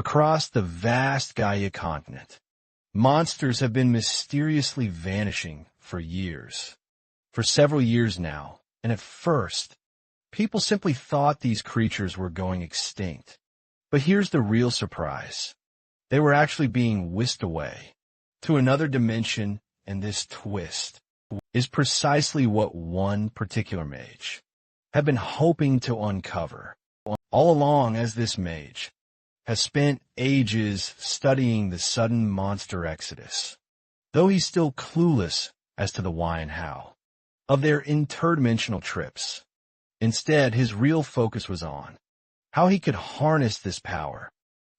Across the vast Gaia continent, monsters have been mysteriously vanishing for years. For several years now, and at first, people simply thought these creatures were going extinct. But here's the real surprise. They were actually being whisked away to another dimension, and this twist is precisely what one particular mage had been hoping to uncover all along, as this mage has spent ages studying the sudden monster exodus, though he's still clueless as to the why and how of their interdimensional trips. Instead, his real focus was on how he could harness this power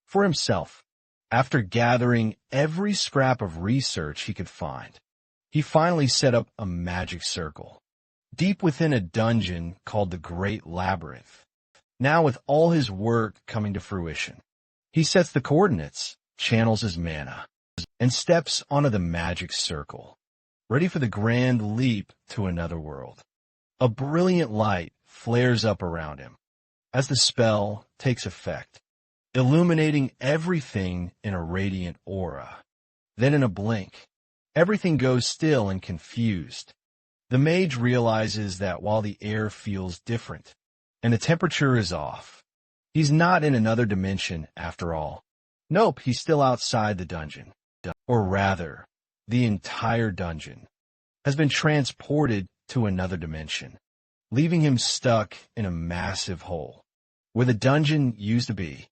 for himself. After gathering every scrap of research he could find, he finally set up a magic circle deep within a dungeon called the Great Labyrinth. Now, with all his work coming to fruition, he sets the coordinates, channels his mana, and steps onto the magic circle, ready for the grand leap to another world. A brilliant light flares up around him as the spell takes effect, illuminating everything in a radiant aura. Then in a blink, everything goes still and confused. The mage realizes that while the air feels different and the temperature is off, he's not in another dimension after all. Nope, he's still outside the dungeon. Or rather, the entire dungeon has been transported to another dimension, leaving him stuck in a massive hole where the dungeon used to be.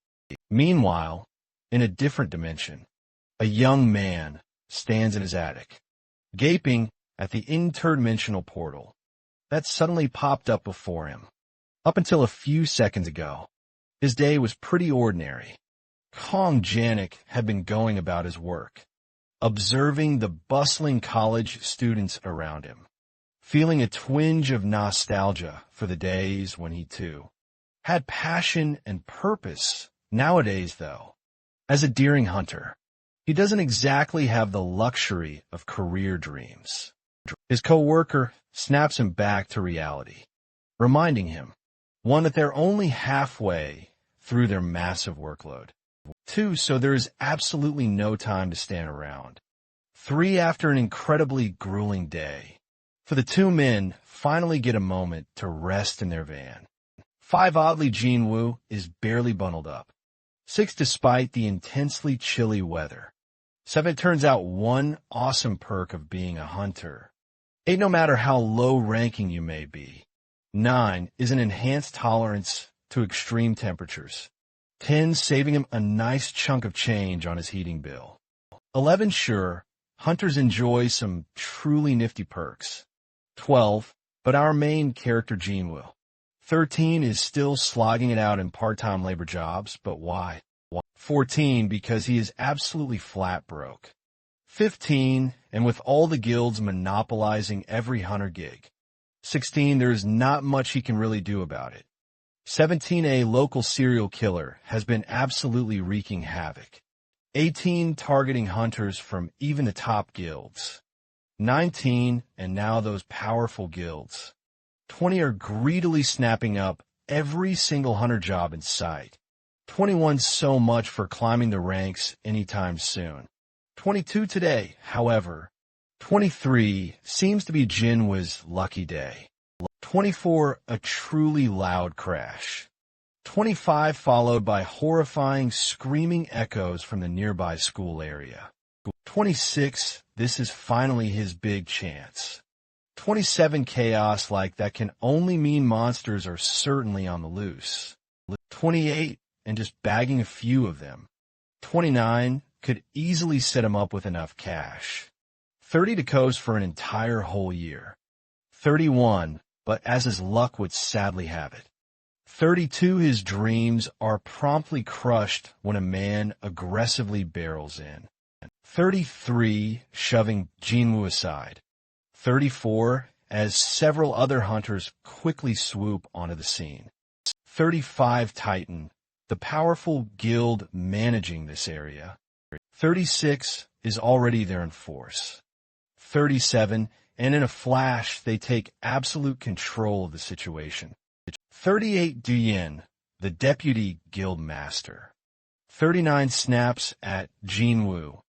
Meanwhile, in a different dimension, a young man stands in his attic, gaping at the interdimensional portal that suddenly popped up before him. Up until a few seconds ago, his day was pretty ordinary. Kong Janik had been going about his work, observing the bustling college students around him, feeling a twinge of nostalgia for the days when he, too, had passion and purpose. Nowadays, though, as a daring hunter, he doesn't exactly have the luxury of career dreams. His co-worker snaps him back to reality, reminding him, 1, that they're only halfway through their massive workload. 2, so there is absolutely no time to stand around. 3, after an incredibly grueling day, for the two men finally get a moment to rest in their van. 5, oddly, Jinwoo is barely bundled up. 6, despite the intensely chilly weather. 7, it turns out one awesome perk of being a hunter. 8, no matter how low-ranking you may be. 9 is an enhanced tolerance to extreme temperatures. 10, saving him a nice chunk of change on his heating bill. 11, sure, hunters enjoy some truly nifty perks. 12, but our main character Jinwoo. 13 is still slogging it out in part-time labor jobs, but why? 14, because he is absolutely flat broke. 15, and with all the guilds monopolizing every hunter gig. 16, there is not much he can really do about it. 17, a local serial killer has been absolutely wreaking havoc. 18, targeting hunters from even the top guilds. 19, and now those powerful guilds. 20 are greedily snapping up every single hunter job in sight. 21, so much for climbing the ranks anytime soon. 22 today, however. 23 seems to be Jinwoo's lucky day. 24, a truly loud crash. 25, followed by horrifying screaming echoes from the nearby school area. 26, this is finally his big chance. 27, chaos like that can only mean monsters are certainly on the loose. 28, and just bagging a few of them. 29, could easily set him up with enough cash. 30 to coast for an entire whole year. 31, but as his luck would sadly have it. 32, his dreams are promptly crushed when a man aggressively barrels in. 33, shoving Jinwoo aside. 34, as several other hunters quickly swoop onto the scene. 35, Titan, the powerful guild managing this area. 36 is already there in force. 37, and in a flash, they take absolute control of the situation. 38, Duyin, the deputy guild master. 39 snaps at Jinwoo,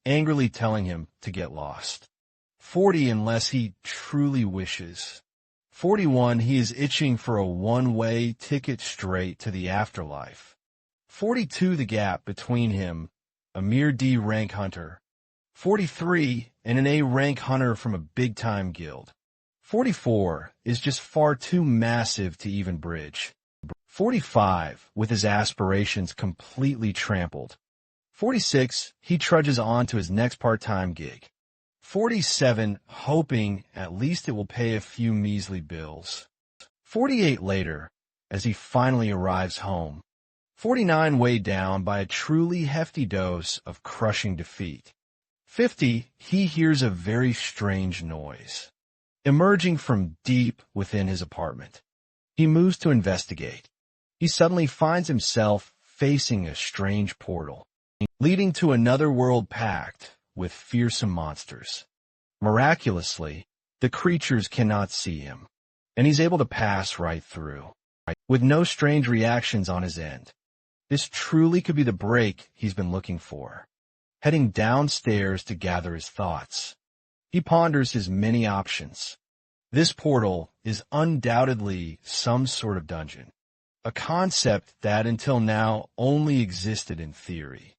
angrily telling him to get lost. 40 unless he truly wishes. 41, he is itching for a one-way ticket straight to the afterlife. 42, the gap between him, a mere D rank hunter. 43, and an A rank hunter from a big-time guild. 44 is just far too massive to even bridge. 45, with his aspirations completely trampled. 46, he trudges on to his next part-time gig. 47, hoping at least it will pay a few measly bills. 48 later, as he finally arrives home. 49 weighed down by a truly hefty dose of crushing defeat. 50, he hears a very strange noise, emerging from deep within his apartment. He moves to investigate. He suddenly finds himself facing a strange portal, leading to another world packed with fearsome monsters. Miraculously, the creatures cannot see him, and he's able to pass right through, with no strange reactions on his end. This truly could be the break he's been looking for. Heading downstairs to gather his thoughts, he ponders his many options. This portal is undoubtedly some sort of dungeon, a concept that until now only existed in theory.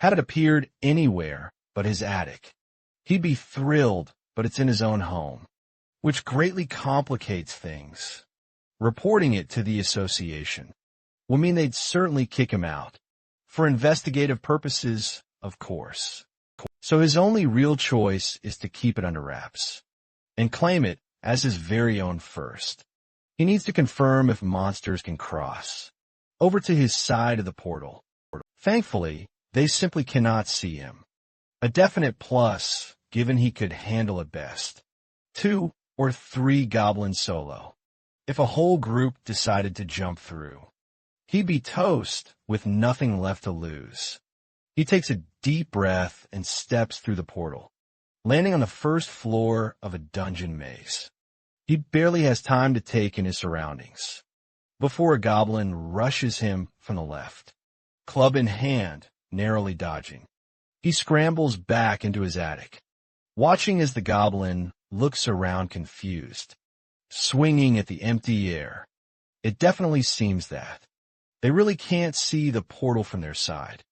Had it appeared anywhere but his attic, he'd be thrilled, but it's in his own home, which greatly complicates things. Reporting it to the association will mean they'd certainly kick him out, for investigative purposes, of course. So his only real choice is to keep it under wraps, and claim it as his very own first. He needs to confirm if monsters can cross over to his side of the portal. Thankfully, they simply cannot see him. A definite plus, given he could handle it best. 2 or 3 goblins solo. If a whole group decided to jump through, he'd be toast with nothing left to lose. He takes a deep breath and steps through the portal, landing on the first floor of a dungeon maze. He barely has time to take in his surroundings before a goblin rushes him from the left, club in hand, narrowly dodging. He scrambles back into his attic, watching as the goblin looks around confused, swinging at the empty air. It definitely seems that they really can't see the portal from their side,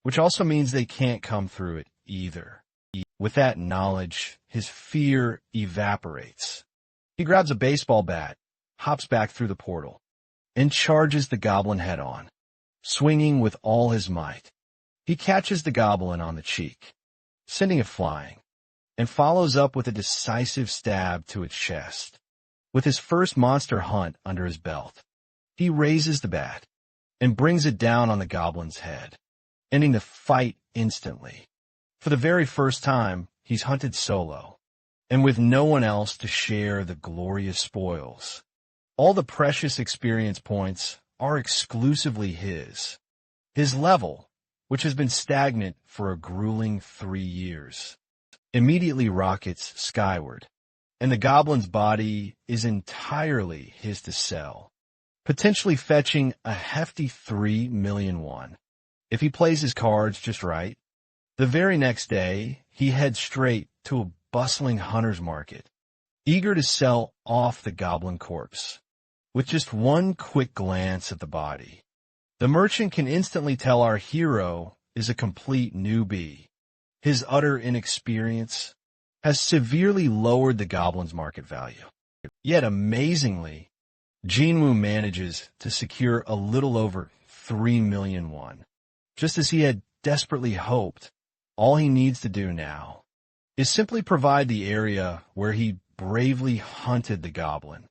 which also means they can't come through it either. With that knowledge, his fear evaporates. He grabs a baseball bat, hops back through the portal, and charges the goblin head-on, swinging with all his might. He catches the goblin on the cheek, sending it flying, and follows up with a decisive stab to its chest. With his first monster hunt under his belt, he raises the bat and brings it down on the goblin's head, ending the fight instantly. For the very first time, he's hunted solo, and with no one else to share the glorious spoils. All the precious experience points are exclusively his. His level, which has been stagnant for a grueling 3 years, immediately rockets skyward, and the goblin's body is entirely his to sell, potentially fetching a hefty 3 million won. If he plays his cards just right, the very next day, he heads straight to a bustling hunter's market, eager to sell off the goblin corpse. With just one quick glance at the body, the merchant can instantly tell our hero is a complete newbie. His utter inexperience has severely lowered the goblin's market value. Yet amazingly, Jinwoo manages to secure a little over 3 million won. Just as he had desperately hoped, all he needs to do now is simply provide the area where he bravely hunted the goblin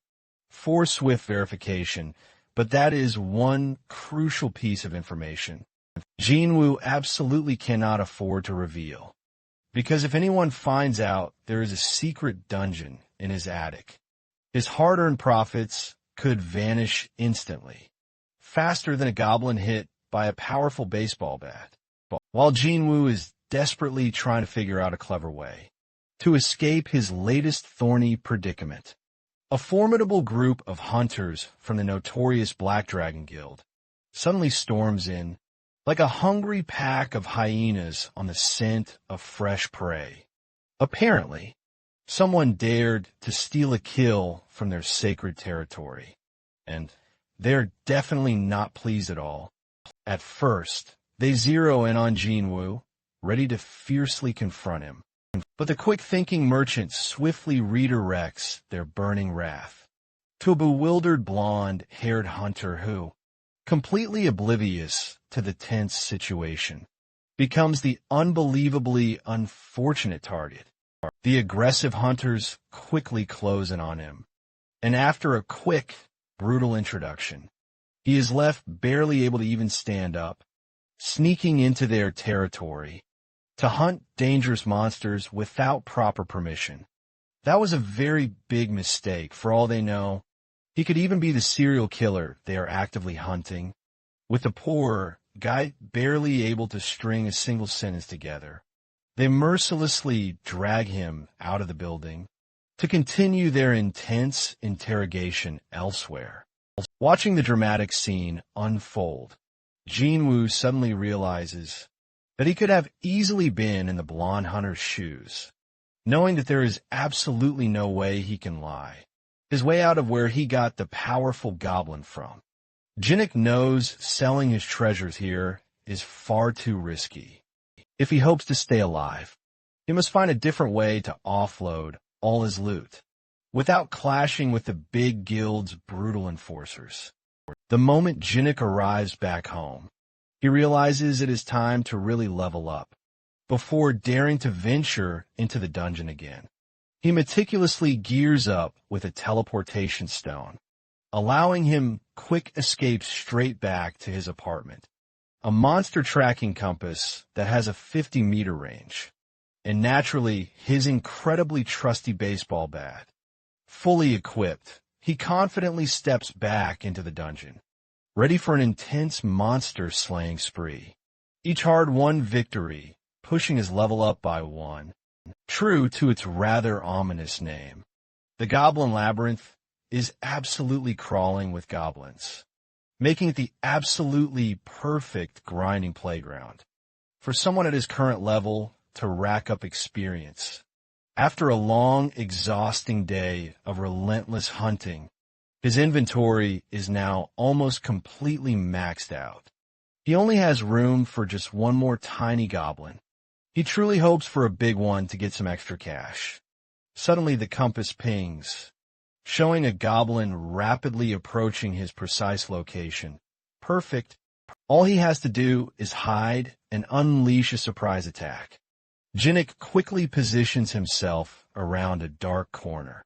for swift verification, but that is one crucial piece of information Jinwoo absolutely cannot afford to reveal, because if anyone finds out there is a secret dungeon in his attic, his hard-earned profits could vanish instantly, faster than a goblin hit by a powerful baseball bat, while Jinwoo is desperately trying to figure out a clever way to escape his latest thorny predicament. A formidable group of hunters from the notorious Black Dragon Guild suddenly storms in, like a hungry pack of hyenas on the scent of fresh prey. Apparently, someone dared to steal a kill from their sacred territory, and they're definitely not pleased at all. At first, they zero in on Jinwoo, ready to fiercely confront him. But the quick-thinking merchant swiftly redirects their burning wrath to a bewildered blonde-haired hunter who, completely oblivious to the tense situation, becomes the unbelievably unfortunate target. The aggressive hunters quickly close in on him, and after a quick, brutal introduction, he is left barely able to even stand up, sneaking into their territory to hunt dangerous monsters without proper permission. That was a very big mistake. For all they know, he could even be the serial killer they are actively hunting, with the poor guy barely able to string a single sentence together. They mercilessly drag him out of the building to continue their intense interrogation elsewhere. Watching the dramatic scene unfold, Jinwoo suddenly realizes that he could have easily been in the blonde hunter's shoes, knowing that there is absolutely no way he can lie his way out of where he got the powerful goblin from. Jinnik knows selling his treasures here is far too risky. If he hopes to stay alive, he must find a different way to offload all his loot, without clashing with the big guild's brutal enforcers. The moment Jinnik arrives back home, he realizes it is time to really level up, before daring to venture into the dungeon again. He meticulously gears up with a teleportation stone, allowing him quick escapes straight back to his apartment, a monster tracking compass that has a 50-meter range, and naturally his incredibly trusty baseball bat. Fully equipped, he confidently steps back into the dungeon, ready for an intense monster-slaying spree. Each hard-won victory pushing his level up by 1. True to its rather ominous name, the Goblin Labyrinth is absolutely crawling with goblins, making it the absolutely perfect grinding playground for someone at his current level to rack up experience. After a long, exhausting day of relentless hunting, his inventory is now almost completely maxed out. He only has room for just one more tiny goblin. He truly hopes for a big one to get some extra cash. Suddenly the compass pings, showing a goblin rapidly approaching his precise location. Perfect. All he has to do is hide and unleash a surprise attack. Jinnik quickly positions himself around a dark corner.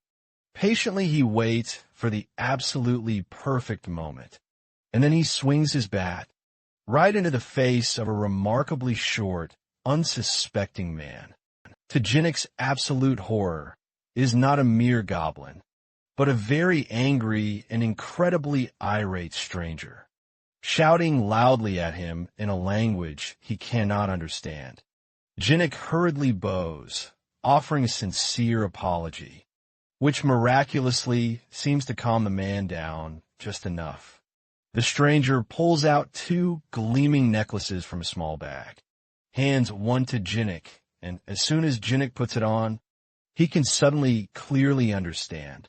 Patiently he waits for the absolutely perfect moment, and then he swings his bat right into the face of a remarkably short, unsuspecting man. To Jinnik's absolute horror, is not a mere goblin, but a very angry and incredibly irate stranger, shouting loudly at him in a language he cannot understand. Jinnik hurriedly bows, offering a sincere apology, which miraculously seems to calm the man down just enough. The stranger pulls out 2 gleaming necklaces from a small bag, hands one to Jinnik, and as soon as Jinnik puts it on, he can suddenly clearly understand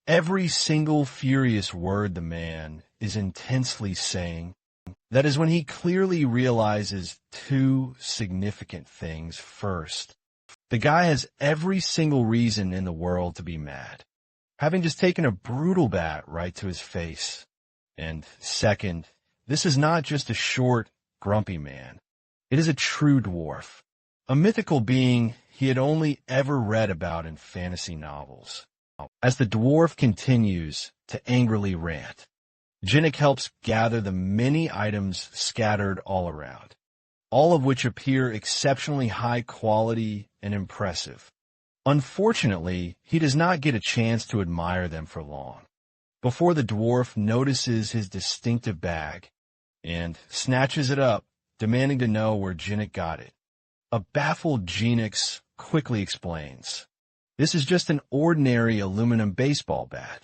every single furious word the man is intensely saying. That is when he clearly realizes 2 significant things. First, the guy has every single reason in the world to be mad, having just taken a brutal bat right to his face. And second, this is not just a short, grumpy man. It is a true dwarf, a mythical being he had only ever read about in fantasy novels. As the dwarf continues to angrily rant, Jinnik helps gather the many items scattered all around, all of which appear exceptionally high quality and impressive. Unfortunately, he does not get a chance to admire them for long, before the dwarf notices his distinctive bag and snatches it up, demanding to know where Jinnik got it. A baffled Jinnik quickly explains, this is just an ordinary aluminum baseball bat,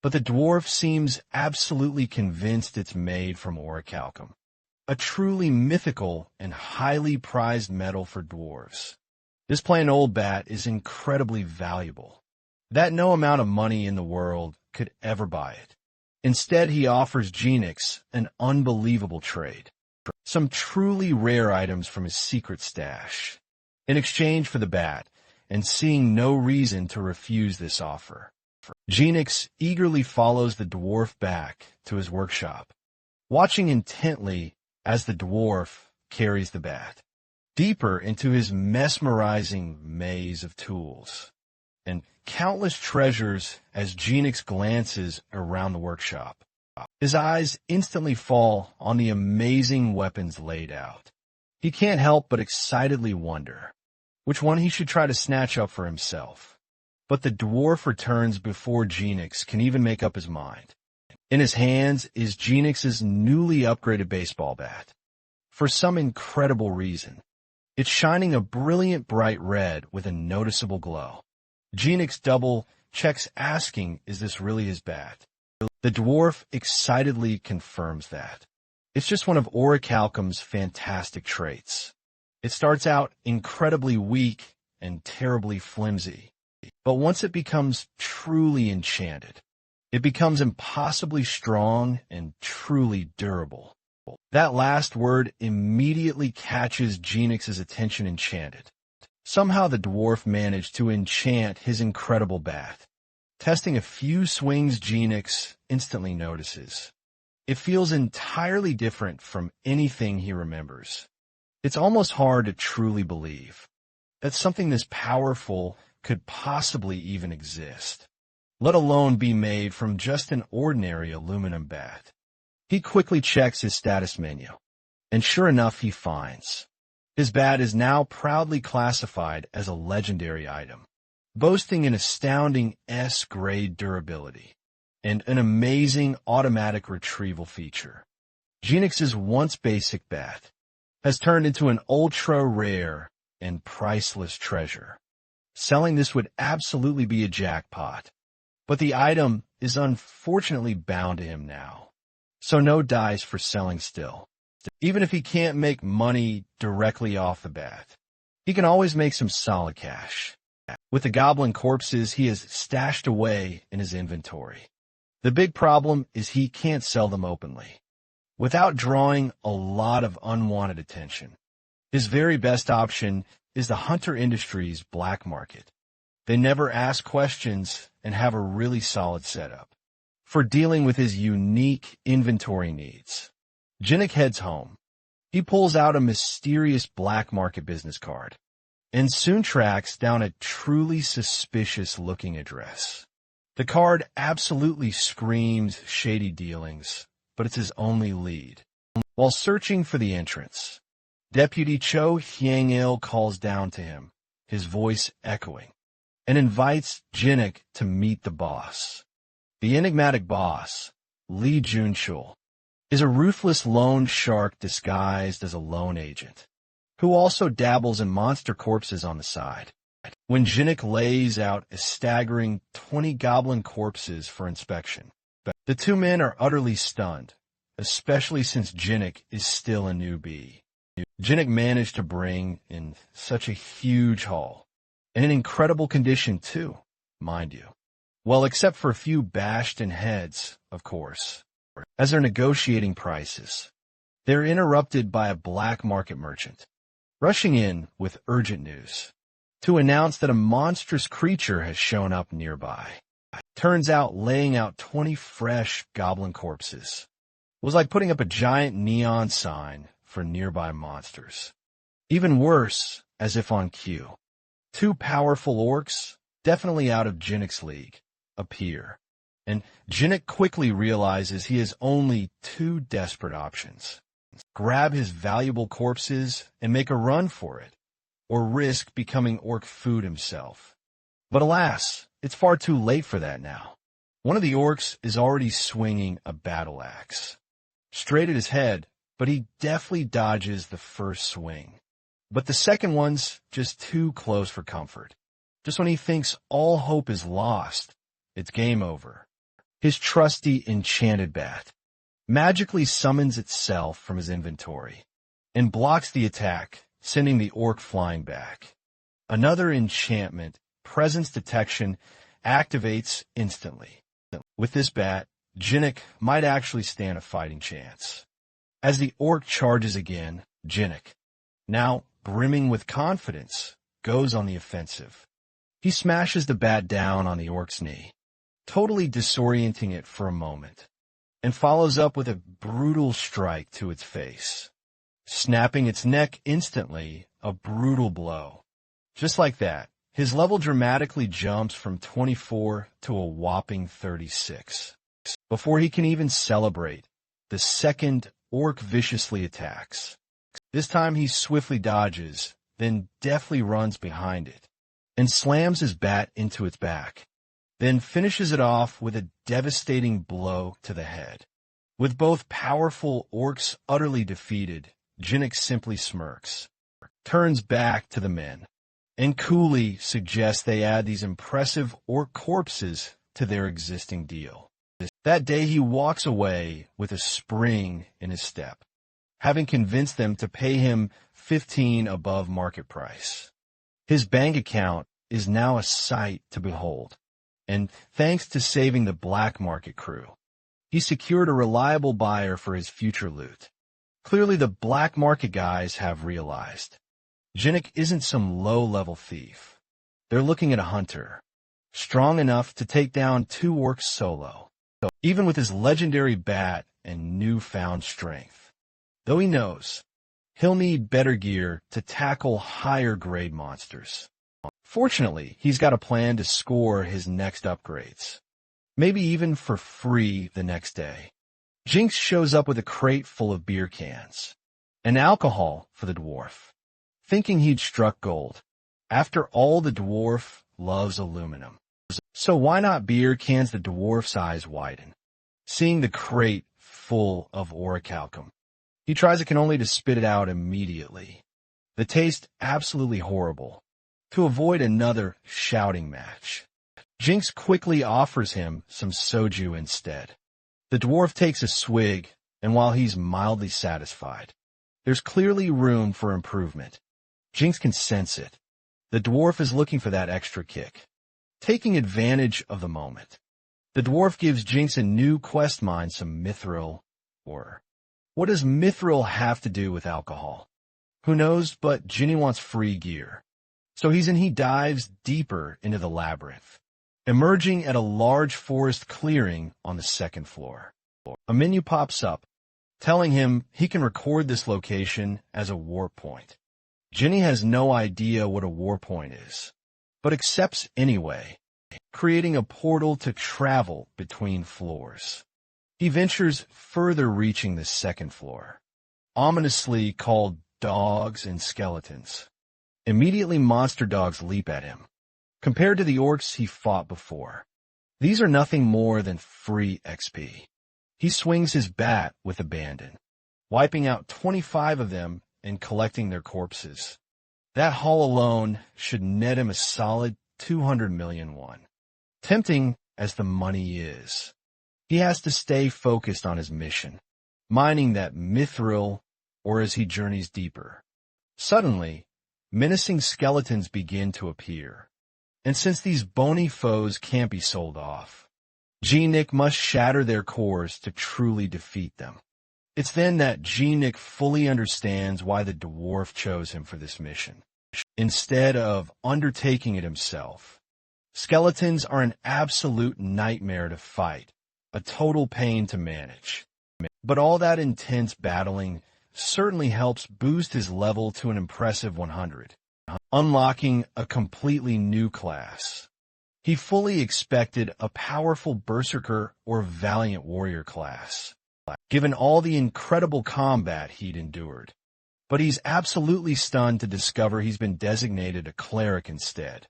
but the dwarf seems absolutely convinced it's made from orichalcum. a truly mythical and highly prized metal for dwarves. This plain old bat is incredibly valuable, that no amount of money in the world could ever buy it. Instead, he offers Genix an unbelievable trade, some truly rare items from his secret stash, in exchange for the bat, and seeing no reason to refuse this offer. Genix eagerly follows the dwarf back to his workshop, watching intently as the dwarf carries the bat deeper into his mesmerizing maze of tools and countless treasures. As Genix glances around the workshop, his eyes instantly fall on the amazing weapons laid out. He can't help but excitedly wonder which one he should try to snatch up for himself. But the dwarf returns before Genix can even make up his mind. In his hands is Genix's newly upgraded baseball bat. For some incredible reason, it's shining a brilliant bright red with a noticeable glow. Genix double checks, asking, is this really his bat? The dwarf excitedly confirms that. It's just one of Orichalcum's fantastic traits. It starts out incredibly weak and terribly flimsy, but once it becomes truly enchanted, it becomes impossibly strong and truly durable. That last word immediately catches Genix's attention. Enchanted. Somehow the dwarf managed to enchant his incredible bat. Testing a few swings, Genix instantly notices it feels entirely different from anything he remembers. It's almost hard to truly believe that something this powerful could possibly even exist, let alone be made from just an ordinary aluminum bat. He quickly checks his status menu, and sure enough, he finds his bat is now proudly classified as a legendary item, boasting an astounding S-grade durability and an amazing automatic retrieval feature. Genix's once basic bat has turned into an ultra-rare and priceless treasure. Selling this would absolutely be a jackpot, but the item is unfortunately bound to him now, so no dice for selling still. Even if he can't make money directly off the bat, he can always make some solid cash with the goblin corpses he has stashed away in his inventory. The big problem is he can't sell them openly without drawing a lot of unwanted attention. His very best option is the Hunter Industries black market. They never ask questions and have a really solid setup for dealing with his unique inventory needs. Genix heads home. He pulls out a mysterious black market business card and soon tracks down a truly suspicious-looking address. The card absolutely screams shady dealings, but it's his only lead. While searching for the entrance, Deputy Cho Hyang-il calls down to him, his voice echoing, and invites Genix to meet the boss. The enigmatic boss, Lee Junchul, is a ruthless loan shark disguised as a loan agent, who also dabbles in monster corpses on the side. When Genix lays out a staggering 20 goblin corpses for inspection, the two men are utterly stunned, especially since Genix is still a newbie. Genix managed to bring in such a huge haul, and in incredible condition too, mind you. Well, except for a few bashed-in heads, of course. As they're negotiating prices, they're interrupted by a black market merchant, rushing in with urgent news to announce that a monstrous creature has shown up nearby. Turns out laying out 20 fresh goblin corpses was like putting up a giant neon sign for nearby monsters. Even worse, as if on cue, two powerful orcs, definitely out of Genix's league, appear, and Genix quickly realizes he has only two desperate options: grab his valuable corpses and make a run for it, or risk becoming orc food himself. But alas, it's far too late for that now. One of the orcs is already swinging a battle axe straight at his head, but he deftly dodges the first swing. But the second one's just too close for comfort. Just when he thinks all hope is lost, it's game over. His trusty enchanted bat magically summons itself from his inventory and blocks the attack, sending the orc flying back. Another enchantment, presence detection, activates instantly. With this bat, Jinnik might actually stand a fighting chance. As the orc charges again, Jinnik, now brimming with confidence, goes on the offensive. He smashes the bat down on the orc's knee, totally disorienting it for a moment, and follows up with a brutal strike to its face, snapping its neck instantly, a brutal blow. Just like that, his level dramatically jumps from 24 to a whopping 36. Before he can even celebrate, the second orc viciously attacks. This time he swiftly dodges, then deftly runs behind it, and slams his bat into its back, then finishes it off with a devastating blow to the head. With both powerful orcs utterly defeated, Jinnik simply smirks, turns back to the men, and coolly suggests they add these impressive orc corpses to their existing deal. That day he walks away with a spring in his step, having convinced them to pay him 15 above market price. His bank account is now a sight to behold, and thanks to saving the black market crew, he secured a reliable buyer for his future loot. Clearly the black market guys have realized Jinnik isn't some low-level thief. They're looking at a hunter, strong enough to take down 2 orcs solo, even with his legendary bat and newfound strength. Though he knows he'll need better gear to tackle higher-grade monsters. Fortunately, he's got a plan to score his next upgrades, maybe even for free the next day. Jinx shows up with a crate full of beer cans and alcohol for the dwarf, thinking he'd struck gold. After all, the dwarf loves aluminum. So why not beer cans? The dwarf's eyes widen, seeing the crate full of orichalcum. He tries it can only to spit it out immediately. The taste absolutely horrible. To avoid another shouting match, Jinx quickly offers him some soju instead. The dwarf takes a swig, and while he's mildly satisfied, there's clearly room for improvement. Jinx can sense it. The dwarf is looking for that extra kick, taking advantage of the moment. The dwarf gives Jinx a new quest mine, some mithril, or what does mithril have to do with alcohol? Who knows, but Ginny wants free gear. So he dives deeper into the labyrinth, emerging at a large forest clearing on the second floor. A menu pops up, telling him he can record this location as a warp point. Ginny has no idea what a warp point is, but accepts anyway, creating a portal to travel between floors. He ventures further, reaching the second floor, ominously called Dogs and Skeletons. Immediately monster dogs leap at him. Compared to the orcs he fought before, these are nothing more than free XP. He swings his bat with abandon, wiping out 25 of them and collecting their corpses. That haul alone should net him a solid 200 million won. Tempting as the money is, he has to stay focused on his mission, mining that mithril, or as he journeys deeper. Suddenly, menacing skeletons begin to appear, and since these bony foes can't be sold off, Jinnik must shatter their cores to truly defeat them. It's then that Jinnik fully understands why the dwarf chose him for this mission, instead of undertaking it himself. Skeletons are an absolute nightmare to fight, a total pain to manage. But all that intense battling certainly helps boost his level to an impressive 100, unlocking a completely new class. He fully expected a powerful berserker or valiant warrior class, given all the incredible combat he'd endured. But he's absolutely stunned to discover he's been designated a cleric instead.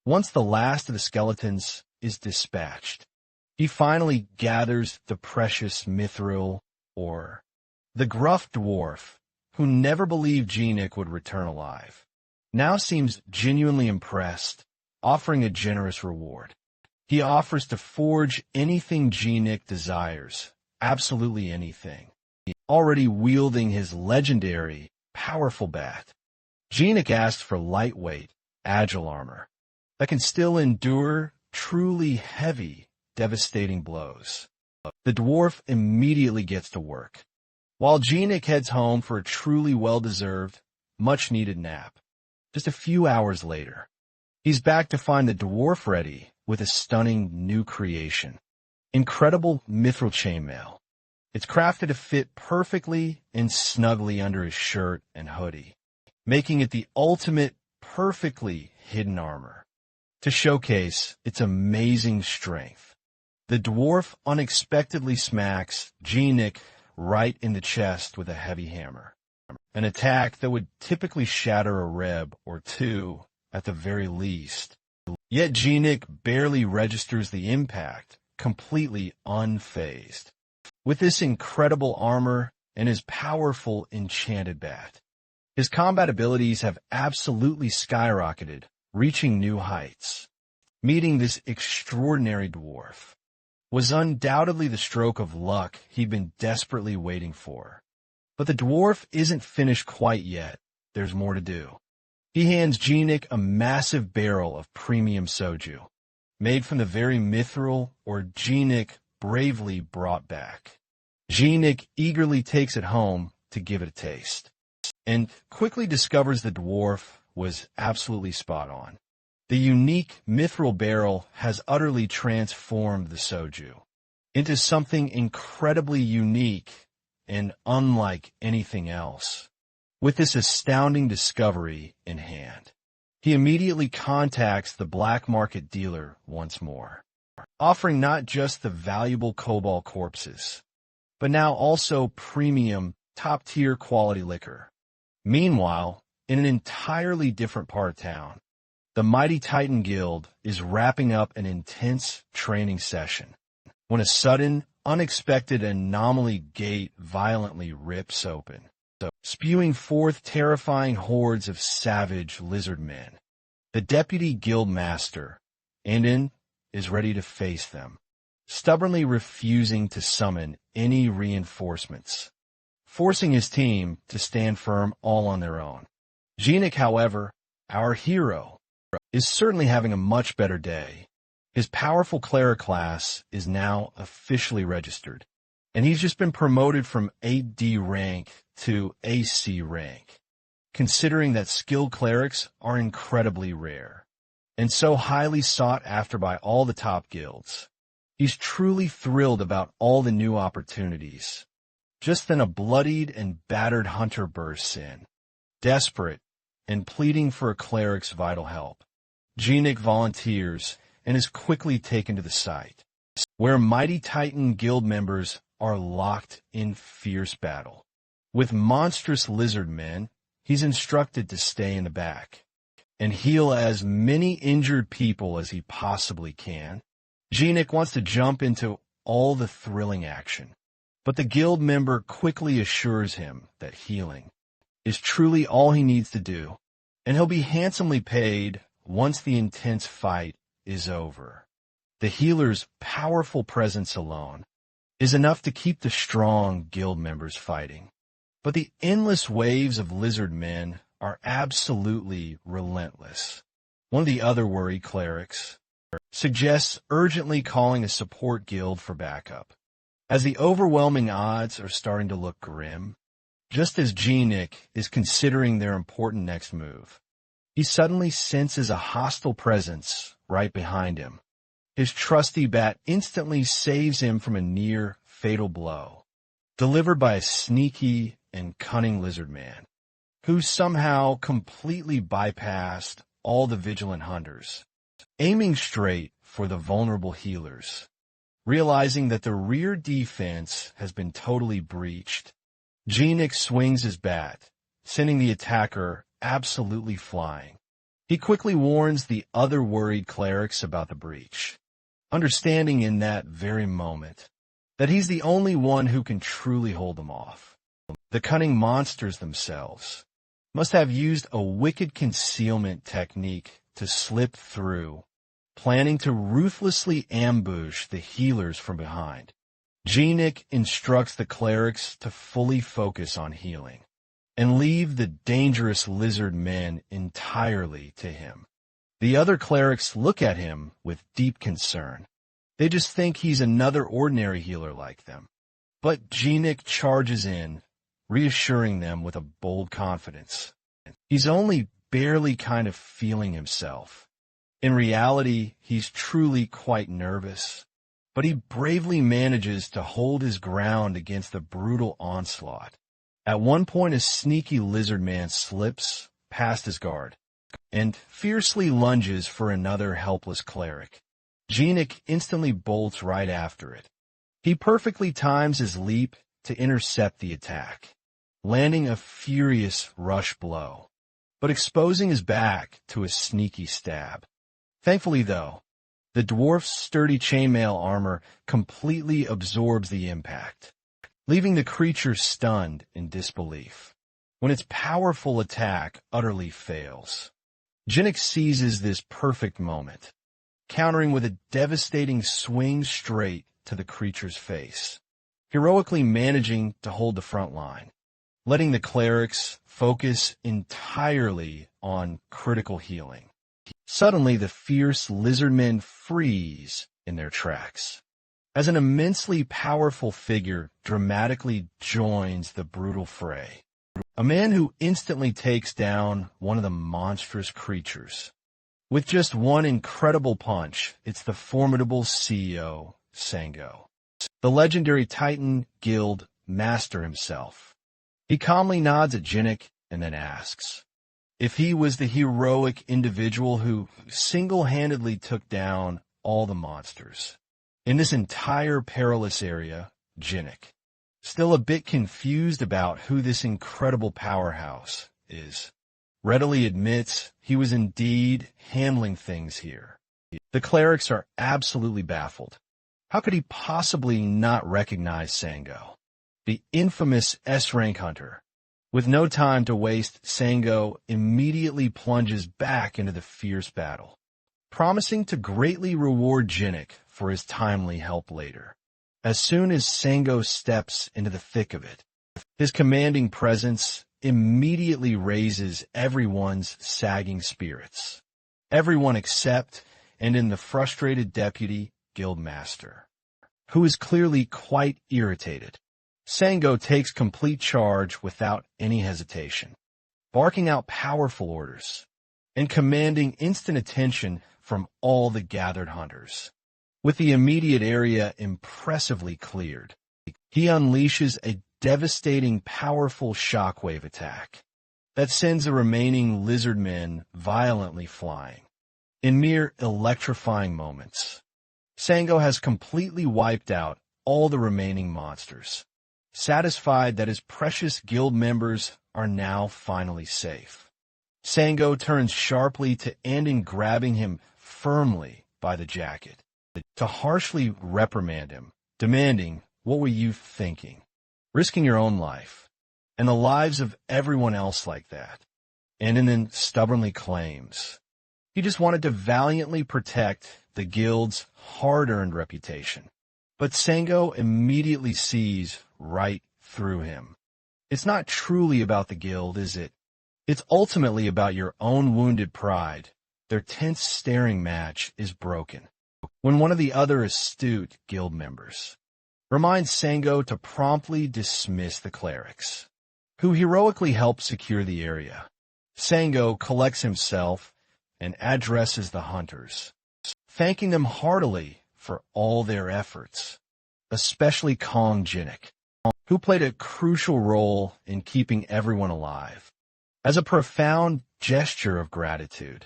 Once the last of the skeletons is dispatched, he finally gathers the precious mithril, or the gruff dwarf, who never believed Jinnik would return alive, now seems genuinely impressed, offering a generous reward. He offers to forge anything Jinnik desires, absolutely anything, already wielding his legendary, powerful bat. Genik asked for lightweight, agile armor that can still endure truly heavy, devastating blows. The dwarf immediately gets to work, while Genik heads home for a truly well-deserved, much-needed nap. Just a few hours later, he's back to find the dwarf ready with a stunning new creation. Incredible mithril chainmail. It's crafted to fit perfectly and snugly under his shirt and hoodie, making it the ultimate, perfectly hidden armor to showcase its amazing strength. The dwarf unexpectedly smacks Genik right in the chest with a heavy hammer, an attack that would typically shatter a rib or two at the very least. Yet Genik barely registers the impact, completely unfazed. With this incredible armor and his powerful enchanted bat, his combat abilities have absolutely skyrocketed, reaching new heights. Meeting this extraordinary dwarf was undoubtedly the stroke of luck he'd been desperately waiting for. But the dwarf isn't finished quite yet. There's more to do. He hands Genik a massive barrel of premium soju, made from the very mithril or Genik bravely brought back. Genik eagerly takes it home to give it a taste, and quickly discovers the dwarf was absolutely spot on. The unique mithril barrel has utterly transformed the soju into something incredibly unique and unlike anything else. With this astounding discovery in hand, he immediately contacts the black market dealer once more, offering not just the valuable cobalt corpses, but now also premium, top-tier quality liquor. Meanwhile, in an entirely different part of town, the Mighty Titan Guild is wrapping up an intense training session when a sudden, unexpected anomaly gate violently rips open, spewing forth terrifying hordes of savage lizard men. The deputy guild master, Andin, is ready to face them, stubbornly refusing to summon any reinforcements, forcing his team to stand firm all on their own. Genik, however, our hero, is certainly having a much better day. His powerful cleric class is now officially registered, and he's just been promoted from 8D rank to AC rank, considering that skilled clerics are incredibly rare, and so highly sought after by all the top guilds. He's truly thrilled about all the new opportunities. Just then a bloodied and battered hunter bursts in, desperate and pleading for a cleric's vital help. Genik volunteers and is quickly taken to the site, where Mighty Titan Guild members are locked in fierce battle. With monstrous lizard men, he's instructed to stay in the back and heal as many injured people as he possibly can. Genik wants to jump into all the thrilling action, but the guild member quickly assures him that healing is truly all he needs to do, and he'll be handsomely paid once the intense fight is over. The healer's powerful presence alone is enough to keep the strong guild members fighting. But the endless waves of lizard men are absolutely relentless. One of the other worried clerics suggests urgently calling a support guild for backup, as the overwhelming odds are starting to look grim. Just as Genik is considering their important next move, he suddenly senses a hostile presence right behind him. His trusty bat instantly saves him from a near-fatal blow, delivered by a sneaky and cunning lizard man, who somehow completely bypassed all the vigilant hunters, aiming straight for the vulnerable healers. Realizing that the rear defense has been totally breached, Genik swings his bat, sending the attacker absolutely flying. He quickly warns the other worried clerics about the breach, understanding in that very moment that he's the only one who can truly hold them off. The cunning monsters themselves must have used a wicked concealment technique to slip through, planning to ruthlessly ambush the healers from behind. Genik instructs the clerics to fully focus on healing and leave the dangerous lizard men entirely to him. The other clerics look at him with deep concern. They just think he's another ordinary healer like them. But Genik charges in, reassuring them with a bold confidence. He's only barely kind of feeling himself. In reality, he's truly quite nervous, but he bravely manages to hold his ground against the brutal onslaught. At one point, a sneaky lizard man slips past his guard and fiercely lunges for another helpless cleric. Genik instantly bolts right after it. He perfectly times his leap to intercept the attack, landing a furious rush blow, but exposing his back to a sneaky stab. Thankfully, though, the dwarf's sturdy chainmail armor completely absorbs the impact, leaving the creature stunned in disbelief. When its powerful attack utterly fails, Genik seizes this perfect moment, countering with a devastating swing straight to the creature's face, heroically managing to hold the front line, letting the clerics focus entirely on critical healing. Suddenly, the fierce lizardmen freeze in their tracks, as an immensely powerful figure dramatically joins the brutal fray. A man who instantly takes down one of the monstrous creatures. With just one incredible punch, it's the formidable CEO, Sango, the legendary Titan Guild master himself. He calmly nods at Genik and then asks if he was the heroic individual who single-handedly took down all the monsters in this entire perilous area. Genik, still a bit confused about who this incredible powerhouse is, readily admits he was indeed handling things here. The clerics are absolutely baffled. How could he possibly not recognize Sango, the infamous S-rank hunter? With no time to waste, Sango immediately plunges back into the fierce battle, promising to greatly reward Genik for his timely help later. As soon as Sango steps into the thick of it, his commanding presence immediately raises everyone's sagging spirits. Everyone except, and in the frustrated deputy, Guildmaster, who is clearly quite irritated. Sango takes complete charge without any hesitation, barking out powerful orders and commanding instant attention from all the gathered hunters. With the immediate area impressively cleared, he unleashes a devastating, powerful shockwave attack that sends the remaining lizard men violently flying. In mere electrifying moments, Sango has completely wiped out all the remaining monsters, satisfied that his precious guild members are now finally safe. Sango turns sharply to Andon, grabbing him firmly by the jacket to harshly reprimand him, demanding, "What were you thinking? Risking your own life and the lives of everyone else like that?" Andon then stubbornly claims he just wanted to valiantly protect the guild's hard-earned reputation. But Sango immediately sees right through him. It's not truly about the guild, is it? It's ultimately about your own wounded pride. Their tense staring match is broken when one of the other astute guild members reminds Sango to promptly dismiss the clerics, who heroically helped secure the area. Sango collects himself and addresses the hunters, thanking them heartily for all their efforts, especially Kong Genik, who played a crucial role in keeping everyone alive. As a profound gesture of gratitude,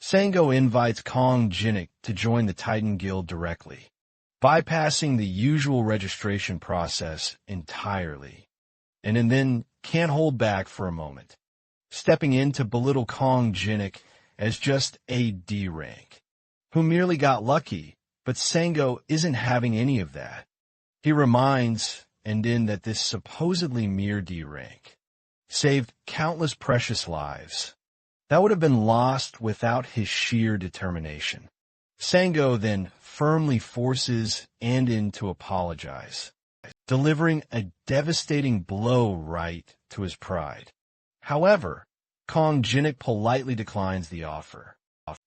Sango invites Kong Genik to join the Titan Guild directly, bypassing the usual registration process entirely, and then can't hold back for a moment, stepping in to belittle Kong Genik as just a D rank, who merely got lucky. But Sango isn't having any of that. He reminds Andon that this supposedly mere D rank saved countless precious lives that would have been lost without his sheer determination. Sango then firmly forces Andon to apologize, delivering a devastating blow right to his pride. However, Kong Jinnik politely declines the offer.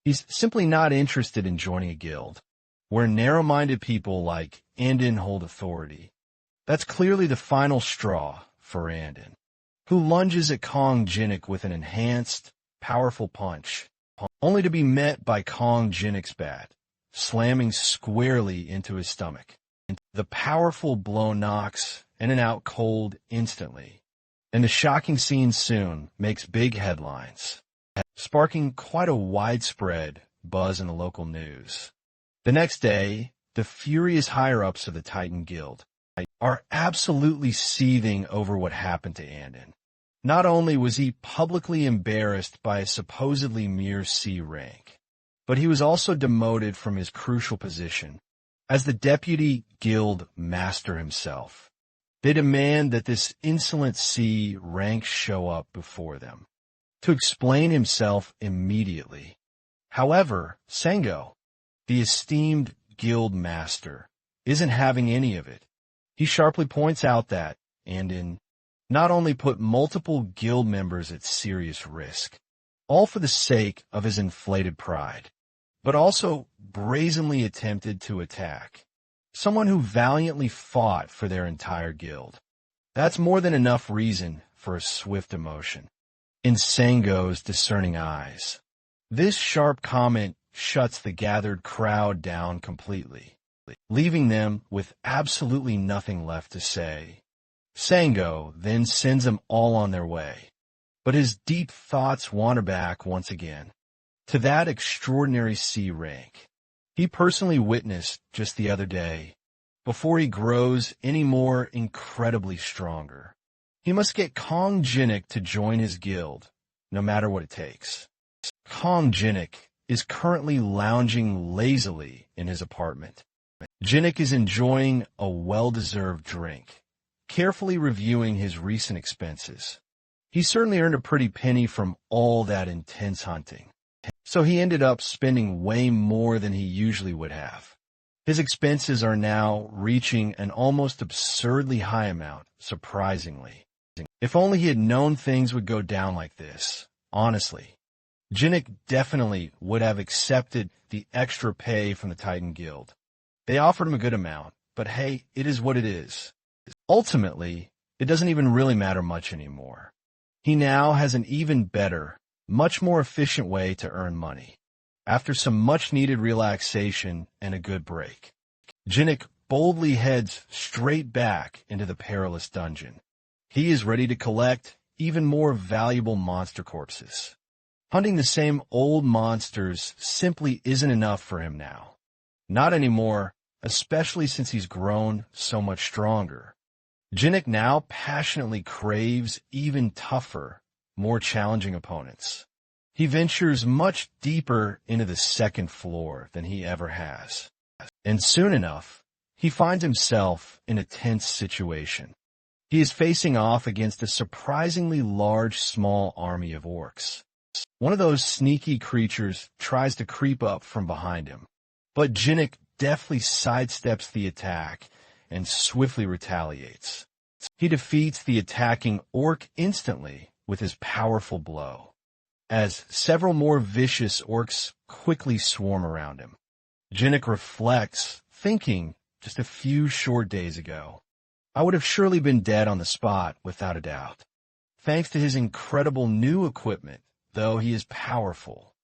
He's simply not interested in joining a guild, where narrow-minded people like Andin hold authority. That's clearly the final straw for Andin, who lunges at Kong Jinnik with an enhanced, powerful punch, only to be met by Kong Jinnik's bat, slamming squarely into his stomach. The powerful blow knocks in and out cold instantly, and the shocking scene soon makes big headlines, sparking quite a widespread buzz in the local news. The next day, the furious higher-ups of the Titan Guild are absolutely seething over what happened to Andin. Not only was he publicly embarrassed by a supposedly mere C rank, but he was also demoted from his crucial position as the deputy guild master himself. They demand that this insolent C rank show up before them to explain himself immediately. However, Sengo, the esteemed guild master, isn't having any of it. He sharply points out that Andin not only put multiple guild members at serious risk, all for the sake of his inflated pride, but also brazenly attempted to attack someone who valiantly fought for their entire guild. That's more than enough reason for a swift emotion in Sengo's discerning eyes. This sharp comment shuts the gathered crowd down completely, leaving them with absolutely nothing left to say. Sengo then sends them all on their way, but his deep thoughts wander back once again to that extraordinary C rank he personally witnessed just the other day. Before he grows any more incredibly stronger, he must get Kong Jinnik to join his guild, no matter what it takes. Kong Jinnik is currently lounging lazily in his apartment. Jinnik is enjoying a well-deserved drink, carefully reviewing his recent expenses. He certainly earned a pretty penny from all that intense hunting, so he ended up spending way more than he usually would have. His expenses are now reaching an almost absurdly high amount, surprisingly. If only he had known things would go down like this, honestly. Jinnik definitely would have accepted the extra pay from the Titan Guild. They offered him a good amount, but hey, it is what it is. Ultimately, it doesn't even really matter much anymore. He now has an even better, much more efficient way to earn money. After some much-needed relaxation and a good break, Jinnik boldly heads straight back into the perilous dungeon. He is ready to collect even more valuable monster corpses. Hunting the same old monsters simply isn't enough for him now. Not anymore, especially since he's grown so much stronger. Jinnik now passionately craves even tougher, more challenging opponents. He ventures much deeper into the second floor than he ever has. And soon enough, he finds himself in a tense situation. He is facing off against a surprisingly large small army of orcs. One of those sneaky creatures tries to creep up from behind him, but Jinnik deftly sidesteps the attack and swiftly retaliates. He defeats the attacking orc instantly with his powerful blow, as several more vicious orcs quickly swarm around him. Jinnik reflects, thinking just a few short days ago, I would have surely been dead on the spot without a doubt. Thanks to his incredible new equipment, though he is powerful,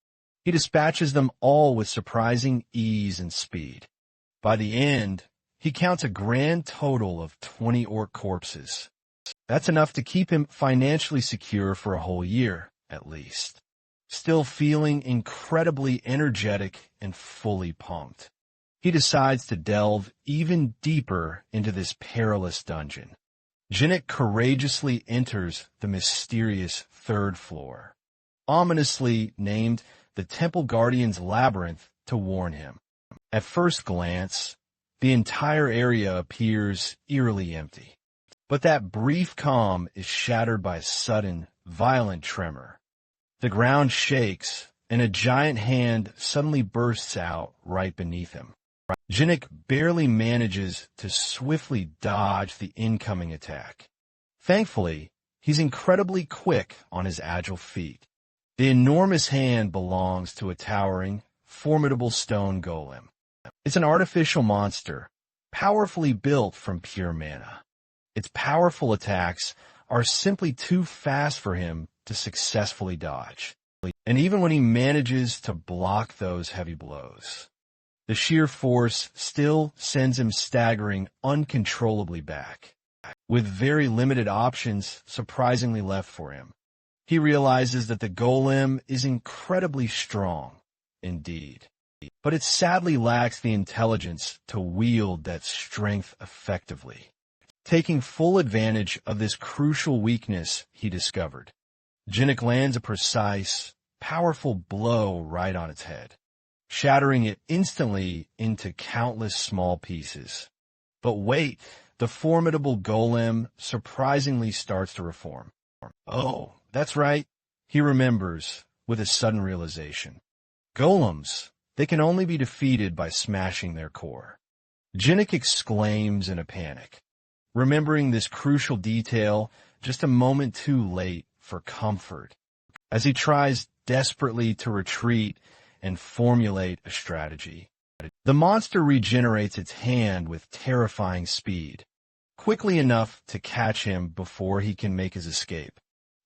he dispatches them all with surprising ease and speed. By the end, he counts a grand total of 20 orc corpses. That's enough to keep him financially secure for a whole year, at least. Still feeling incredibly energetic and fully pumped, he decides to delve even deeper into this perilous dungeon. Jinnik courageously enters the mysterious third floor, ominously named the Temple Guardian's Labyrinth, to warn him. At first glance, the entire area appears eerily empty, but that brief calm is shattered by a sudden, violent tremor. The ground shakes, and a giant hand suddenly bursts out right beneath him. Jinnik barely manages to swiftly dodge the incoming attack. Thankfully, he's incredibly quick on his agile feet. The enormous hand belongs to a towering, formidable stone golem. It's an artificial monster, powerfully built from pure mana. Its powerful attacks are simply too fast for him to successfully dodge. And even when he manages to block those heavy blows, the sheer force still sends him staggering uncontrollably back. With very limited options surprisingly left for him, he realizes that the golem is incredibly strong, indeed, but it sadly lacks the intelligence to wield that strength effectively. Taking full advantage of this crucial weakness he discovered, Jinnik lands a precise, powerful blow right on its head, shattering it instantly into countless small pieces. But wait, the formidable golem surprisingly starts to reform. Oh, that's right, he remembers with a sudden realization. Golems, they can only be defeated by smashing their core. Jinnik exclaims in a panic, remembering this crucial detail just a moment too late for comfort, as he tries desperately to retreat and formulate a strategy. The monster regenerates its hand with terrifying speed, quickly enough to catch him before he can make his escape,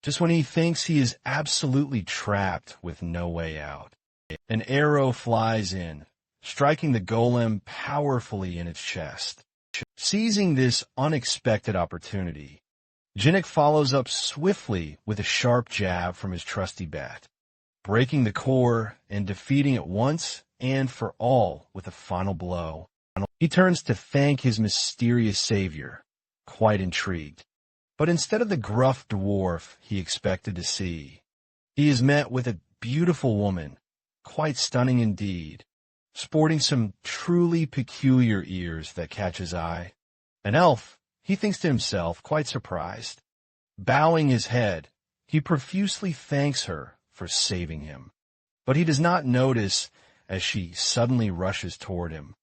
just when he thinks he is absolutely trapped with no way out. An arrow flies in, striking the golem powerfully in its chest. Seizing this unexpected opportunity, Jinnik follows up swiftly with a sharp jab from his trusty bat, breaking the core and defeating it once and for all with a final blow. He turns to thank his mysterious savior, quite intrigued. But instead of the gruff dwarf he expected to see, he is met with a beautiful woman, quite stunning indeed, sporting some truly peculiar ears that catch his eye. An elf, he thinks to himself, quite surprised. Bowing his head, he profusely thanks her for saving him. But he does not notice as she suddenly rushes toward him.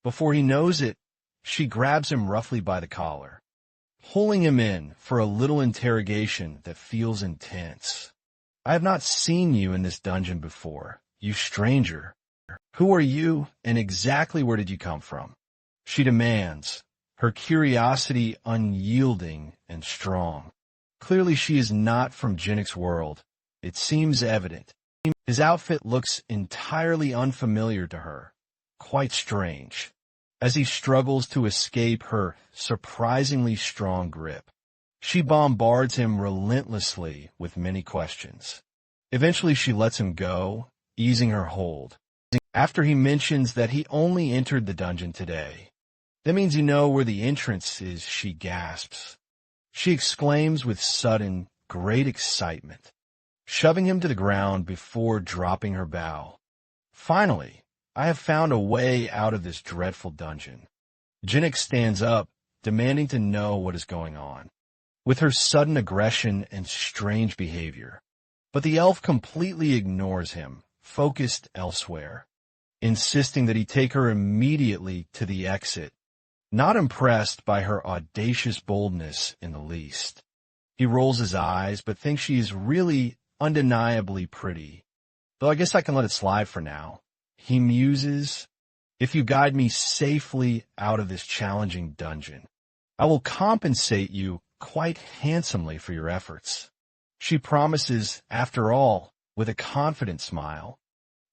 Before he knows it, she grabs him roughly by the collar, pulling him in for a little interrogation that feels intense. I have not seen you in this dungeon before, you stranger. Who are you, and exactly where did you come from? She demands, her curiosity unyielding and strong. Clearly she is not from Jinnik's world. It seems evident. His outfit looks entirely unfamiliar to her, quite strange, as he struggles to escape her surprisingly strong grip. She bombards him relentlessly with many questions. Eventually she lets him go, easing her hold. After he mentions that he only entered the dungeon today. That means you know where the entrance is, she gasps. She exclaims with sudden, great excitement, shoving him to the ground before dropping her bow. Finally, I have found a way out of this dreadful dungeon. Jinnik stands up, demanding to know what is going on, with her sudden aggression and strange behavior. But the elf completely ignores him, focused elsewhere, insisting that he take her immediately to the exit, not impressed by her audacious boldness in the least. He rolls his eyes, but thinks she is really undeniably pretty. Though I guess I can let it slide for now. He muses, if you guide me safely out of this challenging dungeon, I will compensate you quite handsomely for your efforts. She promises, after all, with a confident smile,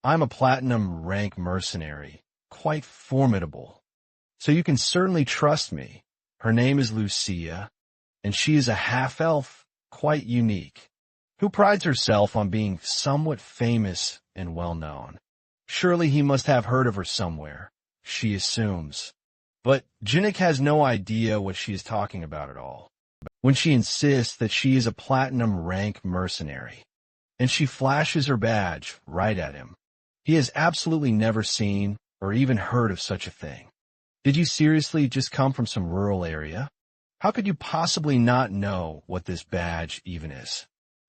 I'm a platinum rank mercenary, quite formidable. So you can certainly trust me. Her name is Lucia, and she is a half-elf, quite unique, who prides herself on being somewhat famous and well-known. Surely he must have heard of her somewhere, she assumes. But Jinnik has no idea what she is talking about at all, when she insists that she is a platinum rank mercenary, and she flashes her badge right at him. He has absolutely never seen or even heard of such a thing. Did you seriously just come from some rural area? How could you possibly not know what this badge even is?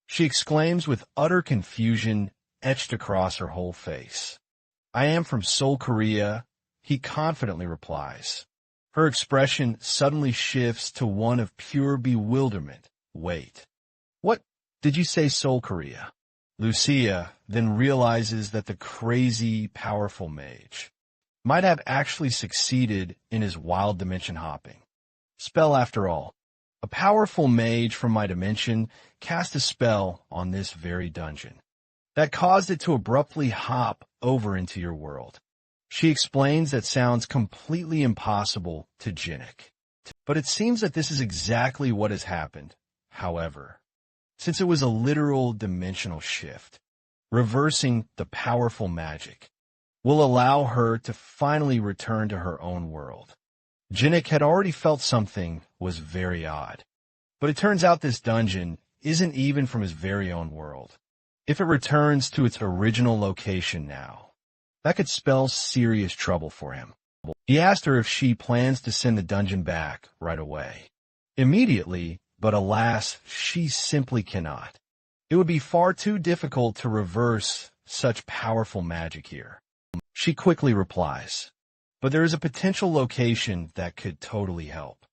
She exclaims with utter confusion etched across her whole face. I am from Seoul, Korea, he confidently replies. Her expression suddenly shifts to one of pure bewilderment. Wait. What did you say, Seoul, Korea? Lucia then realizes that the crazy, powerful mage might have actually succeeded in his wild dimension hopping spell after all. A powerful mage from my dimension cast a spell on this very dungeon that caused it to abruptly hop over into your world. She explains that sounds completely impossible to Jinnik. But it seems that this is exactly what has happened. However, since it was a literal dimensional shift, reversing the powerful magic will allow her to finally return to her own world. Jinnik had already felt something was very odd, but it turns out this dungeon isn't even from his very own world. If it returns to its original location now, that could spell serious trouble for him. He asked her if she plans to send the dungeon back right away. Immediately, but alas, she simply cannot. It would be far too difficult to reverse such powerful magic here. She quickly replies, but there is a potential location that could totally help.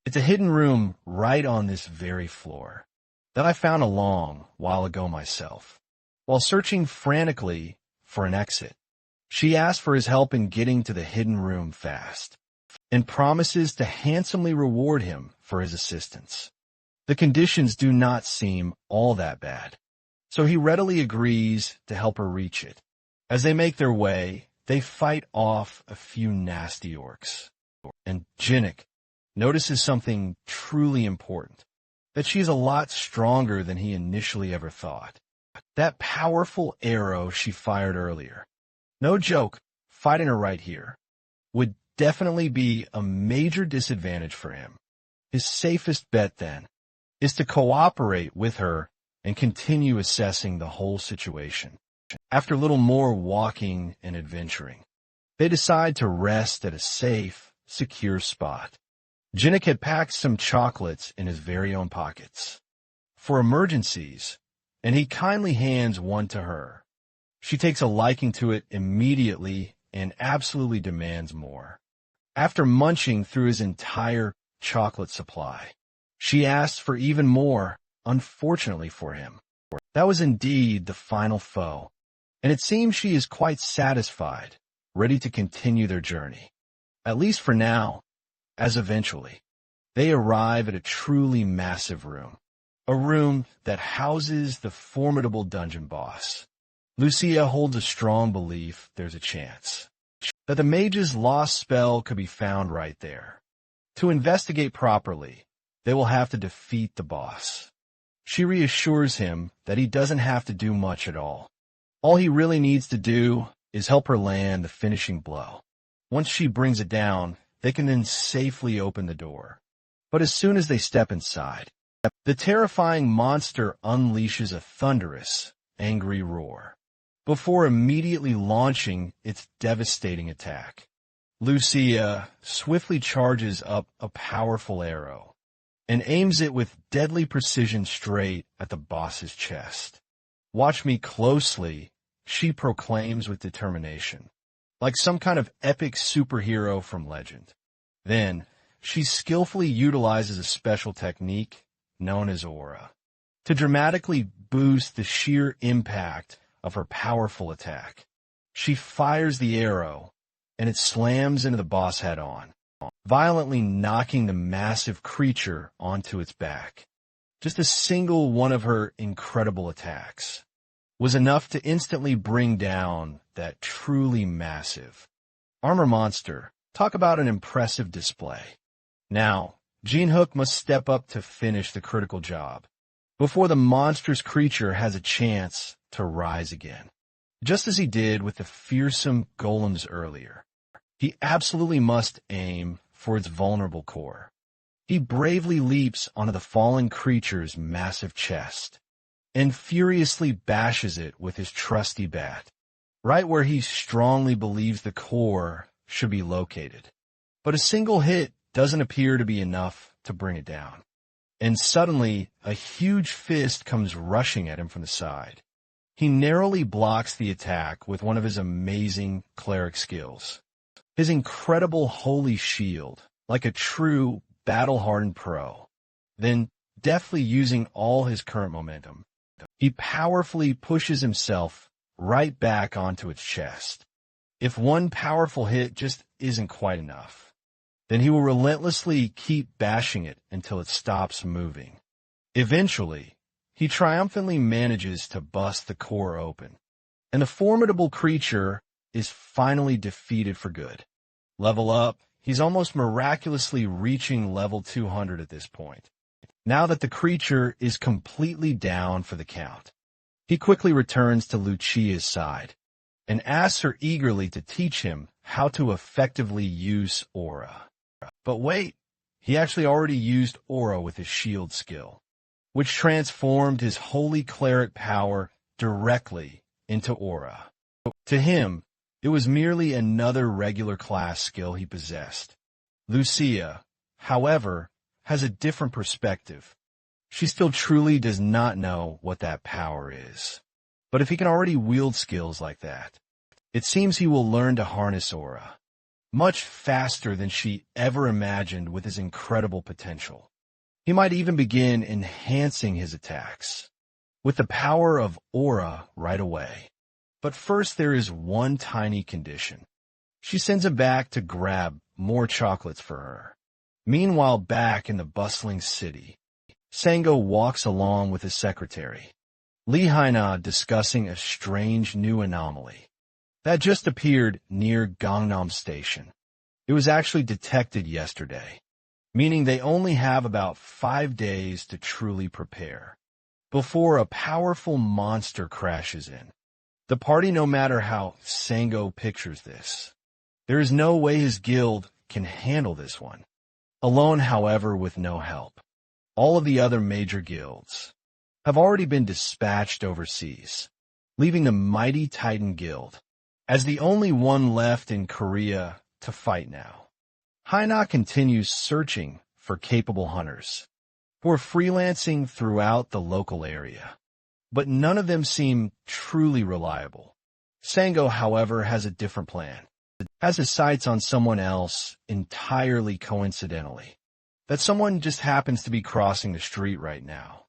It's a hidden room right on this very floor that I found a long while ago myself. While searching frantically for an exit, she asks for his help in getting to the hidden room fast and promises to handsomely reward him for his assistance. The conditions do not seem all that bad, so he readily agrees to help her reach it. As they make their way, they fight off a few nasty orcs, and Jinnik notices something truly important, that she is a lot stronger than he initially ever thought. That powerful arrow she fired earlier, no joke, fighting her right here, would definitely be a major disadvantage for him. His safest bet, then, is to cooperate with her and continue assessing the whole situation. After a little more walking and adventuring, they decide to rest at a safe, secure spot. Jinnik had packed some chocolates in his very own pockets for emergencies, and he kindly hands one to her. She takes a liking to it immediately and absolutely demands more. After munching through his entire chocolate supply, she asks for even more, unfortunately for him. That was indeed the final foe, and it seems she is quite satisfied, ready to continue their journey. At least for now, as eventually, they arrive at a truly massive room. A room that houses the formidable dungeon boss. Lucia holds a strong belief there's a chance that the mage's lost spell could be found right there. To investigate properly, they will have to defeat the boss. She reassures him that he doesn't have to do much at all. All he really needs to do is help her land the finishing blow. Once she brings it down, they can then safely open the door. But as soon as they step inside, the terrifying monster unleashes a thunderous, angry roar before immediately launching its devastating attack. Lucia swiftly charges up a powerful arrow and aims it with deadly precision straight at the boss's chest. "Watch me closely," she proclaims with determination, like some kind of epic superhero from legend. Then, she skillfully utilizes a special technique known as aura to dramatically boost the sheer impact of her powerful attack. She fires the arrow, and it slams into the boss head-on, violently knocking the massive creature onto its back. Just a single one of her incredible attacks was enough to instantly bring down that truly massive armor monster. Talk about an impressive display. Now, Jinhook must step up to finish the critical job before the monstrous creature has a chance to rise again. Just as he did with the fearsome golems earlier, he absolutely must aim for its vulnerable core. He bravely leaps onto the fallen creature's massive chest and furiously bashes it with his trusty bat, right where he strongly believes the core should be located. But a single hit doesn't appear to be enough to bring it down. And suddenly, a huge fist comes rushing at him from the side. He narrowly blocks the attack with one of his amazing cleric skills, his incredible holy shield, like a true battle-hardened pro. Then, deftly using all his current momentum, he powerfully pushes himself right back onto its chest. If one powerful hit just isn't quite enough, then he will relentlessly keep bashing it until it stops moving. Eventually, he triumphantly manages to bust the core open, and the formidable creature is finally defeated for good. Level up, he's almost miraculously reaching level 200 at this point. Now that the creature is completely down for the count, he quickly returns to Lucia's side and asks her eagerly to teach him how to effectively use aura. But wait, he actually already used aura with his shield skill, which transformed his holy cleric power directly into aura. To him, it was merely another regular class skill he possessed. Lucia, however, has a different perspective. She still truly does not know what that power is. But if he can already wield skills like that, it seems he will learn to harness aura much faster than she ever imagined with his incredible potential. He might even begin enhancing his attacks with the power of aura right away. But first there is one tiny condition. She sends him back to grab more chocolates for her. Meanwhile, back in the bustling city, Sango walks along with his secretary, Lee Haina, discussing a strange new anomaly that just appeared near Gangnam Station. It was actually detected yesterday, meaning they only have about 5 days to truly prepare before a powerful monster crashes in. The party, no matter how Sango pictures this, there is no way his guild can handle this one. Alone, however, with no help. All of the other major guilds have already been dispatched overseas, leaving the mighty Titan Guild as the only one left in Korea to fight now. Haina continues searching for capable hunters who are freelancing throughout the local area, but none of them seem truly reliable. Sango, however, has a different plan. Has his sights on someone else entirely coincidentally. That someone just happens to be crossing the street right now.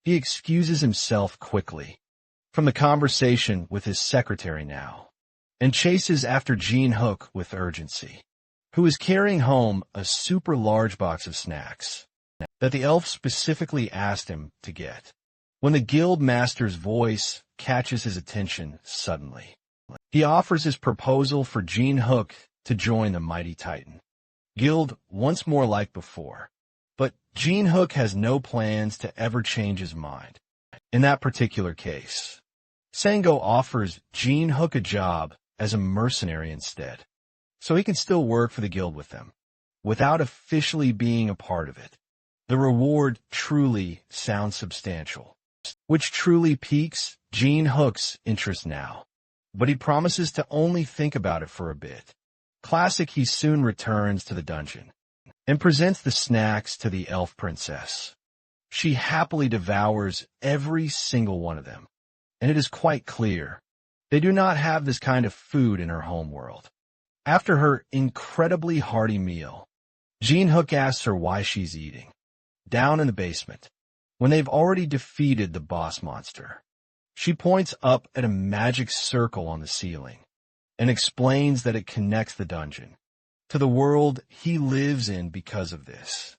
He excuses himself quickly from the conversation with his secretary now, and chases after Jean Hook with urgency, who is carrying home a super large box of snacks that the elf specifically asked him to get. When the guild master's voice catches his attention suddenly, he offers his proposal for Jean Hook to join the mighty Titan Guild once more like before. But Jean Hook has no plans to ever change his mind. In that particular case, Sango offers Jean Hook a job as a mercenary instead, so he can still work for the guild with them, without officially being a part of it. The reward truly sounds substantial, which truly piques Jean Hook's interest now. But he promises to only think about it for a bit. Classic, he soon returns to the dungeon and presents the snacks to the elf princess. She happily devours every single one of them, and it is quite clear they do not have this kind of food in her homeworld. After her incredibly hearty meal, Jean Hook asks her why she's eating. Down in the basement, when they've already defeated the boss monster, she points up at a magic circle on the ceiling and explains that it connects the dungeon to the world he lives in because of this.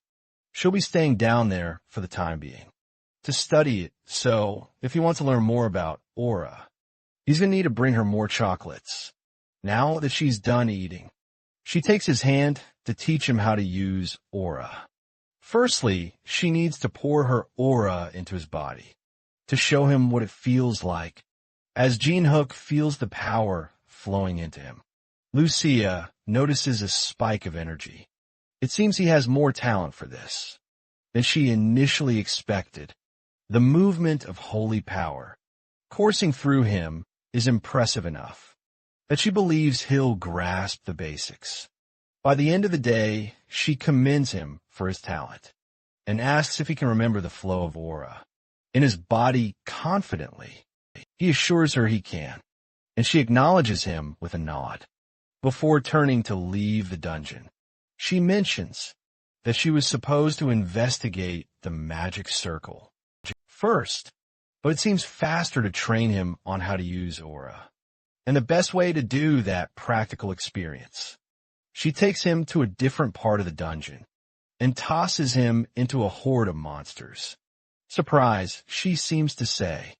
She'll be staying down there for the time being to study it, so if he wants to learn more about aura, he's going to need to bring her more chocolates. Now that she's done eating, she takes his hand to teach him how to use aura. Firstly, she needs to pour her aura into his body to show him what it feels like as Jean Hook feels the power flowing into him. Lucia notices a spike of energy. It seems he has more talent for this than she initially expected. The movement of holy power coursing through him is impressive enough that she believes he'll grasp the basics. By the end of the day, she commends him for his talent and asks if he can remember the flow of aura in his body confidently. He assures her he can, and she acknowledges him with a nod. before turning to leave the dungeon. She mentions that she was supposed to investigate the magic circle first, but it seems faster to train him on how to use aura, and the best way to do that practical experience. She takes him to a different part of the dungeon and tosses him into a horde of monsters. Surprise, she seems to say,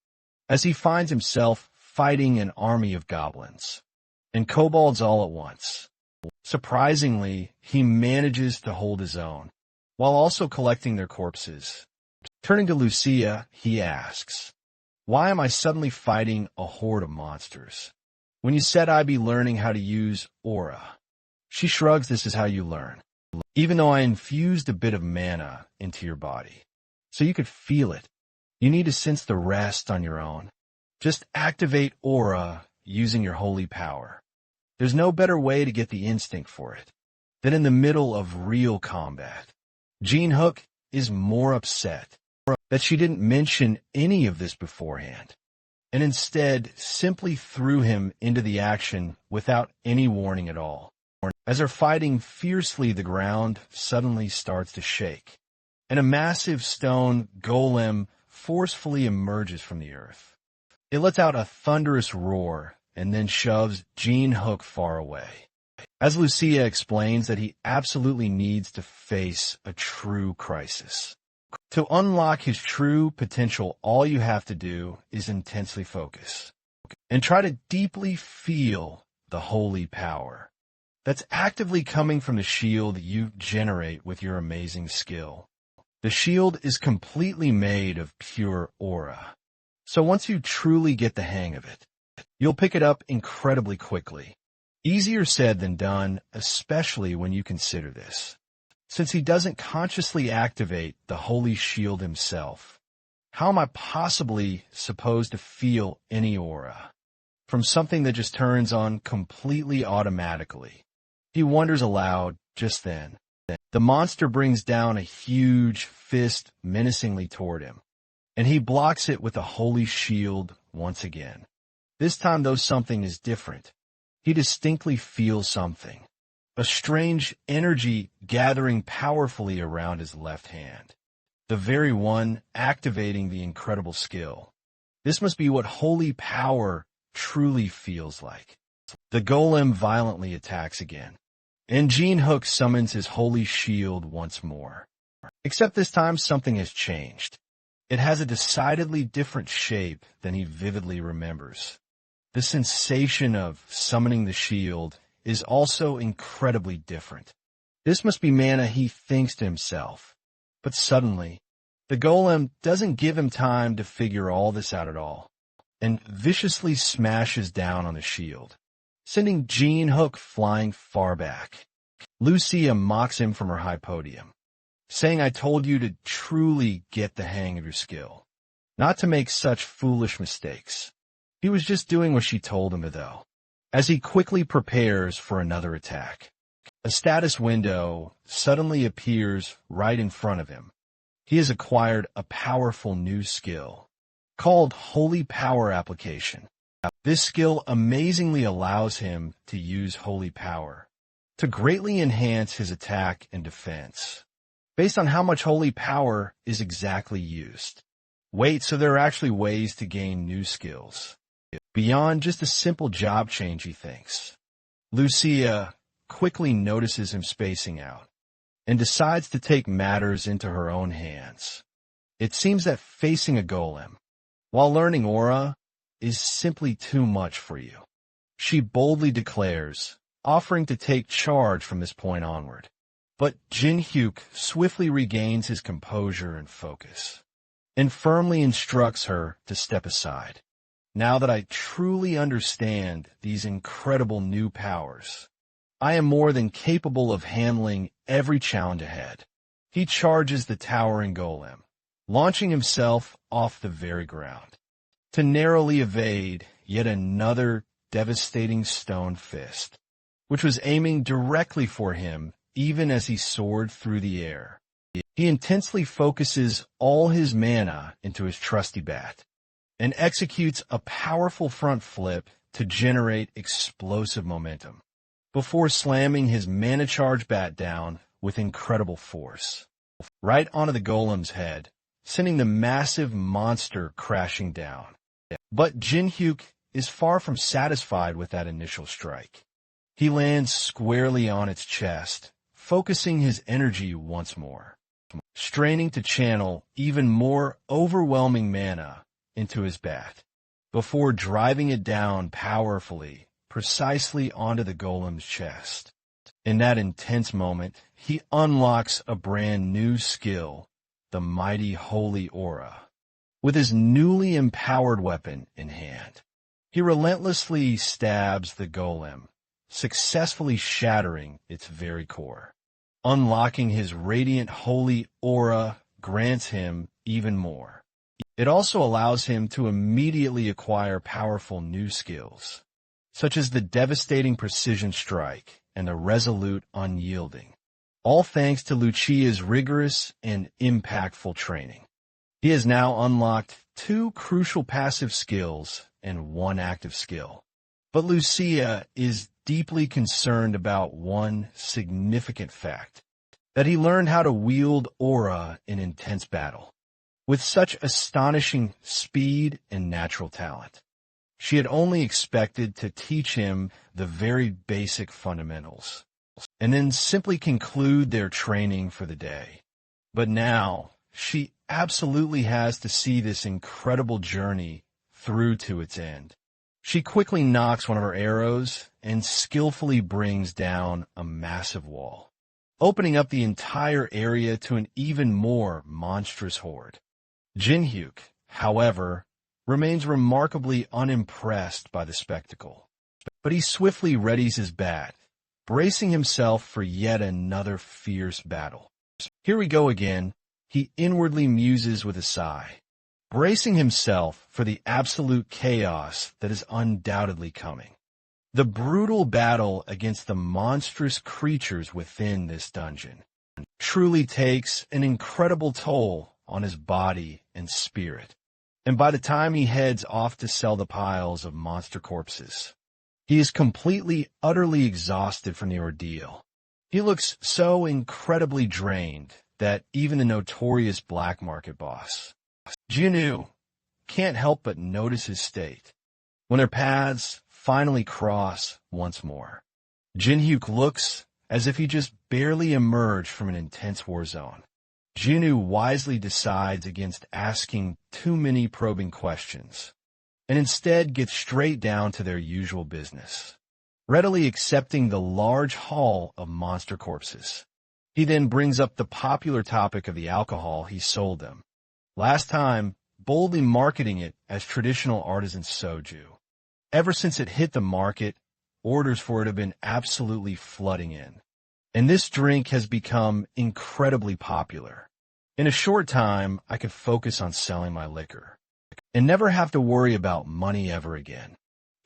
as he finds himself fighting an army of goblins and kobolds all at once. Surprisingly, he manages to hold his own, while also collecting their corpses. Turning to Lucia, he asks, "Why am I suddenly fighting a horde of monsters, when you said I'd be learning how to use aura?" She shrugs. "This is how you learn. Even though I infused a bit of mana into your body, so you could feel it, you need to sense the rest on your own. Just activate aura using your holy power. There's no better way to get the instinct for it than in the middle of real combat." Jean Hook is more upset that she didn't mention any of this beforehand, and instead simply threw him into the action without any warning at all. As they're fighting fiercely, the ground suddenly starts to shake, and a massive stone golem forcefully emerges from the earth. It lets out a thunderous roar and then shoves Jean Hook far away, as Lucia explains that he absolutely needs to face a true crisis. To unlock his true potential, all you have to do is intensely focus and try to deeply feel the holy power that's actively coming from the shield you generate with your amazing skill. The shield is completely made of pure aura, so once you truly get the hang of it, you'll pick it up incredibly quickly. Easier said than done, especially when you consider this. Since he doesn't consciously activate the holy shield himself, how am I possibly supposed to feel any aura from something that just turns on completely automatically? He wonders aloud just then. The monster brings down a huge fist menacingly toward him, and he blocks it with a holy shield once again. This time, though, something is different. He distinctly feels something, a strange energy gathering powerfully around his left hand, the very one activating the incredible skill. This must be what holy power truly feels like. The golem violently attacks again, and Jean Hook summons his holy shield once more. Except this time something has changed. It has a decidedly different shape than he vividly remembers. The sensation of summoning the shield is also incredibly different. This must be mana, he thinks to himself. But suddenly, the golem doesn't give him time to figure all this out at all, and viciously smashes down on the shield, sending Jean Hook flying far back. Lucia mocks him from her high podium, saying, "I told you to truly get the hang of your skill, not to make such foolish mistakes." He was just doing what she told him to, though, as he quickly prepares for another attack. A status window suddenly appears right in front of him. He has acquired a powerful new skill called Holy Power Application. This skill amazingly allows him to use holy power to greatly enhance his attack and defense, based on how much holy power is exactly used. Wait, so there are actually ways to gain new skills beyond just a simple job change, he thinks. Lucia quickly notices him spacing out and decides to take matters into her own hands. It seems that facing a golem while learning aura is simply too much for you. She boldly declares, offering to take charge from this point onward. But Jin Hyuk swiftly regains his composure and focus, and firmly instructs her to step aside. "Now that I truly understand these incredible new powers, I am more than capable of handling every challenge ahead." He charges the towering golem, launching himself off the very ground, to narrowly evade yet another devastating stone fist, which was aiming directly for him even as he soared through the air. He intensely focuses all his mana into his trusty bat, and executes a powerful front flip to generate explosive momentum. before slamming his mana charge bat down with incredible force, right onto the golem's head, sending the massive monster crashing down. But Jinhyuk is far from satisfied with that initial strike. He lands squarely on its chest, focusing his energy once more, straining to channel even more overwhelming mana into his bat, before driving it down powerfully, precisely onto the golem's chest. In that intense moment, he unlocks a brand new skill, the mighty Holy Aura. With his newly empowered weapon in hand, he relentlessly stabs the golem, successfully shattering its very core. Unlocking his radiant Holy Aura grants him even more. It also allows him to immediately acquire powerful new skills, such as the devastating precision strike and the resolute unyielding, all thanks to Lucia's rigorous and impactful training. He has now unlocked 2 crucial passive skills and 1 active skill. But Lucia is deeply concerned about one significant fact, that he learned how to wield aura in intense battle, with such astonishing speed and natural talent. She had only expected to teach him the very basic fundamentals, and then simply conclude their training for the day. But now, she absolutely has to see this incredible journey through to its end. She quickly nocks one of her arrows and skillfully brings down a massive wall, opening up the entire area to an even more monstrous horde. Jinhyuk, however, remains remarkably unimpressed by the spectacle, but he swiftly readies his bat, bracing himself for yet another fierce battle. Here we go again, he inwardly muses with a sigh, bracing himself for the absolute chaos that is undoubtedly coming. The brutal battle against the monstrous creatures within this dungeon truly takes an incredible toll on his body and spirit. And by the time he heads off to sell the piles of monster corpses, he is completely, utterly exhausted from the ordeal. He looks so incredibly drained that even the notorious black market boss, Jinu, can't help but notice his state. When their paths finally cross once more, Jinhyuk looks as if he just barely emerged from an intense war zone. Jinu wisely decides against asking too many probing questions, and instead gets straight down to their usual business, readily accepting the large haul of monster corpses. He then brings up the popular topic of the alcohol he sold them, last time boldly marketing it as traditional artisan soju. Ever since it hit the market, orders for it have been absolutely flooding in, and this drink has become incredibly popular. In a short time, I could focus on selling my liquor and never have to worry about money ever again.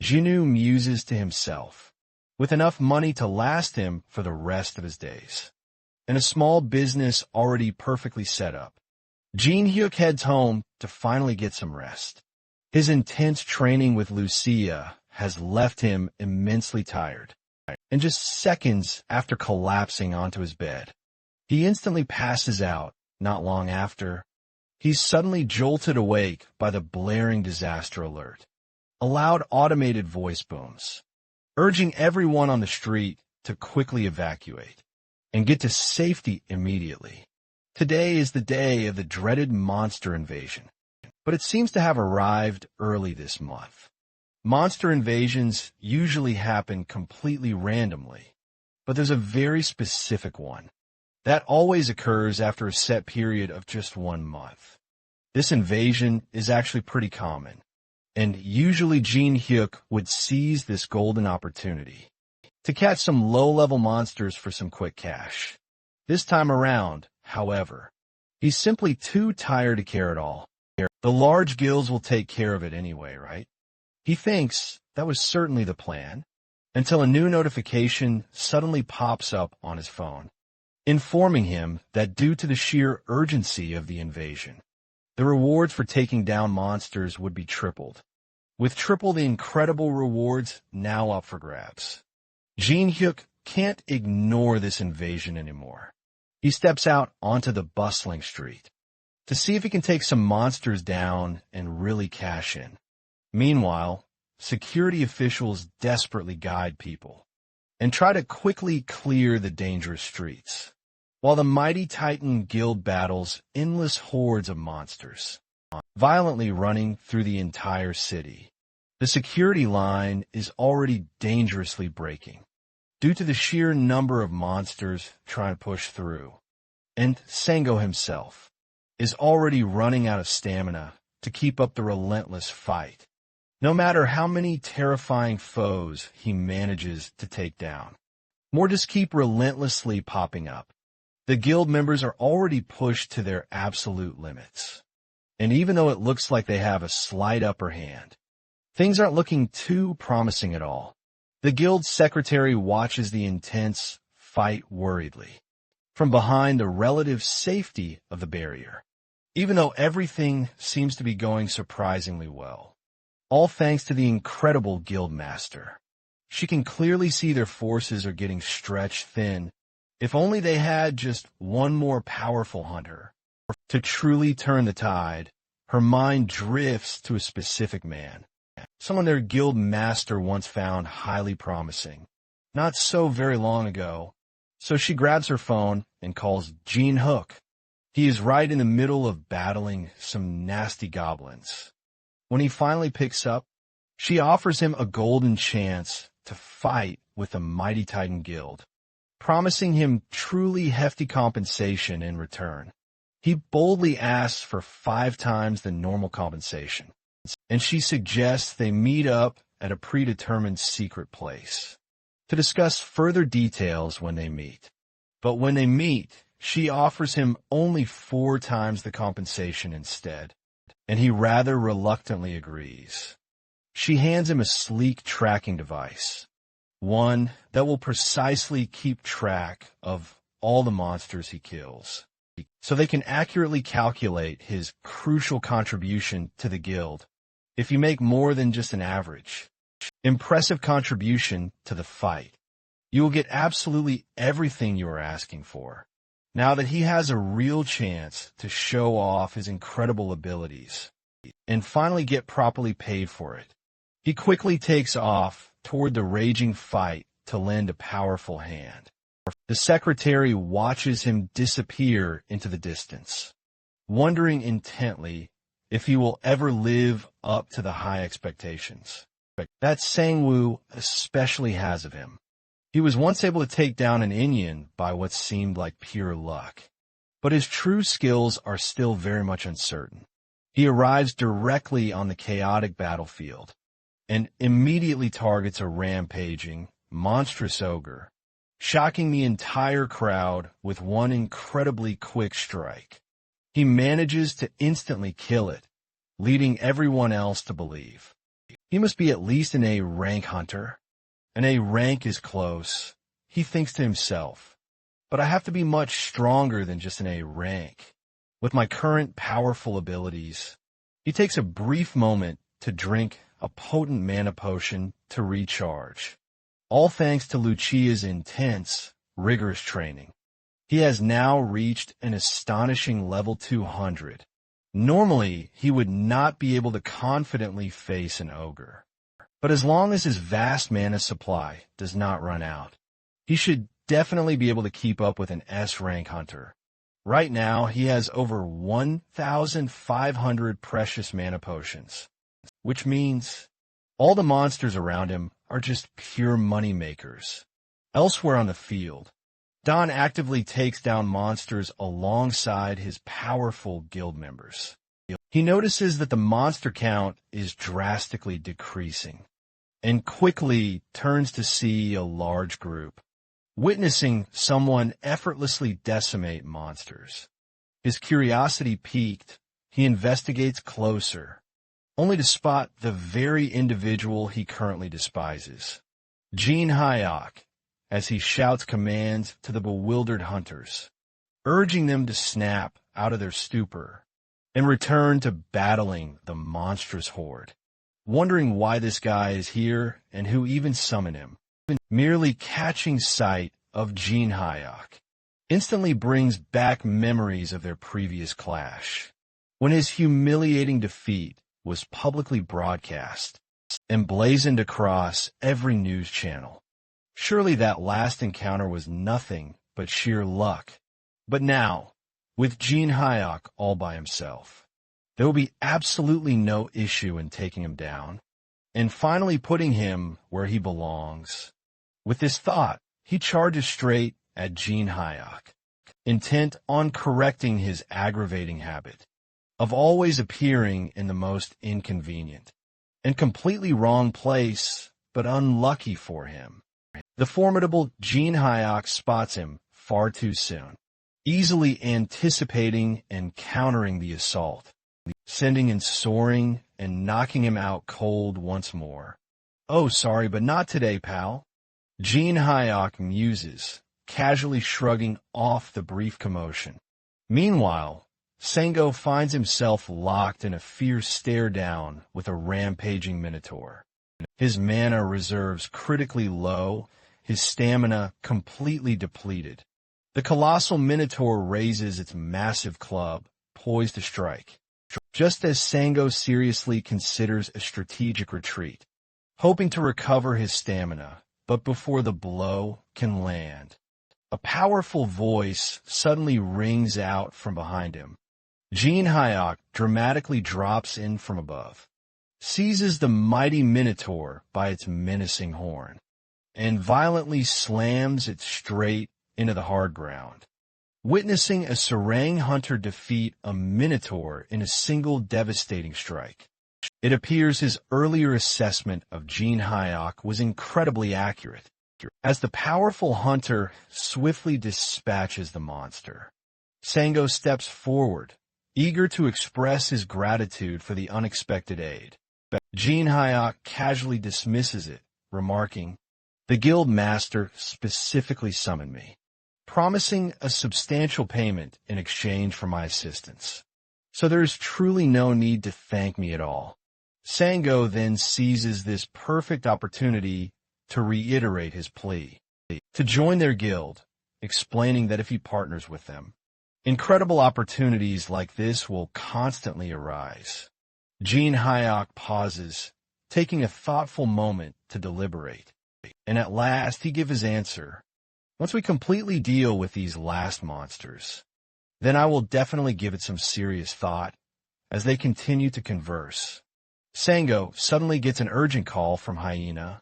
Jinu muses to himself, with enough money to last him for the rest of his days, and a small business already perfectly set up. Jinhyuk heads home to finally get some rest. His intense training with Lucia has left him immensely tired, and just seconds after collapsing onto his bed, he instantly passes out. Not long after, he's suddenly jolted awake by the blaring disaster alert. A loud automated voice booms, urging everyone on the street to quickly evacuate and get to safety immediately. Today is the day of the dreaded monster invasion, but it seems to have arrived early this month. Monster invasions usually happen completely randomly, but there's a very specific one that always occurs after a set period of just 1 month. This invasion is actually pretty common, and usually Jinhyuk would seize this golden opportunity to catch some low-level monsters for some quick cash. This time around, however, he's simply too tired to care at all. The large guilds will take care of it anyway, right? He thinks that was certainly the plan, until a new notification suddenly pops up on his phone, informing him that due to the sheer urgency of the invasion, the rewards for taking down monsters would be tripled, with triple the incredible rewards now up for grabs. Jin-hyuk can't ignore this invasion anymore. He steps out onto the bustling street to see if he can take some monsters down and really cash in. Meanwhile, security officials desperately guide people and try to quickly clear the dangerous streets, while the mighty Titan Guild battles endless hordes of monsters, violently running through the entire city. The security line is already dangerously breaking due to the sheer number of monsters trying to push through, and Sango himself is already running out of stamina to keep up the relentless fight, no matter how many terrifying foes he manages to take down. More just keep relentlessly popping up. The guild members are already pushed to their absolute limits, and even though it looks like they have a slight upper hand, things aren't looking too promising at all. The guild secretary watches the intense fight worriedly from behind the relative safety of the barrier, even though everything seems to be going surprisingly well. All thanks to the incredible guild master. She can clearly see their forces are getting stretched thin. If only they had just one more powerful hunter to truly turn the tide. Her mind drifts to a specific man, someone their guild master once found highly promising, not so very long ago. So she grabs her phone and calls Jin-hyuk. He is right in the middle of battling some nasty goblins. When he finally picks up, she offers him a golden chance to fight with the mighty Titan Guild, promising him truly hefty compensation in return. He boldly asks for 5 times the normal compensation, and she suggests they meet up at a predetermined secret place to discuss further details when they meet. But when they meet, she offers him only 4 times the compensation instead, and he rather reluctantly agrees. She hands him a sleek tracking device, one that will precisely keep track of all the monsters he kills, so they can accurately calculate his crucial contribution to the guild if you make more than just an average. Impressive contribution to the fight. You will get absolutely everything you are asking for, now that he has a real chance to show off his incredible abilities and finally get properly paid for it. He quickly takes off toward the raging fight to lend a powerful hand. The secretary watches him disappear into the distance, wondering intently if he will ever live up to the high expectations that Sang-woo especially has of him. He was once able to take down an Indian by what seemed like pure luck, but his true skills are still very much uncertain. He arrives directly on the chaotic battlefield and immediately targets a rampaging, monstrous ogre, shocking the entire crowd with one incredibly quick strike. He manages to instantly kill it, leading everyone else to believe he must be at least an A rank hunter. An A rank is close, he thinks to himself, but I have to be much stronger than just an A rank. With my current powerful abilities, he takes a brief moment to drink a potent mana potion to recharge. All thanks to Lucia's intense, rigorous training, he has now reached an astonishing level 200. Normally, he would not be able to confidently face an ogre. But as long as his vast mana supply does not run out, he should definitely be able to keep up with an S-rank hunter. Right now, he has over 1,500 precious mana potions, which means all the monsters around him are just pure money makers. Elsewhere on the field, Don actively takes down monsters alongside his powerful guild members. He notices that the monster count is drastically decreasing, and quickly turns to see a large group, witnessing someone effortlessly decimate monsters. His curiosity piqued, he investigates closer, only to spot the very individual he currently despises, Jin-hyuk, as he shouts commands to the bewildered hunters, urging them to snap out of their stupor and return to battling the monstrous horde. Wondering why this guy is here and who even summoned him, Merely catching sight of Jin Hyuk instantly brings back memories of their previous clash, when his humiliating defeat was publicly broadcast, emblazoned across every news channel. Surely that last encounter was nothing but sheer luck. But now, with Jin Hyuk all by himself, there will be absolutely no issue in taking him down, and finally putting him where he belongs. With this thought, he charges straight at Jin Hyuk, intent on correcting his aggravating habit of always appearing in the most inconvenient and completely wrong place, but unlucky for him. The formidable Jin Hyuk spots him far too soon, easily anticipating and countering the assault, sending him soaring and knocking him out cold once more. "Oh, sorry, but not today, pal." Jin Hyuk muses, casually shrugging off the brief commotion. Meanwhile, Sango finds himself locked in a fierce stare-down with a rampaging minotaur. His mana reserves critically low, his stamina completely depleted. The colossal minotaur raises its massive club, poised to strike, just as Sango seriously considers a strategic retreat, hoping to recover his stamina, but before the blow can land, a powerful voice suddenly rings out from behind him. Jin Hyuk dramatically drops in from above, seizes the mighty minotaur by its menacing horn, and violently slams it straight into the hard ground. Witnessing a serang hunter defeat a minotaur in a single devastating strike, it appears his earlier assessment of Jin Hyuk was incredibly accurate, as the powerful hunter swiftly dispatches the monster. Sango steps forward, eager to express his gratitude for the unexpected aid. Jin Hyuk casually dismisses it, remarking, "The guild master specifically summoned me, promising a substantial payment in exchange for my assistance. So there is truly no need to thank me at all." Sango then seizes this perfect opportunity to reiterate his plea to join their guild, explaining that if he partners with them, incredible opportunities like this will constantly arise. Jin Hyuk pauses, taking a thoughtful moment to deliberate, and at last he gives his answer. "Once we completely deal with these last monsters, then I will definitely give it some serious thought." As they continue to converse, Sango suddenly gets an urgent call from Hyena,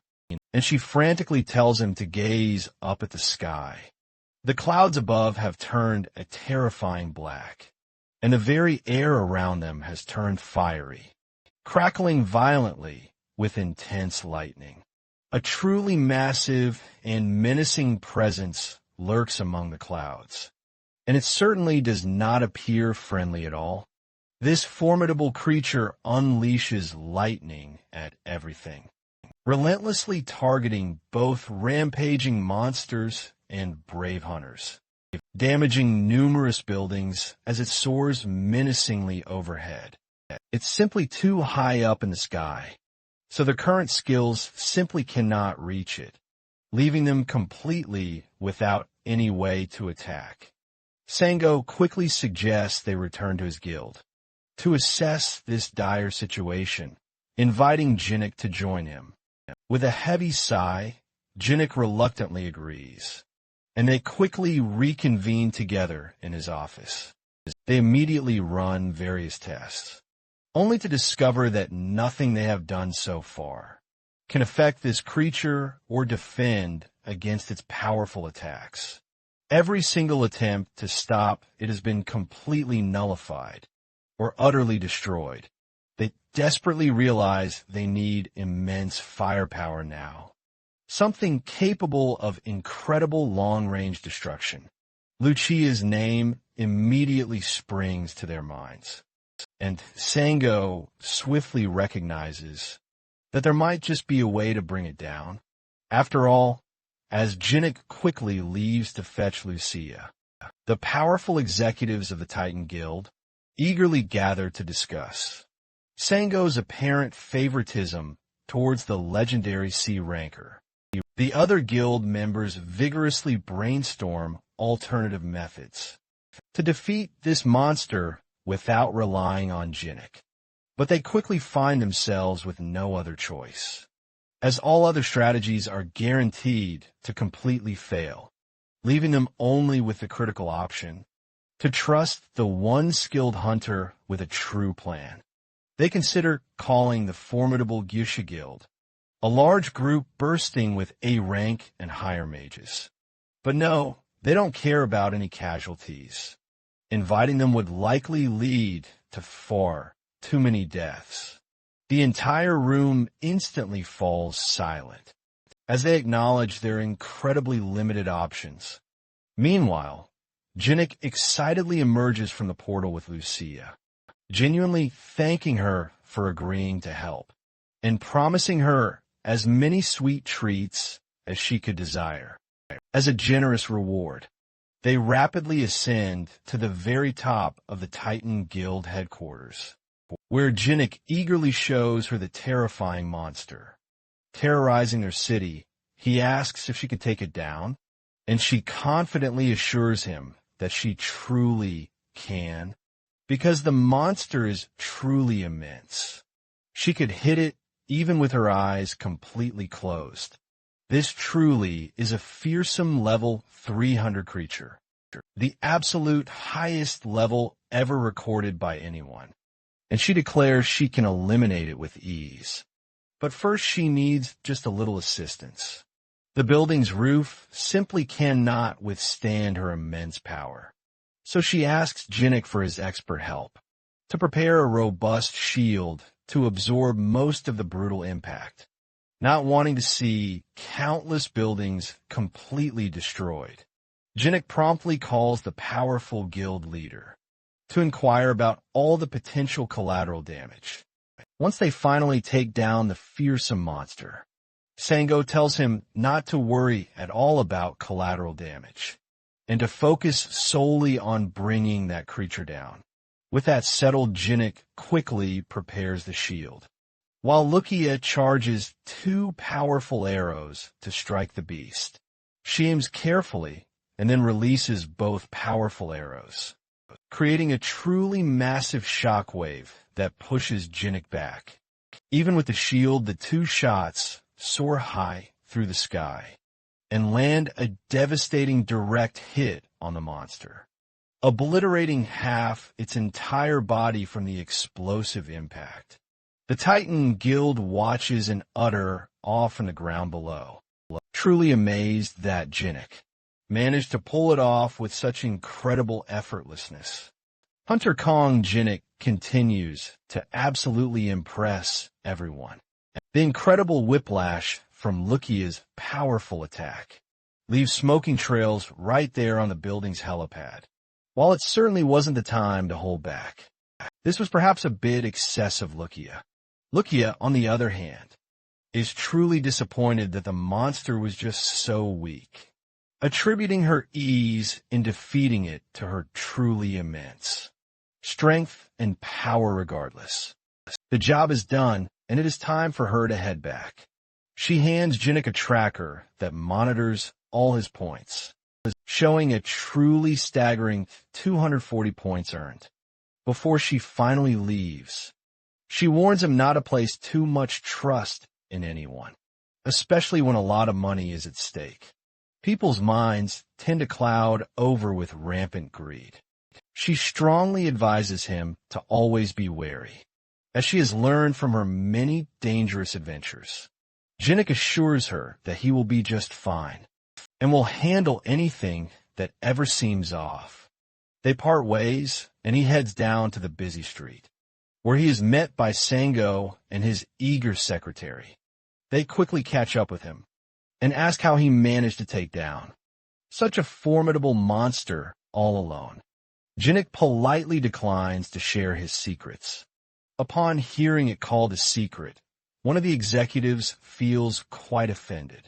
and she frantically tells him to gaze up at the sky. The clouds above have turned a terrifying black, and the very air around them has turned fiery, crackling violently with intense lightning. A truly massive and menacing presence lurks among the clouds, and it certainly does not appear friendly at all. This formidable creature unleashes lightning at everything, relentlessly targeting both rampaging monsters and brave hunters, damaging numerous buildings as it soars menacingly overhead. It's simply too high up in the sky, so their current skills simply cannot reach it, leaving them completely without any way to attack. Sango quickly suggests they return to his guild to assess this dire situation, inviting Jinnik to join him. With a heavy sigh, Jinnik reluctantly agrees, and they quickly reconvene together in his office. They immediately run various tests, only to discover that nothing they have done so far can affect this creature or defend against its powerful attacks. Every single attempt to stop it has been completely nullified or utterly destroyed. They desperately realize they need immense firepower now, something capable of incredible long-range destruction. Lucia's name immediately springs to their minds, and Sango swiftly recognizes that there might just be a way to bring it down. After all, as Jinnik quickly leaves to fetch Lucia, the powerful executives of the Titan Guild eagerly gather to discuss Sango's apparent favoritism towards the legendary C ranker, The other guild members vigorously brainstorm alternative methods to defeat this monster without relying on Jinnik. But they quickly find themselves with no other choice, as all other strategies are guaranteed to completely fail, leaving them only with the critical option to trust the one skilled hunter with a true plan. They consider calling the formidable Gyusha Guild, a large group bursting with A rank and higher mages. But no, they don't care about any casualties. Inviting them would likely lead to far too many deaths. The entire room instantly falls silent as they acknowledge their incredibly limited options. Meanwhile, Jinnik excitedly emerges from the portal with Lucia, genuinely thanking her for agreeing to help and promising her as many sweet treats as she could desire. As a generous reward, they rapidly ascend to the very top of the Titan Guild headquarters, where Jinnik eagerly shows her the terrifying monster. Terrorizing their city, he asks if she can take it down, and she confidently assures him that she truly can, because the monster is truly immense. She could hit it even with her eyes completely closed. This truly is a fearsome level 300 creature, the absolute highest level ever recorded by anyone, and she declares she can eliminate it with ease. But first she needs just a little assistance. The building's roof simply cannot withstand her immense power, so she asks Jinnik for his expert help to prepare a robust shield to absorb most of the brutal impact, not wanting to see countless buildings completely destroyed. Jinnik promptly calls the powerful guild leader to inquire about all the potential collateral damage. Once they finally take down the fearsome monster, Sango tells him not to worry at all about collateral damage and to focus solely on bringing that creature down. With that settled, Jinnik quickly prepares the shield, while Lucia charges 2 powerful arrows to strike the beast. She aims carefully and then releases both powerful arrows, creating a truly massive shockwave that pushes Jinnik back. Even with the shield, the 2 shots soar high through the sky and land a devastating direct hit on the monster, obliterating half its entire body from the explosive impact. The Titan Guild watches in utter awe from the ground below, truly amazed that Jinnik managed to pull it off with such incredible effortlessness. Hunter Kong Jinnik continues to absolutely impress everyone. The incredible whiplash from Lucia's powerful attack leaves smoking trails right there on the building's helipad. While it certainly wasn't the time to hold back, this was perhaps a bit excessive. Lucia, on the other hand, is truly disappointed that the monster was just so weak, attributing her ease in defeating it to her truly immense strength and power regardless. The job is done, and it is time for her to head back. She hands Jinnik a tracker that monitors all his points, showing a truly staggering 240 points earned. Before she finally leaves, she warns him not to place too much trust in anyone, especially when a lot of money is at stake. People's minds tend to cloud over with rampant greed. She strongly advises him to always be wary, as she has learned from her many dangerous adventures. Jinnik assures her that he will be just fine and will handle anything that ever seems off. They part ways, and he heads down to the busy street, where he is met by Sango and his eager secretary. They quickly catch up with him and ask how he managed to take down such a formidable monster all alone. Jinnik politely declines to share his secrets. Upon hearing it called a secret, one of the executives feels quite offended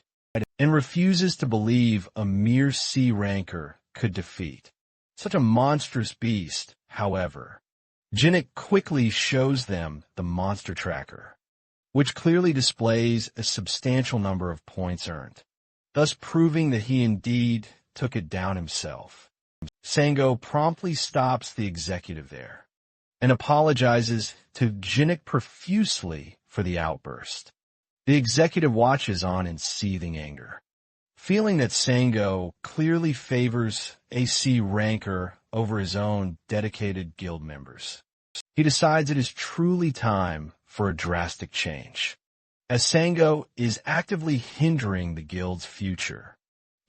and refuses to believe a mere C ranker could defeat such a monstrous beast. However, Jinnik quickly shows them the monster tracker, which clearly displays a substantial number of points earned, thus proving that he indeed took it down himself. Sango promptly stops the executive there and apologizes to Jinnik profusely for the outburst. The executive watches on in seething anger, feeling that Sango clearly favors a C ranker over his own dedicated guild members. He decides it is truly time for a drastic change, as Sango is actively hindering the guild's future.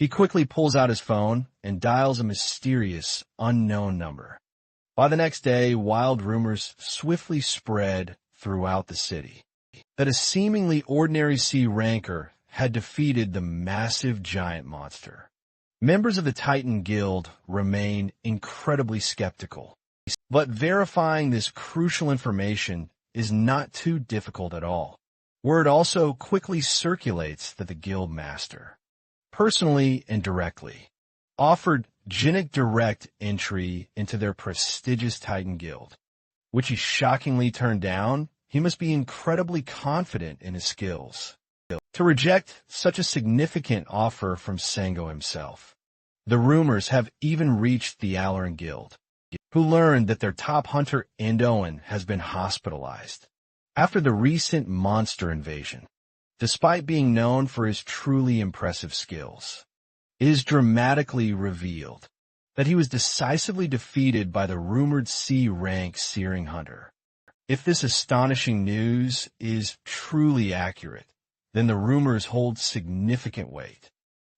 He quickly pulls out his phone and dials a mysterious, unknown number. By the next day, wild rumors swiftly spread throughout the city that a seemingly ordinary C ranker had defeated the massive giant monster. Members of the Titan Guild remain incredibly skeptical, but verifying this crucial information is not too difficult at all. Word also quickly circulates that the guild master, personally and directly, offered Jinnik direct entry into their prestigious Titan Guild, which he shockingly turned down. He must be incredibly confident in his skills to reject such a significant offer from Sango himself. The rumors have even reached the Alaran Guild, who learned that their top hunter Andoan has been hospitalized after the recent monster invasion. Despite being known for his truly impressive skills, it is dramatically revealed that he was decisively defeated by the rumored C-rank Searing Hunter. If this astonishing news is truly accurate, then the rumors hold significant weight.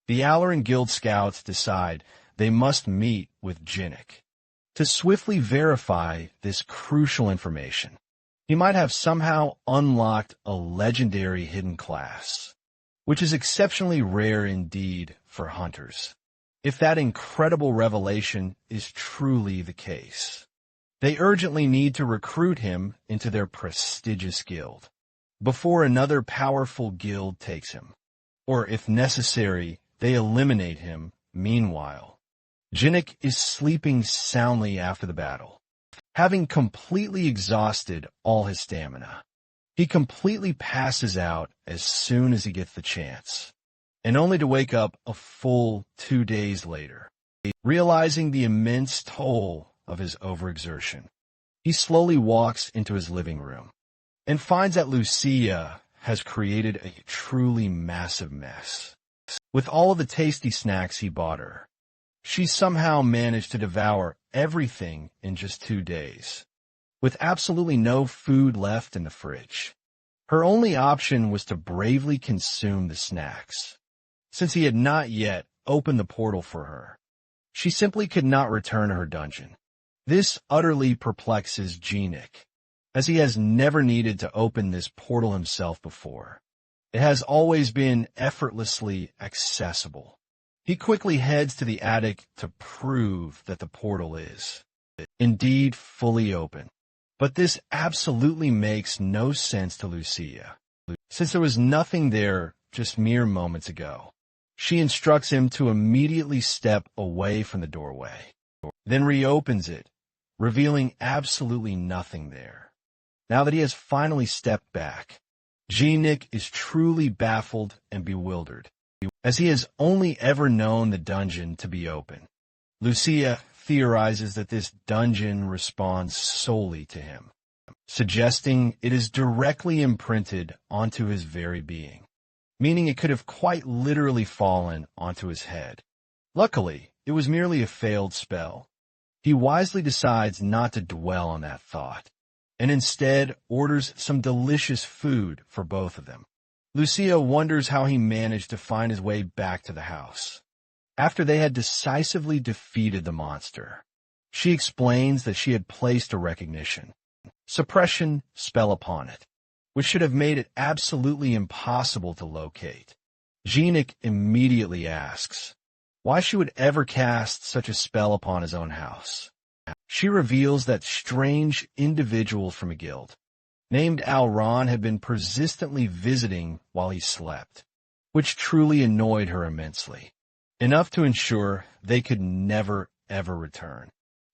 The Alaran Guild scouts decide they must meet with Jinnik to swiftly verify this crucial information. He might have somehow unlocked a legendary hidden class, which is exceptionally rare indeed for hunters. If that incredible revelation is truly the case, they urgently need to recruit him into their prestigious guild before another powerful guild takes him, or if necessary, they eliminate him. Meanwhile, Jinnik is sleeping soundly after the battle, having completely exhausted all his stamina. He completely passes out as soon as he gets the chance, and only to wake up a full 2 days later, realizing the immense toll of his overexertion. He slowly walks into his living room and finds that Lucia has created a truly massive mess. With all of the tasty snacks he bought her, she somehow managed to devour everything in just 2 days, with absolutely no food left in the fridge. Her only option was to bravely consume the snacks, since he had not yet opened the portal for her. She simply could not return to her dungeon. This utterly perplexes Jinnik, as he has never needed to open this portal himself before. It has always been effortlessly accessible. He quickly heads to the attic to prove that the portal is indeed fully open. But this absolutely makes no sense to Lucia, since there was nothing there just mere moments ago. She instructs him to immediately step away from the doorway, then reopens it, revealing absolutely nothing there. Now that he has finally stepped back, Jinnik is truly baffled and bewildered, as he has only ever known the dungeon to be open. Lucia theorizes that this dungeon responds solely to him, suggesting it is directly imprinted onto his very being, meaning it could have quite literally fallen onto his head. Luckily, it was merely a failed spell. He wisely decides not to dwell on that thought, and instead orders some delicious food for both of them. Lucia wonders how he managed to find his way back to the house after they had decisively defeated the monster. She explains that she had placed a recognition suppression spell upon it, which should have made it absolutely impossible to locate. Jinnik immediately asks why she would ever cast such a spell upon his own house. She reveals that strange individuals from a guild named Alran had been persistently visiting while he slept, which truly annoyed her immensely, enough to ensure they could never, ever return.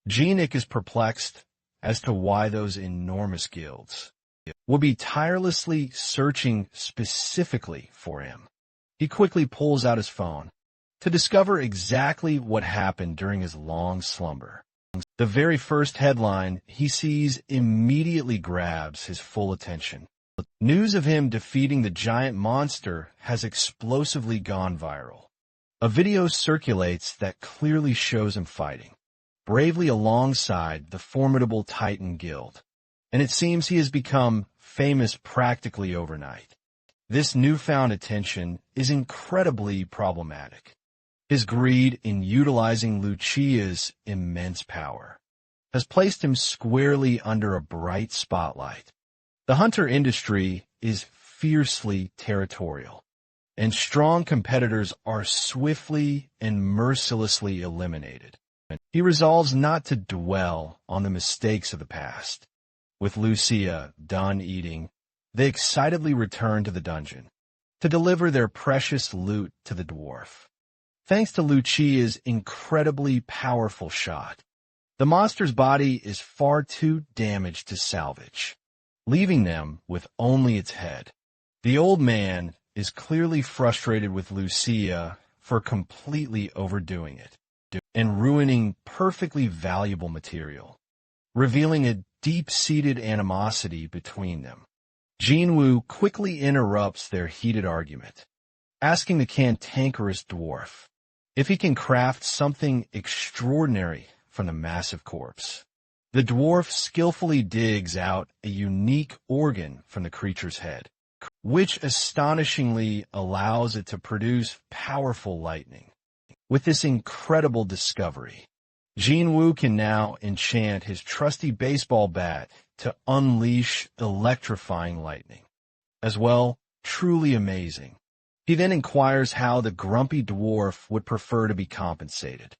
Jinnik is perplexed as to why those enormous guilds will be tirelessly searching specifically for him. He quickly pulls out his phone to discover exactly what happened during his long slumber. The very first headline he sees immediately grabs his full attention. News of him defeating the giant monster has explosively gone viral. A video circulates that clearly shows him fighting bravely alongside the formidable Titan Guild, and it seems he has become famous practically overnight. This newfound attention is incredibly problematic. His greed in utilizing Lucia's immense power has placed him squarely under a bright spotlight. The hunter industry is fiercely territorial, and strong competitors are swiftly and mercilessly eliminated. He resolves not to dwell on the mistakes of the past. With Lucia done eating, they excitedly return to the dungeon to deliver their precious loot to the dwarf. Thanks to Lucia's incredibly powerful shot, the monster's body is far too damaged to salvage, leaving them with only its head. The old man is clearly frustrated with Lucia for completely overdoing it and ruining perfectly valuable material, revealing a deep-seated animosity between them. Jinwoo quickly interrupts their heated argument, asking the cantankerous dwarf if he can craft something extraordinary from the massive corpse. The dwarf skillfully digs out a unique organ from the creature's head, which astonishingly allows it to produce powerful lightning. With this incredible discovery, Jinwoo can now enchant his trusty baseball bat to unleash electrifying lightning. As well, truly amazing. He then inquires how the grumpy dwarf would prefer to be compensated.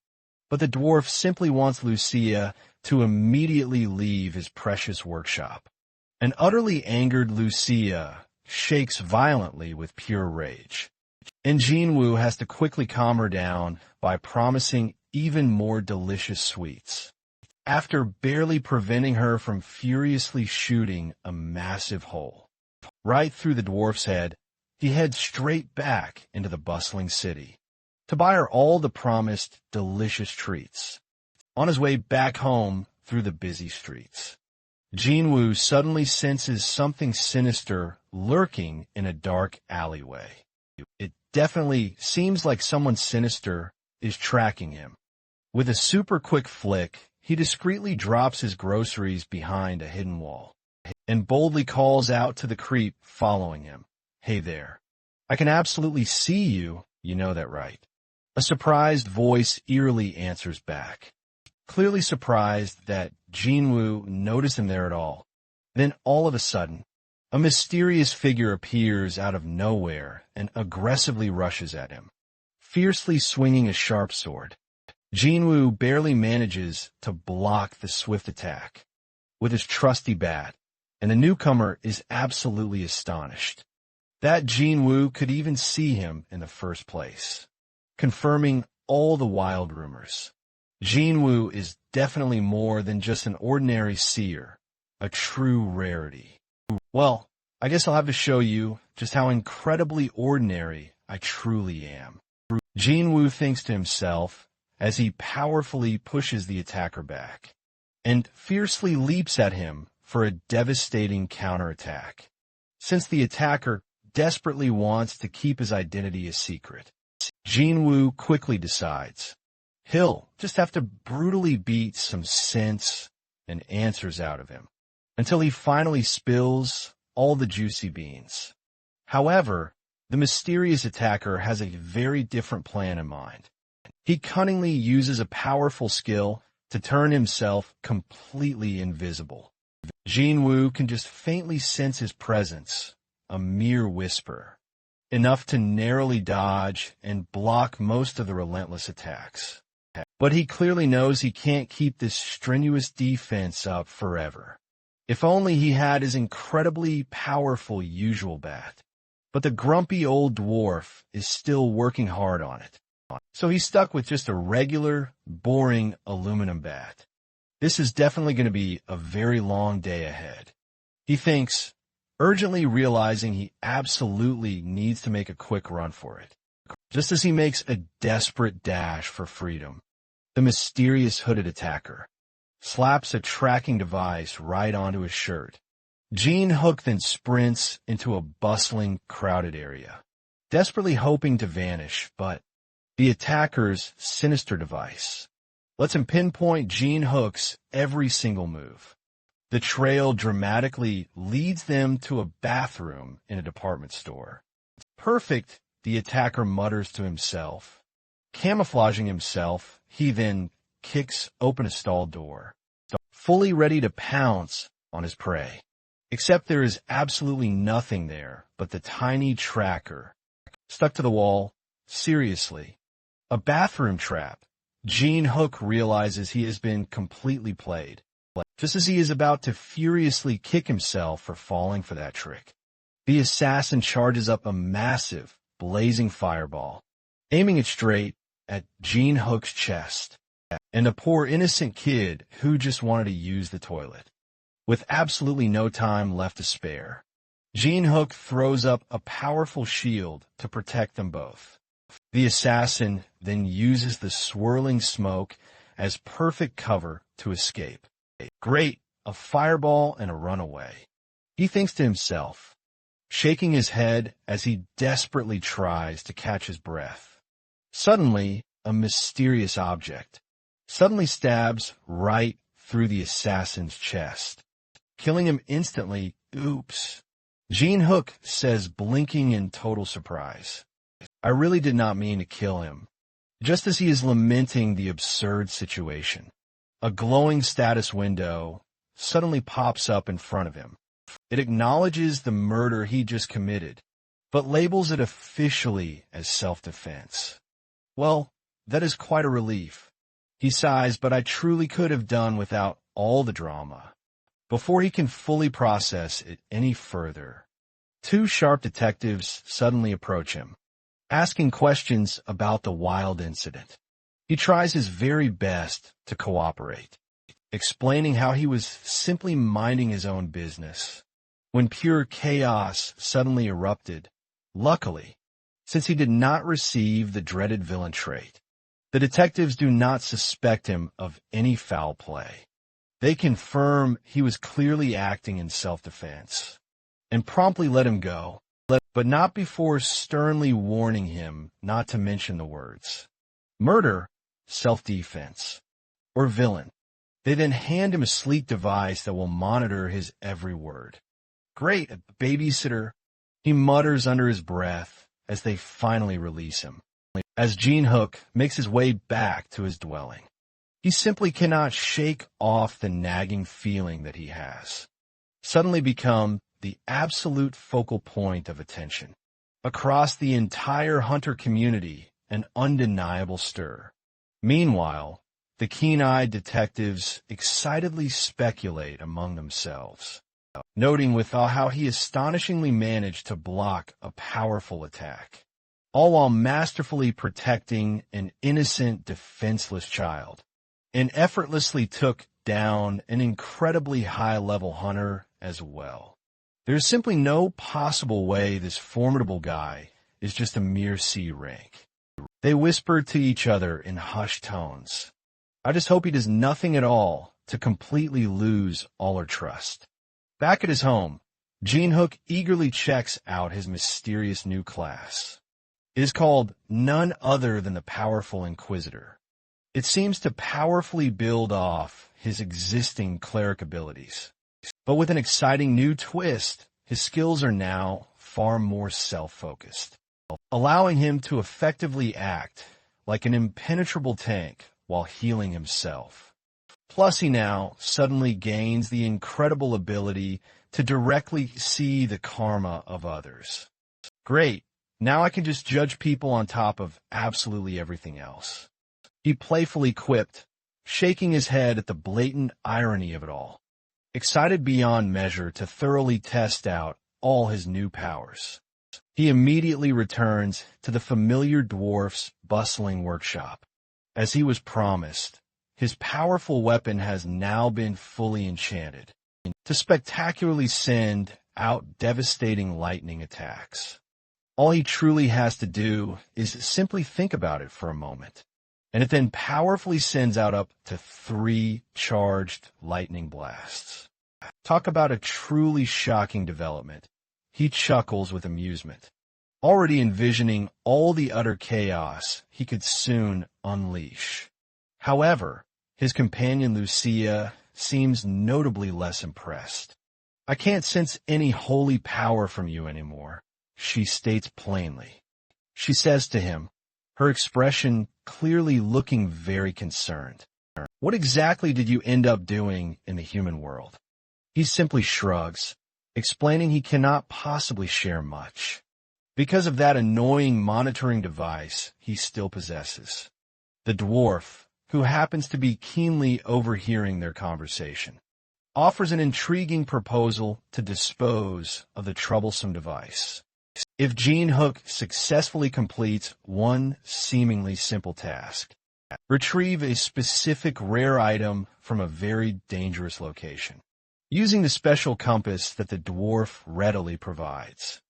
But the dwarf simply wants Lucia to immediately leave his precious workshop. An utterly angered Lucia shakes violently with pure rage, and Jinwoo has to quickly calm her down by promising even more delicious sweets. After barely preventing her from furiously shooting a massive hole right through the dwarf's head, he heads straight back into the bustling city to buy her all the promised delicious treats. On his way back home through the busy streets, Jinwoo suddenly senses something sinister lurking in a dark alleyway. It definitely seems like someone sinister is tracking him. With a super quick flick, he discreetly drops his groceries behind a hidden wall and boldly calls out to the creep following him. "Hey there. I can absolutely see you, you know that, right?" A surprised voice eerily answers back, clearly surprised that Jinwoo noticed him there at all. Then all of a sudden, a mysterious figure appears out of nowhere and aggressively rushes at him, fiercely swinging a sharp sword. Jinwoo barely manages to block the swift attack with his trusty bat, and the newcomer is absolutely astonished that Jinwoo could even see him in the first place, confirming all the wild rumors. Jinwoo is definitely more than just an ordinary seer, a true rarity. Well, I guess I'll have to show you just how incredibly ordinary I truly am. Jinwoo thinks to himself as he powerfully pushes the attacker back and fiercely leaps at him for a devastating counterattack. Since the attacker desperately wants to keep his identity a secret, Jinwoo quickly decides he'll just have to brutally beat some sense and answers out of him until he finally spills all the juicy beans. However, the mysterious attacker has a very different plan in mind. He cunningly uses a powerful skill to turn himself completely invisible. Jinwoo can just faintly sense his presence, a mere whisper, enough to narrowly dodge and block most of the relentless attacks. But he clearly knows he can't keep this strenuous defense up forever. If only he had his incredibly powerful usual bat. But the grumpy old dwarf is still working hard on it. So he's stuck with just a regular, boring aluminum bat. This is definitely going to be a very long day ahead. He thinks, urgently realizing he absolutely needs to make a quick run for it. Just as he makes a desperate dash for freedom, the mysterious hooded attacker slaps a tracking device right onto his shirt. Gene Hook then sprints into a bustling, crowded area, desperately hoping to vanish, but the attacker's sinister device lets him pinpoint Gene Hook's every single move. The trail dramatically leads them to a bathroom in a department store. Perfect, the attacker mutters to himself. Camouflaging himself, he then kicks open a stall door, fully ready to pounce on his prey. Except there is absolutely nothing there but the tiny tracker, stuck to the wall. Seriously. A bathroom trap. Gene Hook realizes he has been completely played, just as he is about to furiously kick himself for falling for that trick. The assassin charges up a massive, blazing fireball, aiming it straight at Gene Hook's chest, and a poor innocent kid who just wanted to use the toilet. With absolutely no time left to spare, Gene Hook throws up a powerful shield to protect them both. The assassin then uses the swirling smoke as perfect cover to escape. Great, a fireball and a runaway. He thinks to himself, shaking his head as he desperately tries to catch his breath. Suddenly, a mysterious object suddenly stabs right through the assassin's chest, killing him instantly. Oops. Gene Hook says, blinking in total surprise. I really did not mean to kill him. Just as he is lamenting the absurd situation, a glowing status window suddenly pops up in front of him. It acknowledges the murder he just committed, but labels it officially as self-defense. Well, that is quite a relief. He sighs, but I truly could have done without all the drama. Before he can fully process it any further, two sharp detectives suddenly approach him, asking questions about the wild incident. He tries his very best to cooperate, explaining how he was simply minding his own business when pure chaos suddenly erupted. Luckily, since he did not receive the dreaded villain trait, the detectives do not suspect him of any foul play. They confirm he was clearly acting in self-defense and promptly let him go, but not before sternly warning him not to mention the words murder, self-defense, or villain. They then hand him a sleek device that will monitor his every word. Great, a babysitter, he mutters under his breath as they finally release him. As Gene Hook makes his way back to his dwelling, he simply cannot shake off the nagging feeling that he has suddenly become the absolute focal point of attention. Across the entire hunter community, an undeniable stir. Meanwhile, the keen-eyed detectives excitedly speculate among themselves, noting withal how he astonishingly managed to block a powerful attack, all while masterfully protecting an innocent, defenseless child, and effortlessly took down an incredibly high-level hunter as well. There's simply no possible way this formidable guy is just a mere C rank. They whispered to each other in hushed tones. I just hope he does nothing at all to completely lose all our trust. Back at his home, Gene Hook eagerly checks out his mysterious new class. It is called none other than the Powerful Inquisitor. It seems to powerfully build off his existing cleric abilities. But with an exciting new twist, his skills are now far more self-focused, allowing him to effectively act like an impenetrable tank while healing himself. Plus, he now suddenly gains the incredible ability to directly see the karma of others. Great, now I can just judge people on top of absolutely everything else. He playfully quipped, shaking his head at the blatant irony of it all, excited beyond measure to thoroughly test out all his new powers. He immediately returns to the familiar dwarf's bustling workshop. As he was promised, his powerful weapon has now been fully enchanted to spectacularly send out devastating lightning attacks. All he truly has to do is simply think about it for a moment, and it then powerfully sends out up to 3 charged lightning blasts. Talk about a truly shocking development. He chuckles with amusement, already envisioning all the utter chaos he could soon unleash. However, his companion Lucia seems notably less impressed. "I can't sense any holy power from you anymore," she states plainly. She says to him, her expression clearly looking very concerned. "What exactly did you end up doing in the human world?" He simply shrugs, explaining he cannot possibly share much, because of that annoying monitoring device he still possesses. The dwarf, who happens to be keenly overhearing their conversation, offers an intriguing proposal to dispose of the troublesome device. If Jin-Hook successfully completes one seemingly simple task, retrieve a specific rare item from a very dangerous location, using the special compass that the dwarf readily provides.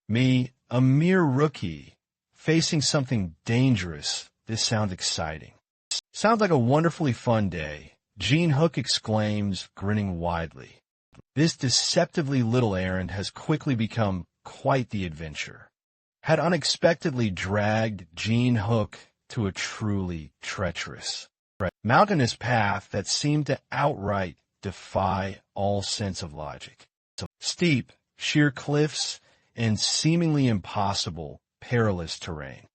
Me, a mere rookie, facing something dangerous, this sounds exciting. "Sounds like a wonderfully fun day," Jin-Hook exclaims, grinning widely. This deceptively little errand has quickly become quite the adventure, had unexpectedly dragged Jin-Hook to a truly treacherous, mountainous path that seemed to outright defy all sense of logic. Steep, sheer cliffs, and seemingly impossible, perilous terrain.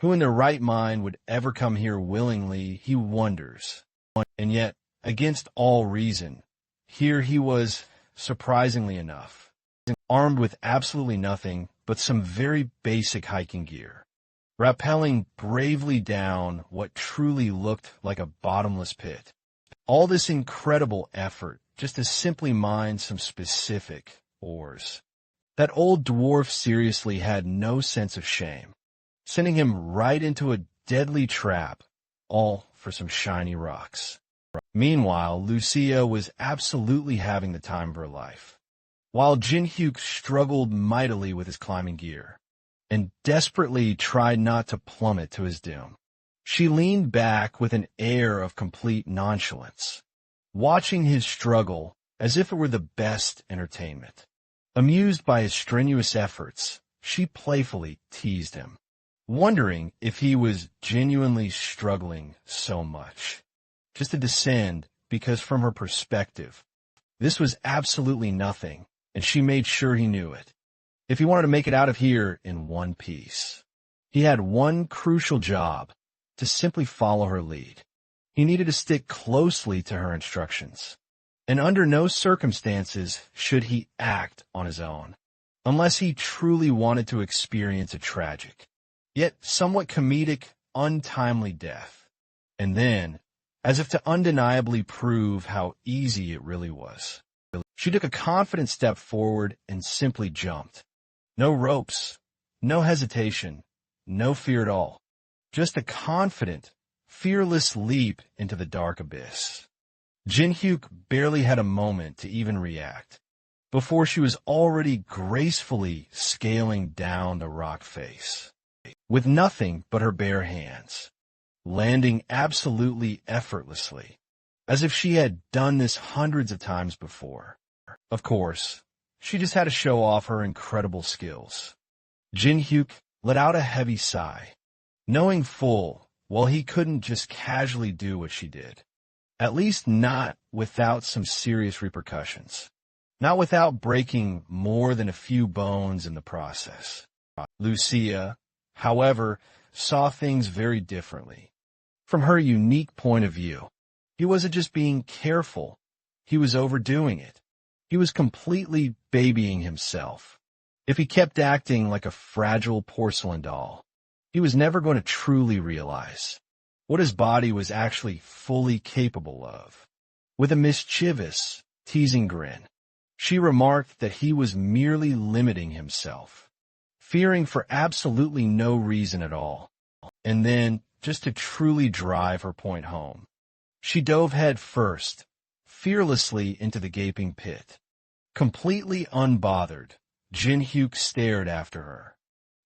Who in their right mind would ever come here willingly, he wonders. And yet, against all reason, here he was, surprisingly enough, armed with absolutely nothing but some very basic hiking gear, rappelling bravely down what truly looked like a bottomless pit. All this incredible effort just to simply mine some specific ores. That old dwarf seriously had no sense of shame, sending him right into a deadly trap, all for some shiny rocks. Meanwhile, Lucia was absolutely having the time of her life, while Jin-Hyuk struggled mightily with his climbing gear, and desperately tried not to plummet to his doom. She leaned back with an air of complete nonchalance, watching his struggle as if it were the best entertainment. Amused by his strenuous efforts, she playfully teased him, wondering if he was genuinely struggling so much, just to descend, because from her perspective, this was absolutely nothing, and she made sure he knew it. If he wanted to make it out of here in one piece, he had one crucial job: to simply follow her lead. He needed to stick closely to her instructions, and under no circumstances should he act on his own, unless he truly wanted to experience a tragic, yet somewhat comedic, untimely death. And then, as if to undeniably prove how easy it really was, she took a confident step forward and simply jumped. No ropes, no hesitation, no fear at all. Just a confident, fearless leap into the dark abyss. Jin-Hyuk barely had a moment to even react, before she was already gracefully scaling down the rock face, with nothing but her bare hands, landing absolutely effortlessly, as if she had done this hundreds of times before. Of course, she just had to show off her incredible skills. Jin-Hyuk let out a heavy sigh, knowing full well he couldn't just casually do what she did, at least not without some serious repercussions, not without breaking more than a few bones in the process. Lucia, however, saw things very differently. From her unique point of view, he wasn't just being careful, he was overdoing it. He was completely babying himself. If he kept acting like a fragile porcelain doll, he was never going to truly realize what his body was actually fully capable of. With a mischievous, teasing grin, she remarked that he was merely limiting himself, fearing for absolutely no reason at all. And then, just to truly drive her point home, she dove head first, fearlessly into the gaping pit, Completely unbothered, Jin-hyuk stared after her,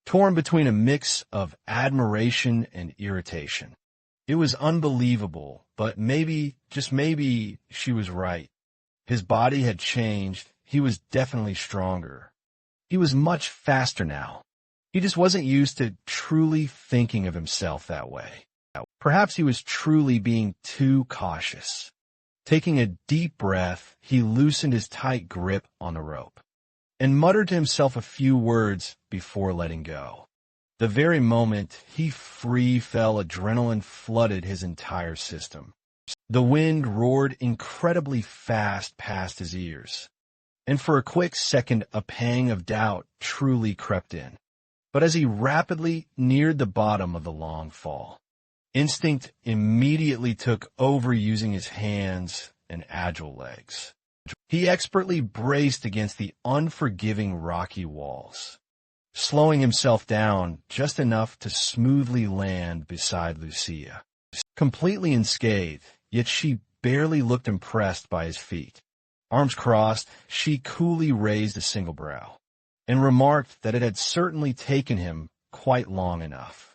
torn between a mix of admiration and irritation. It was unbelievable, but maybe, just maybe, she was right. His body had changed. He was definitely stronger. He was much faster now. He just wasn't used to truly thinking of himself that way. Perhaps he was truly being too cautious. Taking a deep breath, he loosened his tight grip on the rope and muttered to himself a few words before letting go. The very moment he free fell, adrenaline flooded his entire system. The wind roared incredibly fast past his ears, and for a quick second a pang of doubt truly crept in. But as he rapidly neared the bottom of the long fall, instinct immediately took over, using his hands and agile legs. He expertly braced against the unforgiving rocky walls, slowing himself down just enough to smoothly land beside Lucia. Completely unscathed, yet she barely looked impressed by his feat. Arms crossed, she coolly raised a single brow and remarked that it had certainly taken him quite long enough.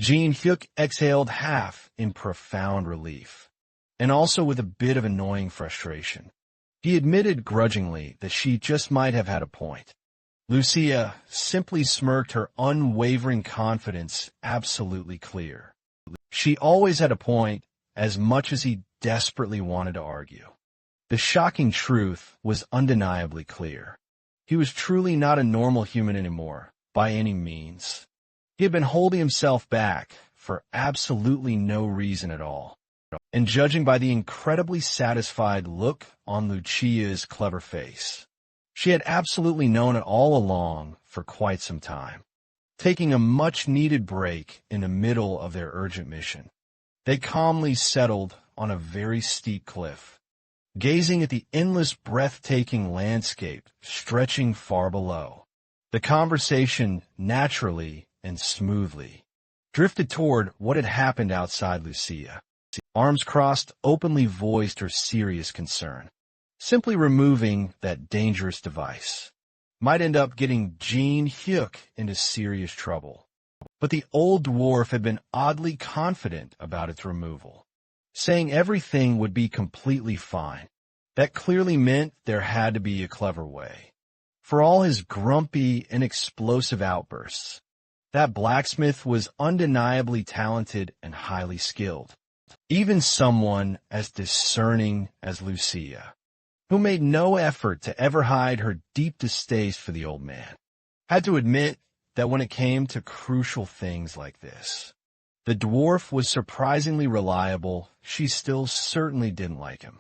Jin-hyuk exhaled half in profound relief, and also with a bit of annoying frustration. He admitted grudgingly that she just might have had a point. Lucia simply smirked, her unwavering confidence absolutely clear. She always had a point, as much as he desperately wanted to argue. The shocking truth was undeniably clear. He was truly not a normal human anymore, by any means. He had been holding himself back for absolutely no reason at all. And judging by the incredibly satisfied look on Lucia's clever face, she had absolutely known it all along for quite some time. Taking a much-needed break in the middle of their urgent mission, they calmly settled on a very steep cliff, gazing at the endless, breathtaking landscape stretching far below. The conversation naturally and smoothly drifted toward what had happened outside. Lucia, arms crossed, openly voiced her serious concern. Simply removing that dangerous device might end up getting Jin-hyuk into serious trouble. But the old dwarf had been oddly confident about its removal, saying everything would be completely fine. That clearly meant there had to be a clever way. For all his grumpy and explosive outbursts, that blacksmith was undeniably talented and highly skilled. Even someone as discerning as Lucia, who made no effort to ever hide her deep distaste for the old man, had to admit that when it came to crucial things like this, the dwarf was surprisingly reliable. She still certainly didn't like him,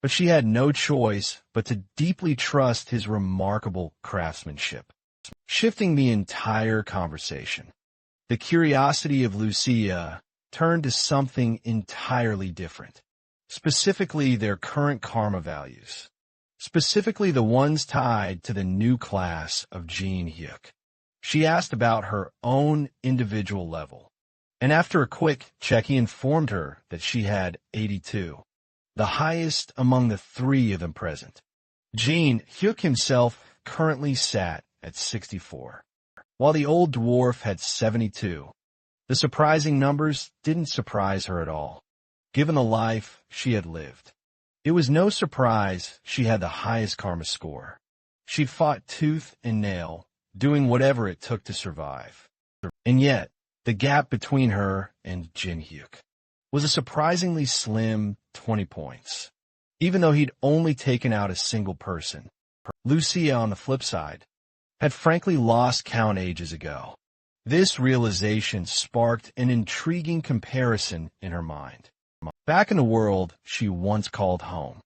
but she had no choice but to deeply trust his remarkable craftsmanship. Shifting the entire conversation, the curiosity of Lucia turned to something entirely different, specifically their current karma values, specifically the ones tied to the new class of Jin-hyuk. She asked about her own individual level, and after a quick check he informed her that she had 82, the highest among the three of them present. Jin-hyuk himself currently sat at 64, while the old dwarf had 72. The surprising numbers didn't surprise her at all, given the life she had lived. It was no surprise she had the highest karma score. She'd fought tooth and nail, doing whatever it took to survive. And yet, the gap between her and Jin-hyuk was a surprisingly slim 20 points, even though he'd only taken out a single person. Lucia, on the flip side, had frankly lost count ages ago. This realization sparked an intriguing comparison in her mind. Back in the world she once called home,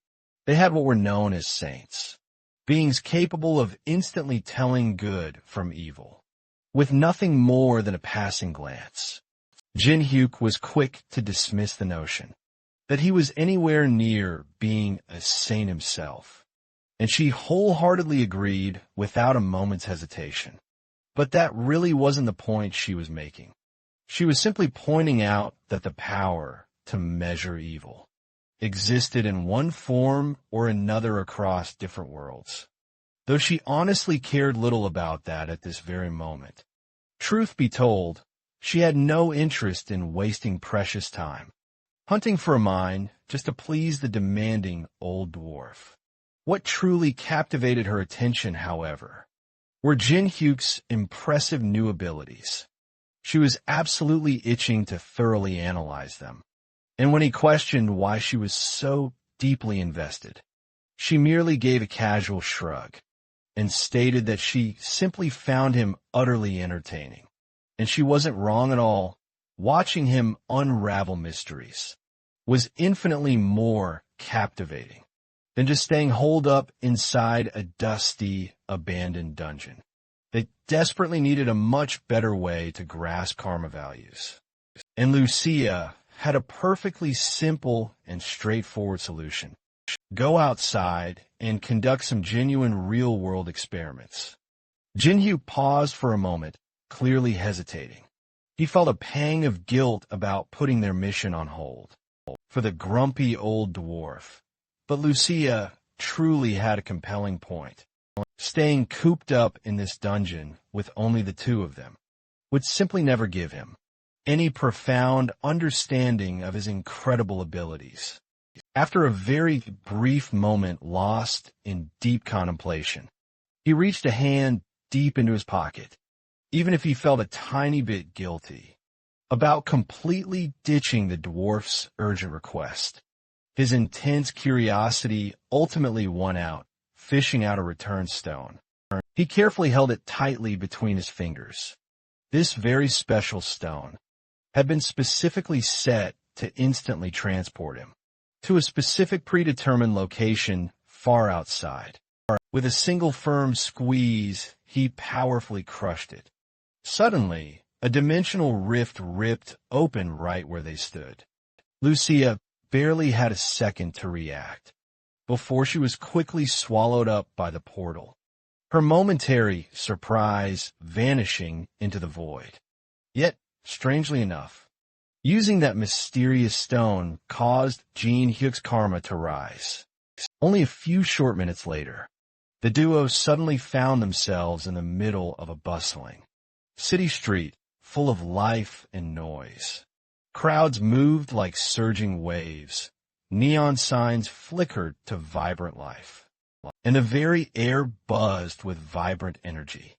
they had what were known as saints, beings capable of instantly telling good from evil, with nothing more than a passing glance. Jin-hyuk was quick to dismiss the notion that he was anywhere near being a saint himself, and she wholeheartedly agreed without a moment's hesitation. But that really wasn't the point she was making. She was simply pointing out that the power to measure evil existed in one form or another across different worlds. though she honestly cared little about that at this very moment. Truth be told, she had no interest in wasting precious time, hunting for a mine just to please the demanding old dwarf. What truly captivated her attention, however, were Jin Hyuk's impressive new abilities. She was absolutely itching to thoroughly analyze them, and when he questioned why she was so deeply invested, she merely gave a casual shrug and stated that she simply found him utterly entertaining, and she wasn't wrong at all. Watching him unravel mysteries was infinitely more captivating than just staying holed up inside a dusty, abandoned dungeon. They desperately needed a much better way to grasp karma values. And Lucia had a perfectly simple and straightforward solution. Go outside and conduct some genuine real-world experiments. Jinhyu paused for a moment, clearly hesitating. He felt a pang of guilt about putting their mission on hold for the grumpy old dwarf. But Lucia truly had a compelling point. Staying cooped up in this dungeon with only the two of them would simply never give him any profound understanding of his incredible abilities. After a very brief moment lost in deep contemplation, he reached a hand deep into his pocket, even if he felt a tiny bit guilty about completely ditching the dwarf's urgent request. His intense curiosity ultimately won out, fishing out a return stone. He carefully held it tightly between his fingers. This very special stone had been specifically set to instantly transport him to a specific predetermined location far outside. With a single firm squeeze, he powerfully crushed it. Suddenly, a dimensional rift ripped open right where they stood. Lucia barely had a second to react before she was quickly swallowed up by the portal, her momentary surprise vanishing into the void. Yet, strangely enough, using that mysterious stone caused Jin Hyuk's karma to rise. Only a few short minutes later, the duo suddenly found themselves in the middle of a bustling city street full of life and noise. Crowds moved like surging waves. Neon signs flickered to vibrant life, and the very air buzzed with vibrant energy.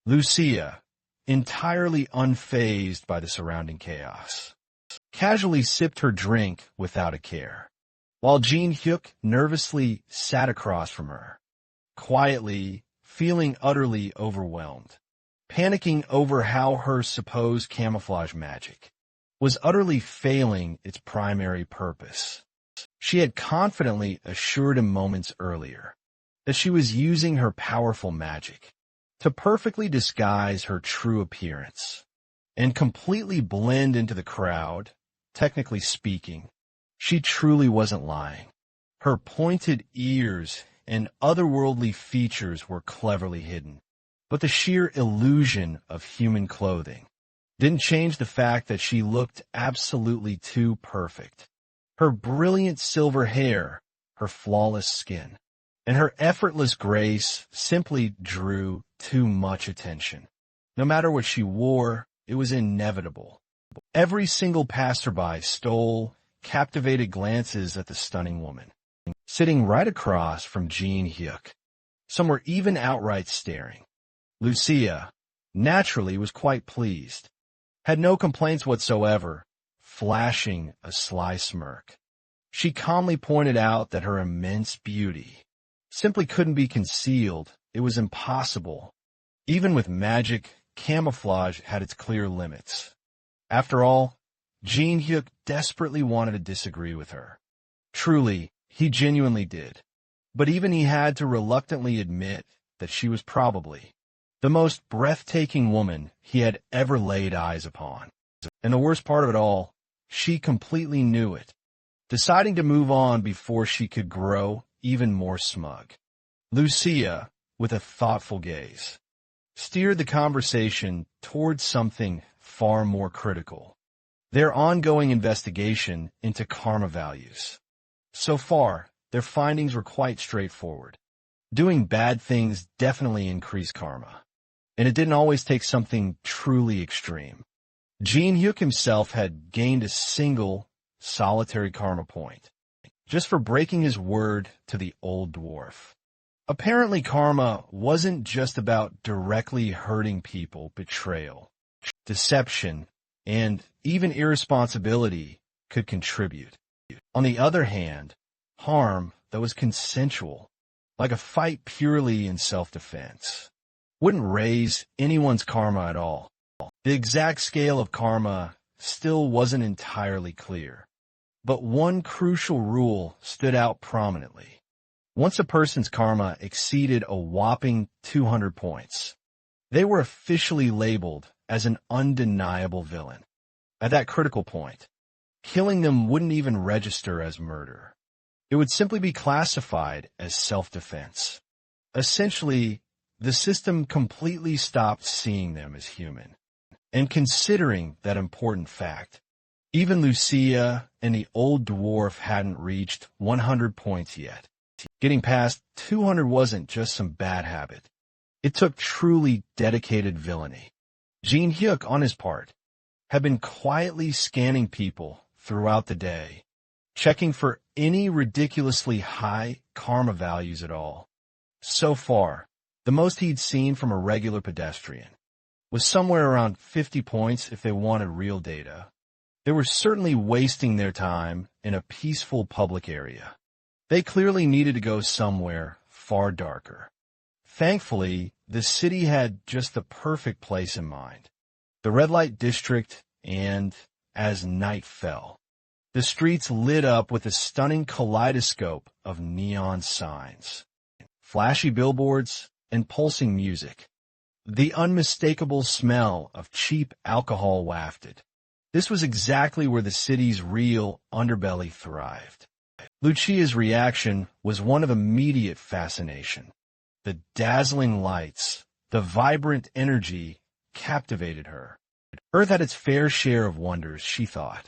Lucia, entirely unfazed by the surrounding chaos, casually sipped her drink without a care, while Jin Hyuk nervously sat across from her, quietly feeling utterly overwhelmed, panicking over how her supposed camouflage magic was utterly failing its primary purpose. She had confidently assured him moments earlier that she was using her powerful magic to perfectly disguise her true appearance and completely blend into the crowd. Technically speaking, she truly wasn't lying. Her pointed ears and otherworldly features were cleverly hidden, but the sheer illusion of human clothing didn't change the fact that she looked absolutely too perfect. Her brilliant silver hair, her flawless skin, and her effortless grace simply drew too much attention. No matter what she wore, it was inevitable. Every single passerby stole captivated glances at the stunning woman, sitting right across from Jin Hyuk. Some were even outright staring. Lucia, naturally, was quite pleased, had no complaints whatsoever, flashing a sly smirk. She calmly pointed out that her immense beauty simply couldn't be concealed. It was impossible. Even with magic, camouflage had its clear limits. After all, Jin Hyuk desperately wanted to disagree with her. Truly, he genuinely did. But even he had to reluctantly admit that she was probably the most breathtaking woman he had ever laid eyes upon. And the worst part of it all, she completely knew it, deciding to move on before she could grow even more smug. Lucia, with a thoughtful gaze, steered the conversation towards something far more critical: their ongoing investigation into karma values. So far, their findings were quite straightforward. Doing bad things definitely increase karma, and it didn't always take something truly extreme. Jin Hyuk himself had gained a single, solitary karma point, just for breaking his word to the old dwarf. Apparently karma wasn't just about directly hurting people. Betrayal, deception, and even irresponsibility could contribute. On the other hand, harm that was consensual, like a fight purely in self-defense, wouldn't raise anyone's karma at all. The exact scale of karma still wasn't entirely clear, but one crucial rule stood out prominently. Once a person's karma exceeded a whopping 200 points, they were officially labeled as an undeniable villain. At that critical point, killing them wouldn't even register as murder. It would simply be classified as self-defense. Essentially, the system completely stopped seeing them as human. And considering that important fact, even Lucia and the old dwarf hadn't reached 100 points yet. Getting past 200 wasn't just some bad habit. It took truly dedicated villainy. Jin Hyuk, on his part, had been quietly scanning people throughout the day, checking for any ridiculously high karma values at all. So far, the most he'd seen from a regular pedestrian was somewhere around 50 points if they wanted real data. They were certainly wasting their time in a peaceful public area. They clearly needed to go somewhere far darker. Thankfully, the city had just the perfect place in mind. The red light district, and as night fell, the streets lit up with a stunning kaleidoscope of neon signs, flashy billboards, and pulsing music. The unmistakable smell of cheap alcohol wafted. This was exactly where the city's real underbelly thrived. Lucia's reaction was one of immediate fascination. The dazzling lights, the vibrant energy captivated her. Earth had its fair share of wonders, she thought,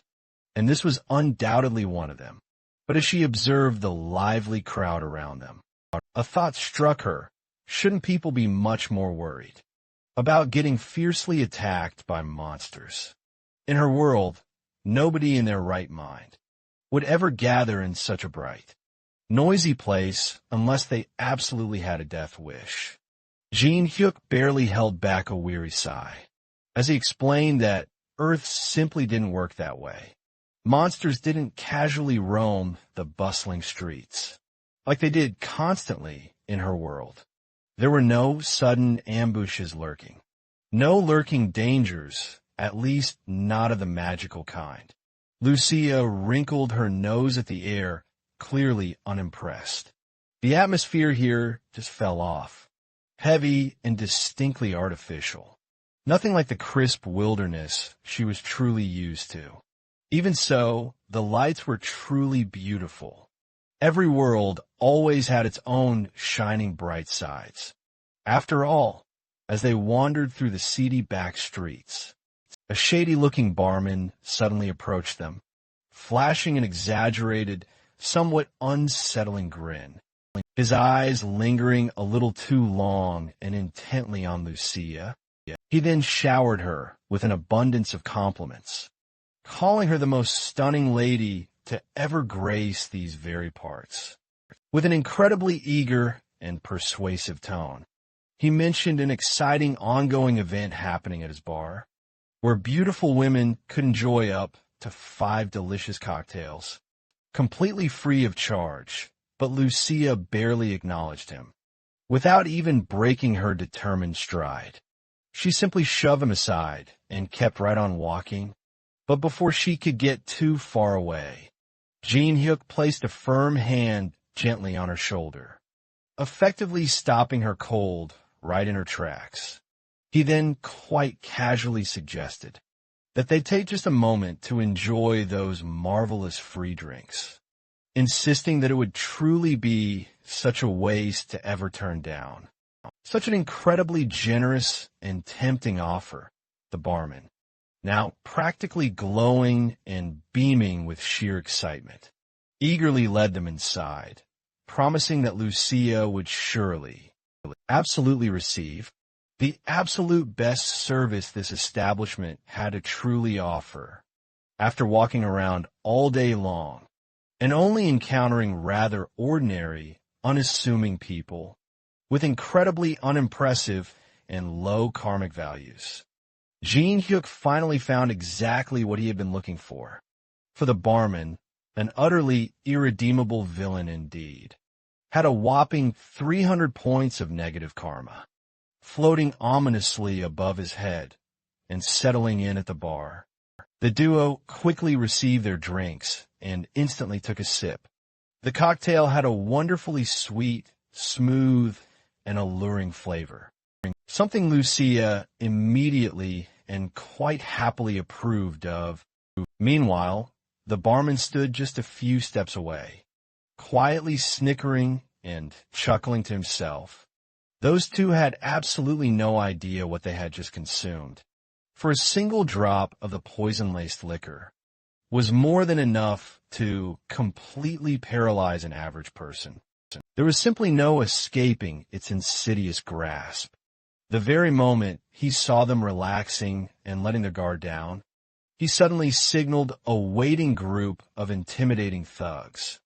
and this was undoubtedly one of them. But as she observed the lively crowd around them, a thought struck her. Shouldn't people be much more worried about getting fiercely attacked by monsters? In her world, nobody in their right mind would ever gather in such a bright, noisy place unless they absolutely had a death wish. Jin Hyuk barely held back a weary sigh as he explained that Earth simply didn't work that way. Monsters didn't casually roam the bustling streets like they did constantly in her world. There were no sudden ambushes lurking, no lurking dangers, at least not of the magical kind. Lucia wrinkled her nose at the air, clearly unimpressed. The atmosphere here just fell off, heavy and distinctly artificial. Nothing like the crisp wilderness she was truly used to. Even so, the lights were truly beautiful. Every world always had its own shining bright sides. After all, as they wandered through the seedy back streets, a shady-looking barman suddenly approached them, flashing an exaggerated, somewhat unsettling grin, his eyes lingering a little too long and intently on Lucia. He then showered her with an abundance of compliments, calling her the most stunning lady to ever grace these very parts. With an incredibly eager and persuasive tone, he mentioned an exciting ongoing event happening at his bar, where beautiful women could enjoy up to 5 delicious cocktails, completely free of charge. But Lucia barely acknowledged him. Without even breaking her determined stride, she simply shoved him aside and kept right on walking. But before she could get too far away, Jin Hyuk placed a firm hand gently on her shoulder, effectively stopping her cold right in her tracks. He then quite casually suggested that they take just a moment to enjoy those marvelous free drinks, insisting that it would truly be such a waste to ever turn down. Such an incredibly generous and tempting offer, the barman, now practically glowing and beaming with sheer excitement, eagerly led them inside, promising that Lucia would surely, absolutely receive the absolute best service this establishment had to truly offer. After walking around all day long and only encountering rather ordinary, unassuming people with incredibly unimpressive and low karmic values, Jin Hyuk finally found exactly what he had been looking for. For the barman, an utterly irredeemable villain indeed, had a whopping 300 points of negative karma, floating ominously above his head and settling in at the bar. The duo quickly received their drinks and instantly took a sip. The cocktail had a wonderfully sweet, smooth, and alluring flavor, something Lucia immediately and quite happily approved of. Meanwhile, the barman stood just a few steps away, quietly snickering and chuckling to himself. Those two had absolutely no idea what they had just consumed. For a single drop of the poison-laced liquor was more than enough to completely paralyze an average person. There was simply no escaping its insidious grasp. The very moment he saw them relaxing and letting their guard down, he suddenly signaled a waiting group of intimidating thugs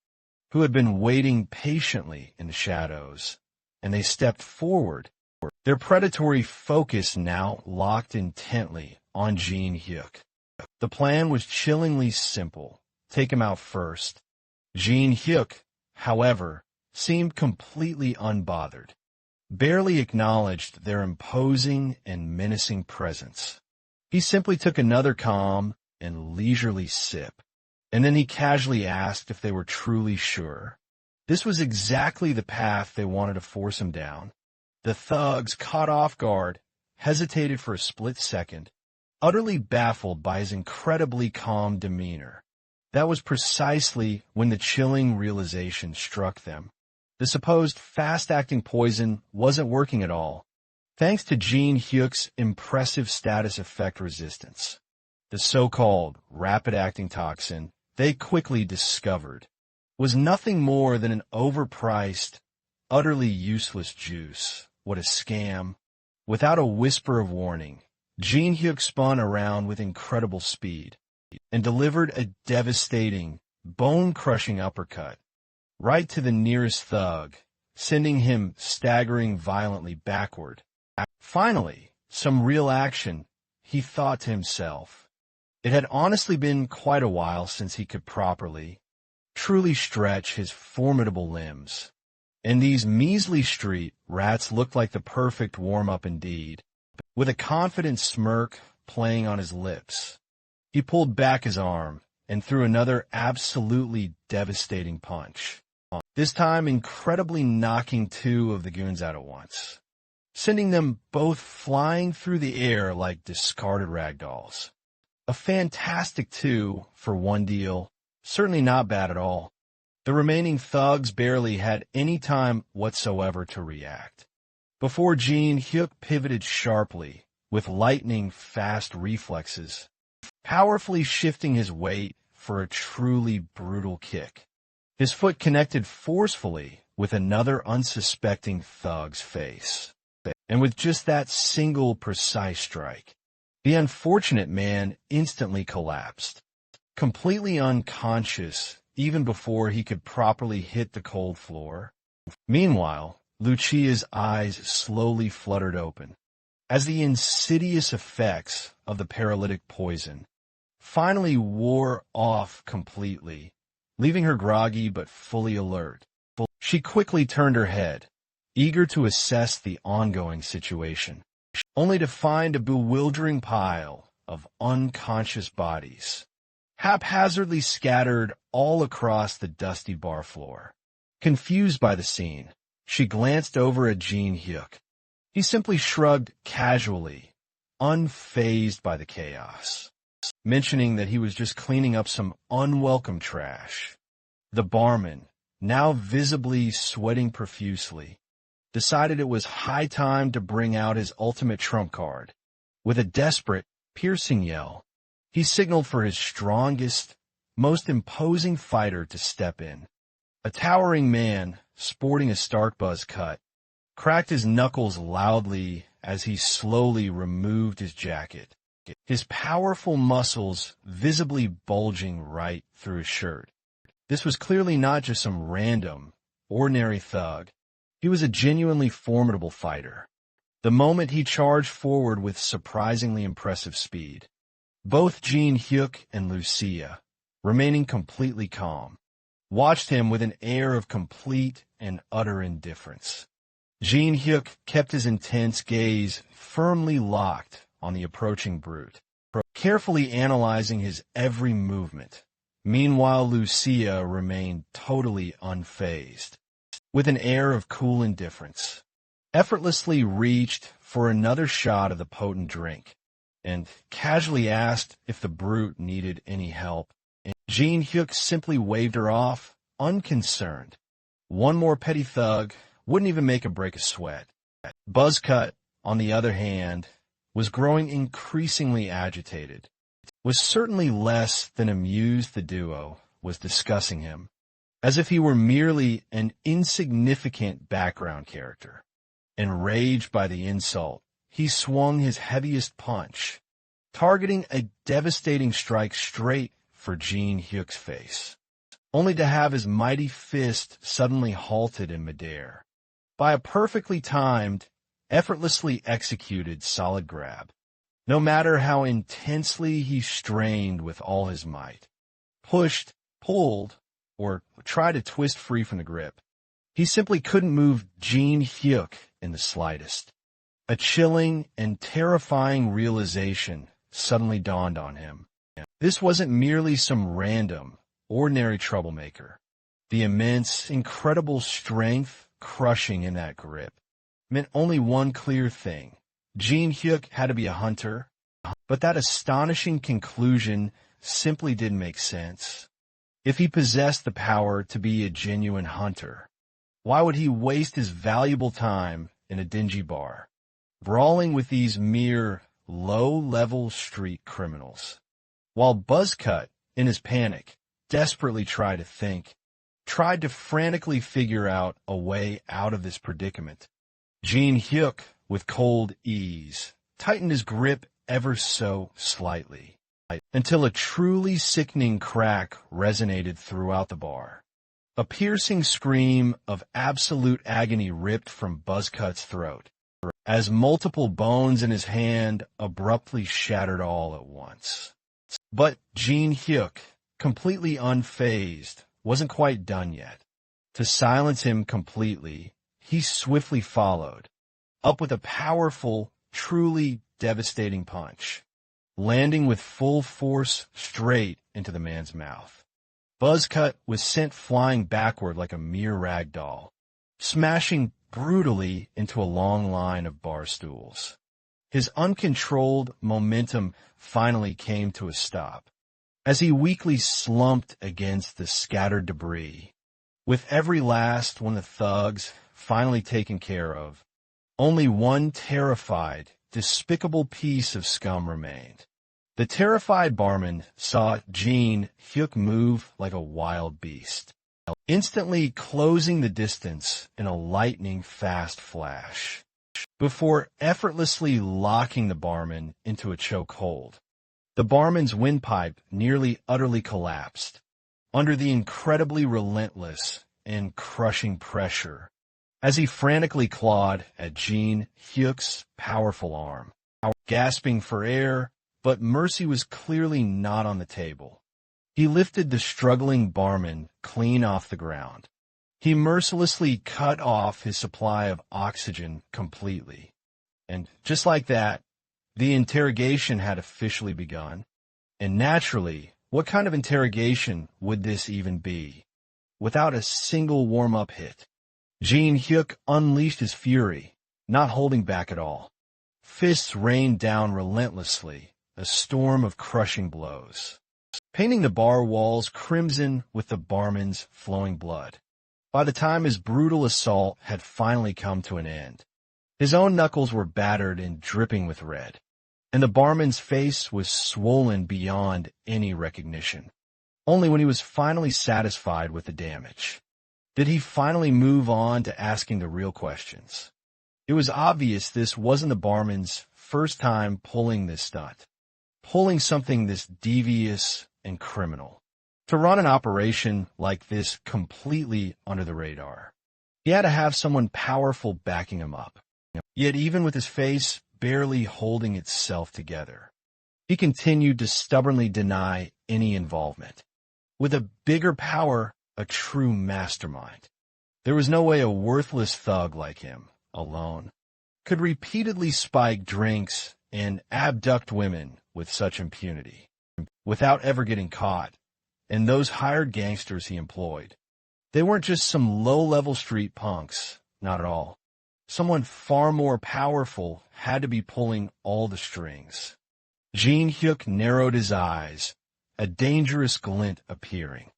who had been waiting patiently in the shadows, and they stepped forward, their predatory focus now locked intently on Jin Hyuk. The plan was chillingly simple. Take him out first. Jin Hyuk, however, seemed completely unbothered, barely acknowledged their imposing and menacing presence. He simply took another calm and leisurely sip, and then he casually asked if they were truly sure. This was exactly the path they wanted to force him down. The thugs, caught off guard, hesitated for a split second, utterly baffled by his incredibly calm demeanor. That was precisely when the chilling realization struck them. The supposed fast-acting poison wasn't working at all, thanks to Jin Hyuk's impressive status effect resistance. The so-called rapid-acting toxin they quickly discovered was nothing more than an overpriced, utterly useless juice. What a scam. Without a whisper of warning, Jin Hyuk spun around with incredible speed and delivered a devastating, bone-crushing uppercut right to the nearest thug, sending him staggering violently backward. Finally, some real action, he thought to himself. It had honestly been quite a while since he could properly, truly stretch his formidable limbs, and these measly street rats looked like the perfect warm-up indeed. With a confident smirk playing on his lips, he pulled back his arm and threw another absolutely devastating punch, this time incredibly knocking two of the goons out at once, sending them both flying through the air like discarded ragdolls. A fantastic 2 for one deal, certainly not bad at all. The remaining thugs barely had any time whatsoever to react, before Jin Hyuk pivoted sharply, with lightning-fast reflexes, powerfully shifting his weight for a truly brutal kick. His foot connected forcefully with another unsuspecting thug's face, and with just that single precise strike, the unfortunate man instantly collapsed, completely unconscious even before he could properly hit the cold floor. Meanwhile, Lucia's eyes slowly fluttered open, as the insidious effects of the paralytic poison finally wore off completely, leaving her groggy but fully alert. She quickly turned her head, eager to assess the ongoing situation, only to find a bewildering pile of unconscious bodies, haphazardly scattered all across the dusty bar floor. Confused by the scene, she glanced over at Jin Hyuk. He simply shrugged casually, unfazed by the chaos, mentioning that he was just cleaning up some unwelcome trash. The barman, now visibly sweating profusely, decided it was high time to bring out his ultimate trump card. With a desperate, piercing yell, he signaled for his strongest, most imposing fighter to step in. A towering man, sporting a stark buzz cut, cracked his knuckles loudly as he slowly removed his jacket, his powerful muscles visibly bulging right through his shirt. This was clearly not just some random, ordinary thug. He was a genuinely formidable fighter. The moment he charged forward with surprisingly impressive speed, both Jin Hyuk and Lucia, remaining completely calm, watched him with an air of complete and utter indifference. Jin Hyuk kept his intense gaze firmly locked on the approaching brute, carefully analyzing his every movement. Meanwhile, Lucia remained totally unfazed, with an air of cool indifference, effortlessly reached for another shot of the potent drink, and casually asked if the brute needed any help. And Jin Hyuk simply waved her off, unconcerned. One more petty thug wouldn't even make a break a sweat. Buzzcut, on the other hand, was growing increasingly agitated, was certainly less than amused the duo was discussing him, as if he were merely an insignificant background character. Enraged by the insult, he swung his heaviest punch, targeting a devastating strike straight for Jin Hyuk's face, only to have his mighty fist suddenly halted in midair by a perfectly timed, effortlessly executed solid grab. No matter how intensely he strained with all his might, pushed, pulled, or tried to twist free from the grip, he simply couldn't move Jin Hyuk in the slightest. A chilling and terrifying realization suddenly dawned on him. This wasn't merely some random, ordinary troublemaker. The immense, incredible strength crushing in that grip meant only one clear thing. Jin Hyuk had to be a hunter, but that astonishing conclusion simply didn't make sense. If he possessed the power to be a genuine hunter, why would he waste his valuable time in a dingy bar, brawling with these mere low-level street criminals? While Buzzcut, in his panic, desperately tried to frantically figure out a way out of this predicament, Jin Hyuk, with cold ease, tightened his grip ever so slightly, until a truly sickening crack resonated throughout the bar. A piercing scream of absolute agony ripped from Buzzcut's throat, as multiple bones in his hand abruptly shattered all at once. But Jin Hyuk, completely unfazed, wasn't quite done yet. To silence him completely, he swiftly followed, up with a powerful, truly devastating punch, landing with full force straight into the man's mouth. Buzzcut was sent flying backward like a mere rag doll, smashing brutally into a long line of bar stools. His uncontrolled momentum finally came to a stop, as he weakly slumped against the scattered debris. With every last one of the thugs finally taken care of, only one terrified, despicable piece of scum remained. The terrified barman saw Jin Hyuk move like a wild beast, instantly closing the distance in a lightning-fast flash, before effortlessly locking the barman into a chokehold. The barman's windpipe nearly utterly collapsed under the incredibly relentless and crushing pressure as he frantically clawed at Jin Hyuk's powerful arm, gasping for air, but mercy was clearly not on the table. He lifted the struggling barman clean off the ground. He mercilessly cut off his supply of oxygen completely. And just like that, the interrogation had officially begun. And naturally, what kind of interrogation would this even be? Without a single warm-up hit, Jin Hyuk unleashed his fury, not holding back at all. Fists rained down relentlessly, a storm of crushing blows, painting the bar walls crimson with the barman's flowing blood. By the time his brutal assault had finally come to an end, his own knuckles were battered and dripping with red, and the barman's face was swollen beyond any recognition. Only when he was finally satisfied with the damage, Did he finally move on to asking the real questions? It was obvious this wasn't the barman's first time pulling this stunt, pulling something this devious and criminal. To run an operation like this completely under the radar, he had to have someone powerful backing him up. Yet even with his face barely holding itself together, he continued to stubbornly deny any involvement. With a bigger power, a true mastermind, there was no way a worthless thug like him, alone, could repeatedly spike drinks and abduct women with such impunity, without ever getting caught. And those hired gangsters he employed, they weren't just some low-level street punks, not at all. Someone far more powerful had to be pulling all the strings. Jin Hyuk narrowed his eyes, a dangerous glint appearing,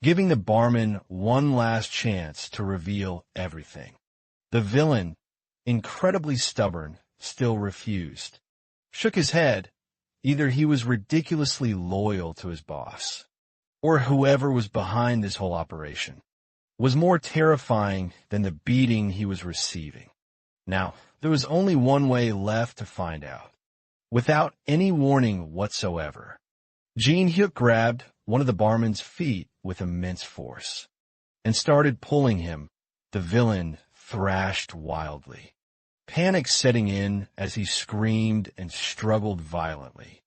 giving the barman one last chance to reveal everything. The villain, incredibly stubborn, still refused. Shook his head. Either he was ridiculously loyal to his boss, or whoever was behind this whole operation was more terrifying than the beating he was receiving. Now, there was only one way left to find out. Without any warning whatsoever, Jin Hyuk grabbed one of the barman's feet with immense force and started pulling him. The villain thrashed wildly, panic setting in as he screamed and struggled violently.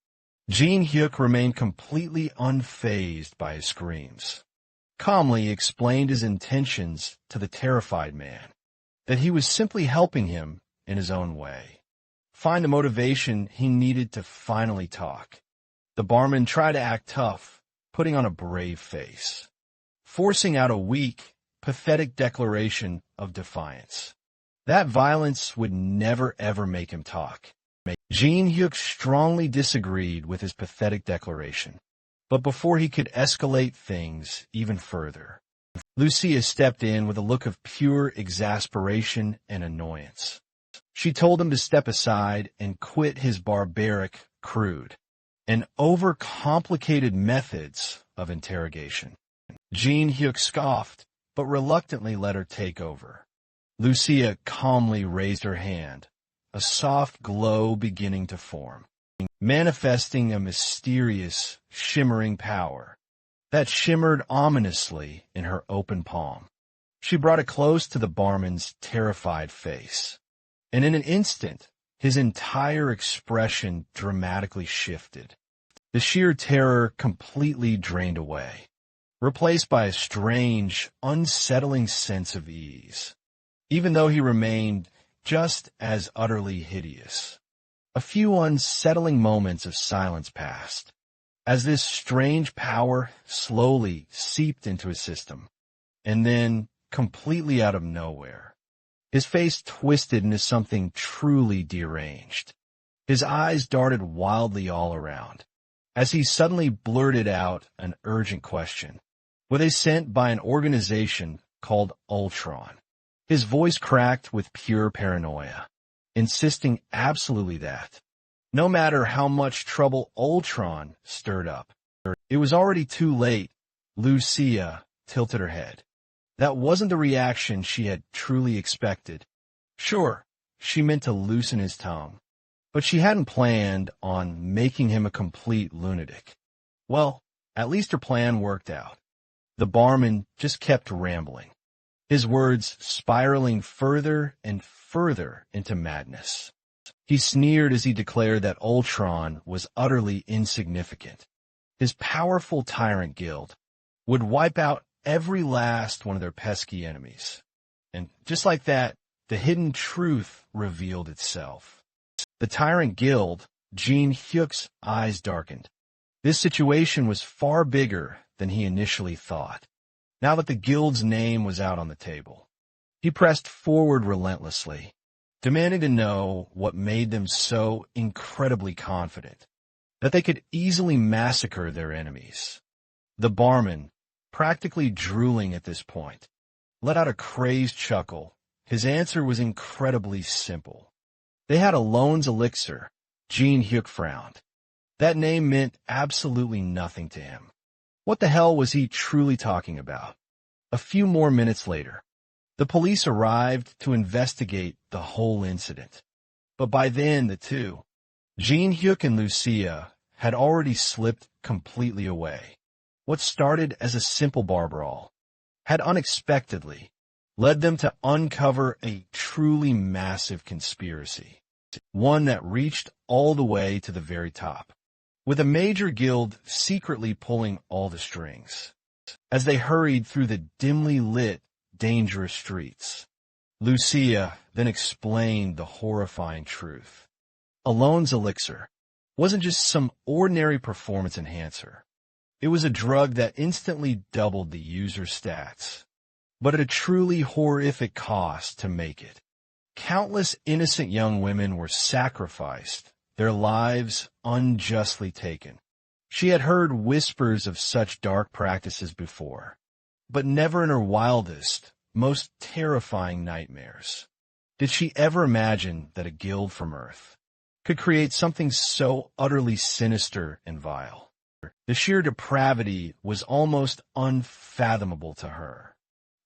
Jin Hyuk remained completely unfazed by his screams, calmly explained his intentions to the terrified man, that he was simply helping him in his own way find the motivation he needed to finally talk. The barman tried to act tough, putting on a brave face, forcing out a weak, pathetic declaration of defiance. That violence would never ever make him talk. Jin Hyuk strongly disagreed with his pathetic declaration, but before he could escalate things even further, Lucia stepped in with a look of pure exasperation and annoyance. She told him to step aside and quit his barbaric, crude, and overcomplicated methods of interrogation. Jin Hyuk scoffed, but reluctantly let her take over. Lucia calmly raised her hand, a soft glow beginning to form, manifesting a mysterious, shimmering power that shimmered ominously in her open palm. She brought it close to the barman's terrified face, and in an instant, his entire expression dramatically shifted. The sheer terror completely drained away, replaced by a strange, unsettling sense of ease, even though he remained just as utterly hideous. A few unsettling moments of silence passed, as this strange power slowly seeped into his system, and then, completely out of nowhere, his face twisted into something truly deranged. His eyes darted wildly all around, as he suddenly blurted out an urgent question. Were they sent by an organization called Ultron? His voice cracked with pure paranoia, insisting absolutely that, no matter how much trouble Ultron stirred up, it was already too late. Lucia tilted her head. That wasn't the reaction she had truly expected. Sure, she meant to loosen his tongue, but she hadn't planned on making him a complete lunatic. Well, at least her plan worked out. The barman just kept rambling, his words spiraling further and further into madness. He sneered as he declared that Ultron was utterly insignificant. His powerful tyrant guild would wipe out every last one of their pesky enemies. And just like that, the hidden truth revealed itself. The tyrant guild, Jin Hyuk's eyes darkened. This situation was far bigger than he initially thought. Now that the guild's name was out on the table, he pressed forward relentlessly, demanding to know what made them so incredibly confident that they could easily massacre their enemies. The barman, practically drooling at this point, let out a crazed chuckle. His answer was incredibly simple. They had a Lone's elixir. Jin Hyuk frowned. That name meant absolutely nothing to him. What the hell was he truly talking about? A few more minutes later, the police arrived to investigate the whole incident. But by then, the two, Jin-hyuk and Lucia, had already slipped completely away. What started as a simple bar brawl had unexpectedly led them to uncover a truly massive conspiracy, one that reached all the way to the very top, with a major guild secretly pulling all the strings. As they hurried through the dimly lit, dangerous streets, Lucia then explained the horrifying truth. Alone's elixir wasn't just some ordinary performance enhancer. It was a drug that instantly doubled the user's stats, but at a truly horrific cost to make it. Countless innocent young women were sacrificed, their lives unjustly taken. She had heard whispers of such dark practices before, but never in her wildest, most terrifying nightmares did she ever imagine that a guild from Earth could create something so utterly sinister and vile. The sheer depravity was almost unfathomable to her.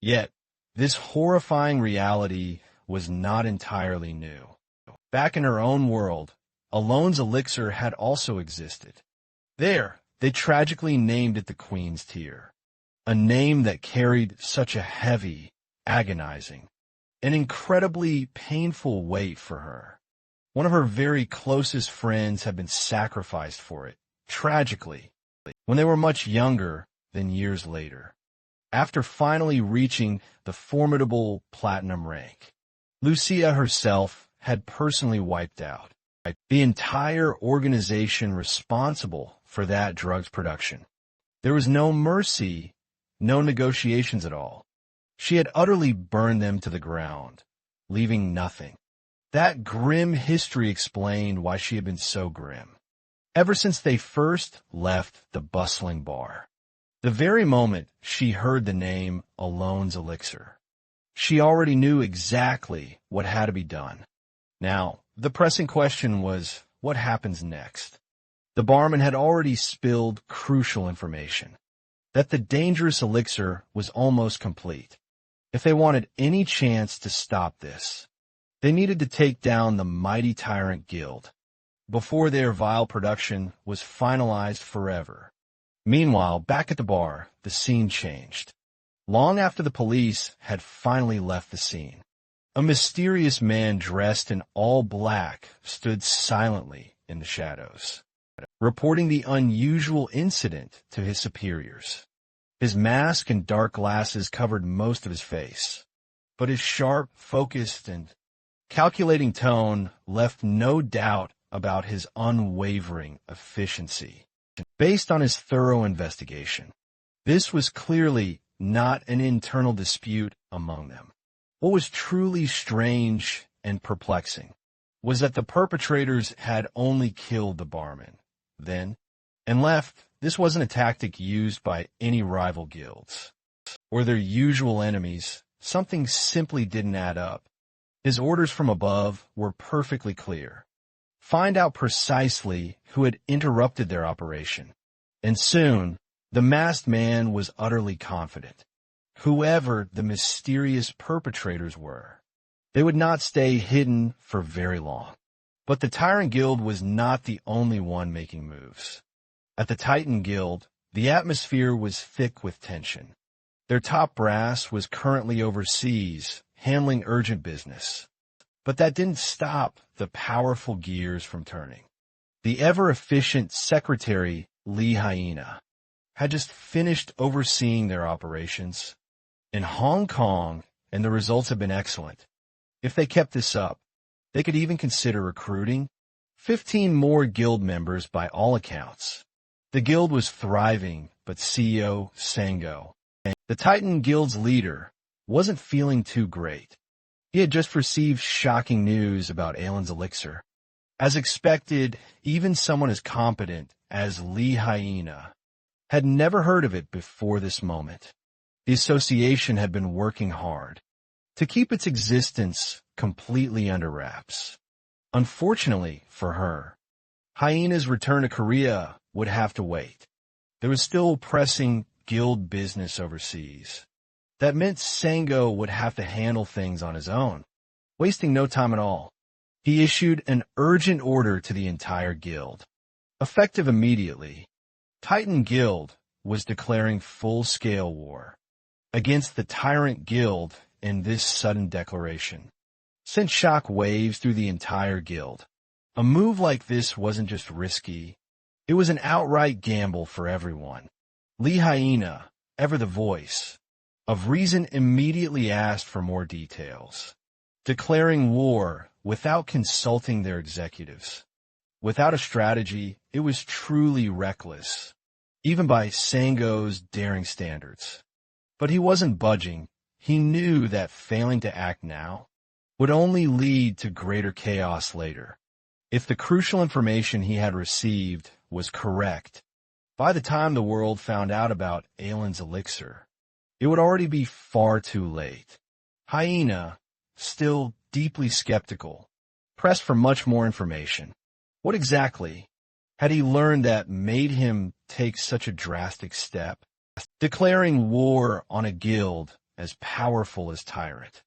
Yet, this horrifying reality was not entirely new. Back in her own world, Alone's elixir had also existed. There, they tragically named it the Queen's Tear, a name that carried such a heavy, agonizing, and incredibly painful weight for her. One of her very closest friends had been sacrificed for it, tragically, when they were much younger than years later. After finally reaching the formidable platinum rank, Lucia herself had personally wiped out the entire organization responsible for that drug's production. There was no mercy, no negotiations at all. She had utterly burned them to the ground, leaving nothing. That grim history explained why she had been so grim, ever since they first left the bustling bar. The very moment she heard the name Alone's elixir, she already knew exactly what had to be done. Now, the pressing question was, what happens next? The barman had already spilled crucial information, that the dangerous elixir was almost complete. If they wanted any chance to stop this, they needed to take down the mighty tyrant guild before their vile production was finalized forever. Meanwhile, back at the bar, the scene changed. Long after the police had finally left the scene, a mysterious man dressed in all black stood silently in the shadows, reporting the unusual incident to his superiors. His mask and dark glasses covered most of his face, but his sharp, focused, and calculating tone left no doubt about his unwavering efficiency. Based on his thorough investigation, this was clearly not an internal dispute among them. What was truly strange and perplexing was that the perpetrators had only killed the barman, then, and left. This wasn't a tactic used by any rival guilds or their usual enemies. Something simply didn't add up. His orders from above were perfectly clear. Find out precisely who had interrupted their operation. And soon, the masked man was utterly confident. Whoever the mysterious perpetrators were, they would not stay hidden for very long. But the Tyrant Guild was not the only one making moves. At the Titan Guild, the atmosphere was thick with tension. Their top brass was currently overseas, handling urgent business. But that didn't stop the powerful gears from turning. The ever-efficient Secretary Lee Hyena had just finished overseeing their operations in Hong Kong, and the results have been excellent. If they kept this up, they could even consider recruiting 15 more guild members by all accounts. The guild was thriving, but CEO Sango, the Titan Guild's leader, wasn't feeling too great. He had just received shocking news about Aelin's elixir. As expected, even someone as competent as Lee Hyena had never heard of it before this moment. The association had been working hard to keep its existence completely under wraps. Unfortunately for her, Hyena's return to Korea would have to wait. There was still pressing guild business overseas. That meant Sango would have to handle things on his own, wasting no time at all. He issued an urgent order to the entire guild. Effective immediately, Titan Guild was declaring full-scale war against the Tyrant Guild in this sudden declaration sent shock waves through the entire guild. A move like this wasn't just risky, it was an outright gamble for everyone. Lee Hyena, ever the voice of reason, immediately asked for more details, declaring war without consulting their executives. Without a strategy, it was truly reckless, even by Sango's daring standards. But he wasn't budging. He knew that failing to act now would only lead to greater chaos later. If the crucial information he had received was correct, by the time the world found out about Aylin's elixir, it would already be far too late. Hyena, still deeply skeptical, pressed for much more information. What exactly had he learned that made him take such a drastic step, declaring war on a guild as powerful as Tyrant?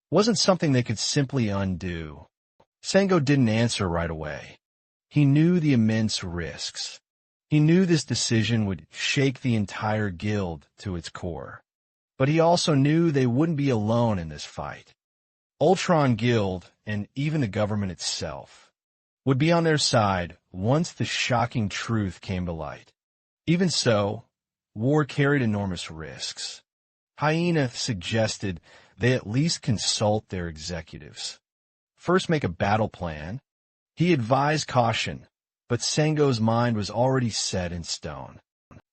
Wasn't something they could simply undo. Sango didn't answer right away. He knew the immense risks. He knew this decision would shake the entire guild to its core. But he also knew they wouldn't be alone in this fight. Ultron Guild, and even the government itself, would be on their side once the shocking truth came to light. Even so, war carried enormous risks. Hyena suggested they at least consult their executives. First, make a battle plan. He advised caution, but Sango's mind was already set in stone.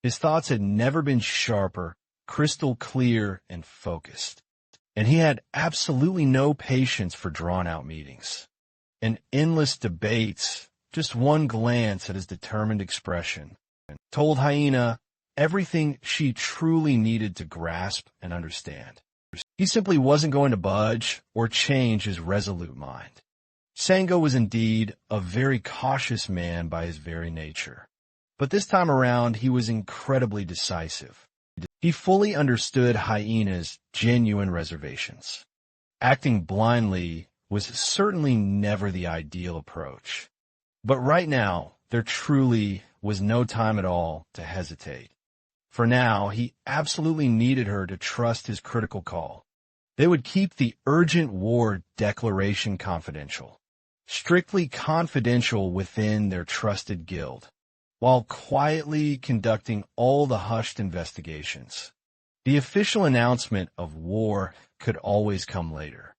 His thoughts had never been sharper, crystal clear, and focused. And he had absolutely no patience for drawn-out meetings and endless debates. Just one glance at his determined expression told Hyena everything she truly needed to grasp and understand. He simply wasn't going to budge or change his resolute mind. Sango was indeed a very cautious man by his very nature. But this time around, he was incredibly decisive. He fully understood Hyena's genuine reservations. Acting blindly was certainly never the ideal approach. But right now, there truly was no time at all to hesitate. For now, he absolutely needed her to trust his critical call. They would keep the urgent war declaration confidential, strictly confidential within their trusted guild, while quietly conducting all the hushed investigations. The official announcement of war could always come later.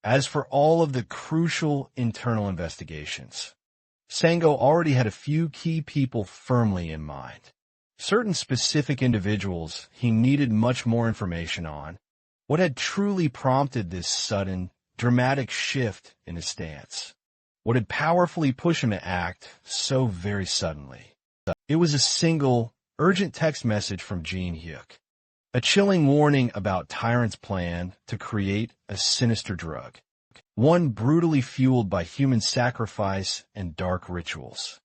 As for all of the crucial internal investigations, Sango already had a few key people firmly in mind. Certain specific individuals he needed much more information on. What had truly prompted this sudden, dramatic shift in his stance? What had powerfully pushed him to act so very suddenly? It was a single, urgent text message from Jean Hyuk. A chilling warning about Tyrant's plan to create a sinister drug. One brutally fueled by human sacrifice and dark rituals.